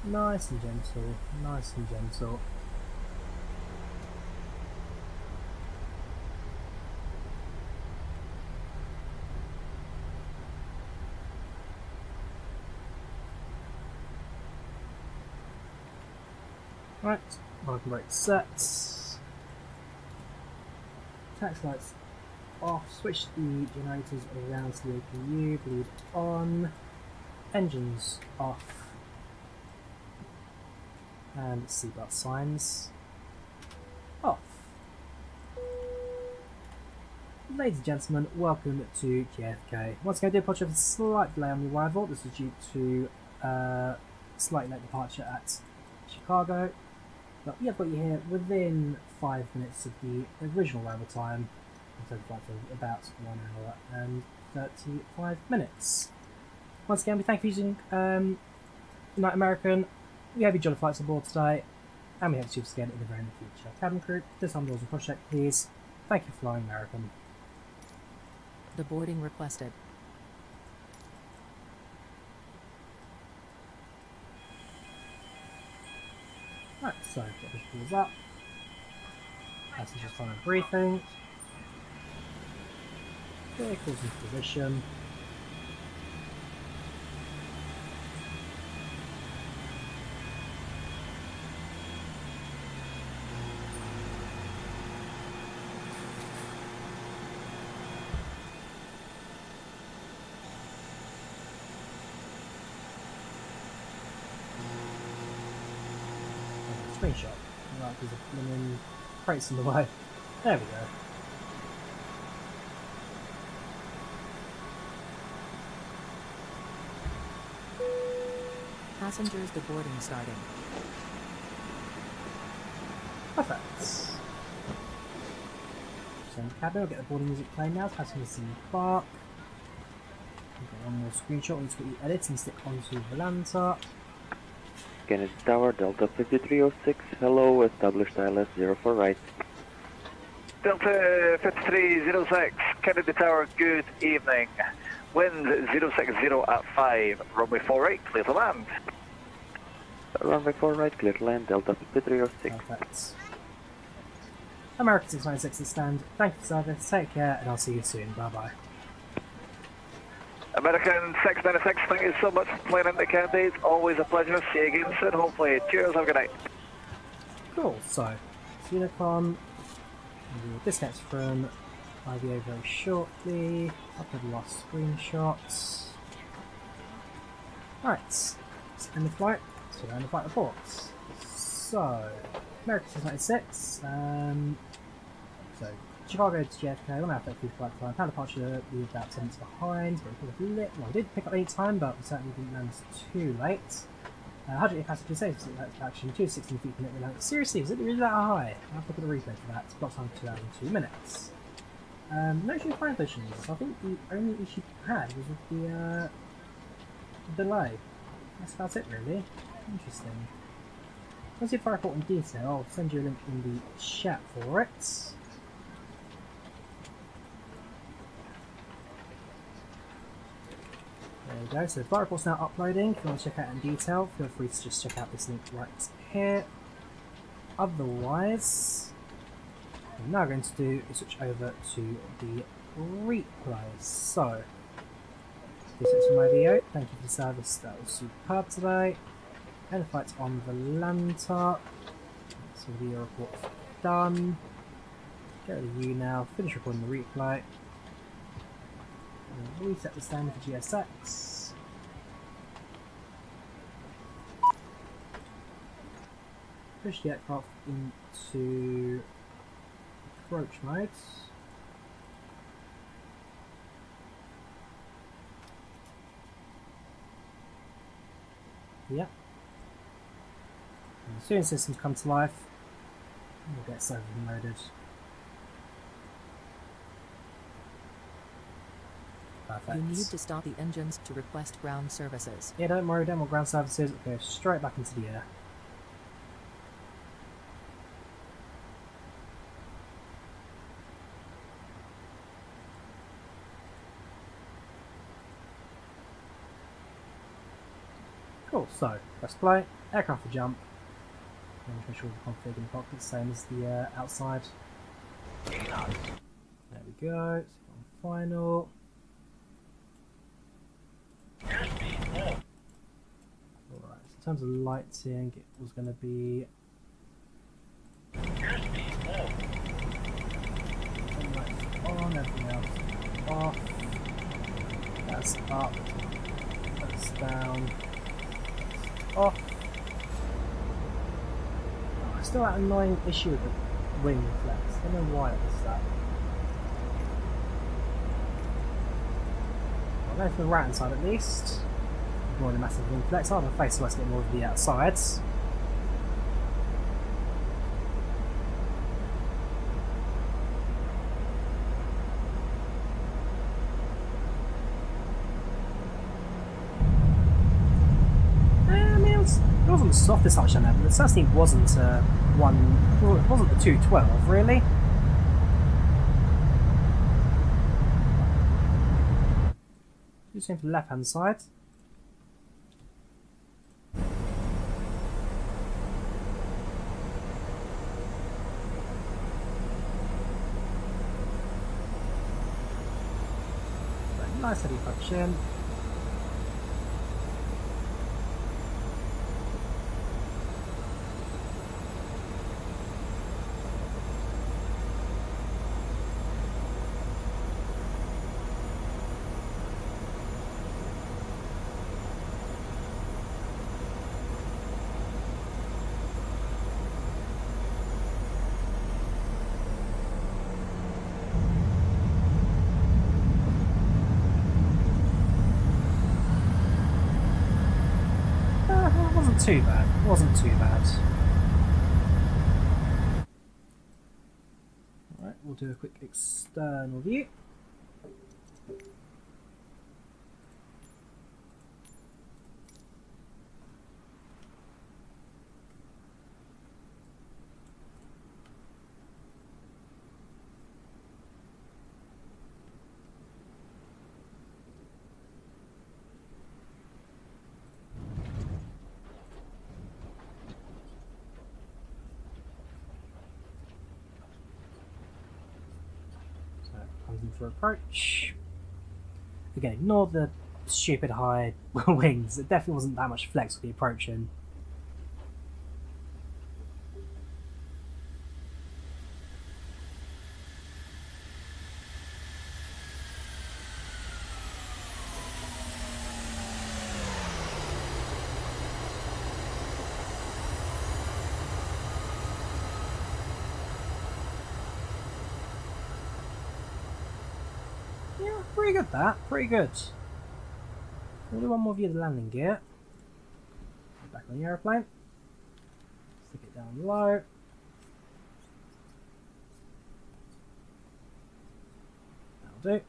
Nice and gentle, nice and gentle. Right, welcome brake set. Tax lights off, switch the generators around to the APU, bleed on, engines off. And seatbelt signs off. Ladies and gentlemen, welcome to JFK. Once again, I do apologize for a slight delay on the arrival. This is due to slightly late departure at Chicago. But we have got you here within 5 minutes of the original arrival time. So flight for about 1 hour and 35 minutes. Once again, we thank you for using United American. We have your jolly flights aboard today, and we hope to see you again in the very near future. Cabin crew, disarm doors and pushback, please. Thank you for flying American. The boarding requested. Right, so get the doors up. Passengers final briefing. Vehicles in position. Screenshot. Right, there's a blooming crates in the way. There we go. Passengers, the boarding starting. Perfect. So in the cabin, we'll get the boarding music playing now. Passengers in the park. We've got one more screenshot. We'll just quickly edit and stick onto Volanta. Kennedy Tower, Delta 5306, hello, established ILS 04 right. Delta 5306, Kennedy Tower, good evening. Wind 060 at 5, runway 4 right, clear to land. Runway 4 right, clear to land, Delta 5306. Perfect. American 696 is stand. Thank you for service, take care, and I'll see you soon. Bye bye. American 696, thank you so much for flying into Canada. It's always a pleasure. See you again soon, hopefully. Cheers, have a good night. Cool, so, Unicom, we'll disconnect from IVAO very shortly. I'll put the last screenshots. Alright, let's end the flight. So, end the flight reports. So, American 696, so, Chicago to JFK, 1 hour 33 flight time, pound departure, we were about 10 minutes behind, but we did pick up any time, but we certainly didn't land too late. 108 passengers, 86 action, 216 feet per minute. Seriously, was it really that high? I'll have to look at the replay for that. Block time 2 hours and 2 minutes. No issue with flying positions. I think the only issue I had was with the delay. That's about it really. Interesting. Let's see if I report in detail. I'll send you a link in the chat for it. There we go, so the flight report's now uploading. If you want to check out in detail, feel free to just check out this link right here. Otherwise, what I'm now going to do is switch over to the replay. So, this is my video. Thank you for the service, that was superb today. And the flight's on Volanta. So the video report's done. Go to you now, finish recording the replay. And reset the standard for GSX. Push the aircraft into approach mode. Yep. And as soon as systems come to life, we'll get server loaded. Perfect. You need to stop the engines to request ground services. Yeah, don't worry, don't want ground services. We'll go straight back into the air. Cool, so press play, aircraft for jump. Make sure the config in the cockpit is the same as the outside. There we go, so on final. Alright, so in terms of lighting, it was going to be on, everything else off. That's up, that's down, off. Oh, I still had an annoying issue with the wing flex. I don't know why it was that. I'll go for the right hand side at least. Ignore the massive wing flex. I'll have a face so I get more of the outsides. It wasn't the softest touch on that, but the certainly wasn't it wasn't the 212 really. Just going for the left hand side. Nice steady function. Too bad. It wasn't too bad. Alright, we'll do a quick external view. For approach. Again, ignore the stupid high wings. It definitely wasn't that much flex with the approach in. Pretty good that, pretty good. We'll do one more view of the landing gear. Back on the aeroplane. Stick it down low. do.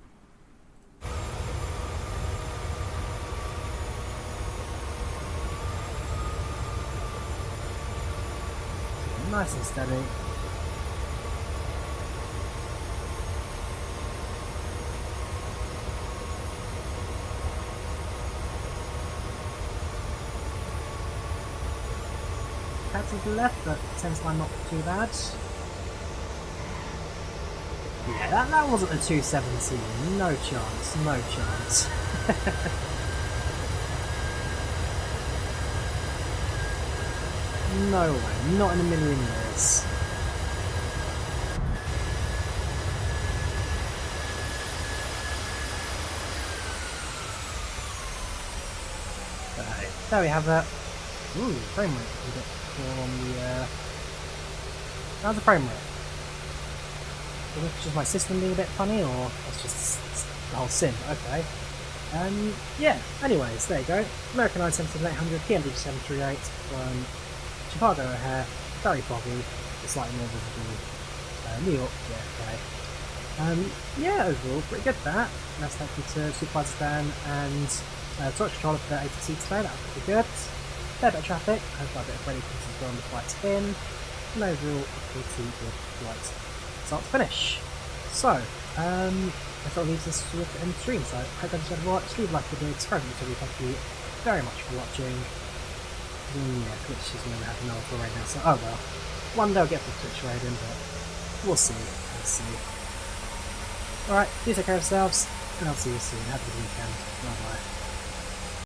Nice and steady. Catch to the left, but sense line not too bad. Yeah, that wasn't a 217. No chance, no chance. No way, not in a million years. Right, there we have that. Ooh, frame rate a bit poor on the how's the frame rate? Is it just my system being a bit funny, or it's just the whole sim? Okay. Yeah, anyways, there you go. American Airlines 7800, PMDG 738 from Chicago O'Hare, very foggy, slightly more visible. New York, JFK. Yeah, overall, pretty good that. Nice thank you to Supervisor Dan and Torch Controller for their ATC today, that was pretty good. Fair bit of traffic, I've got a bit of ready as well on the flights in. And overall, a pretty good flight start to finish. So, I thought I'd leave this with the end stream, so I hope you enjoyed watching. Leave a like if you did, subscribe to me, thank you very much for watching. Yeah, Twitch is going to have no for right now, so oh well. One day I'll get the Twitch rating, but we'll see. We'll see. Alright, do take care of yourselves, and I'll see you soon. Have a good weekend. Bye bye.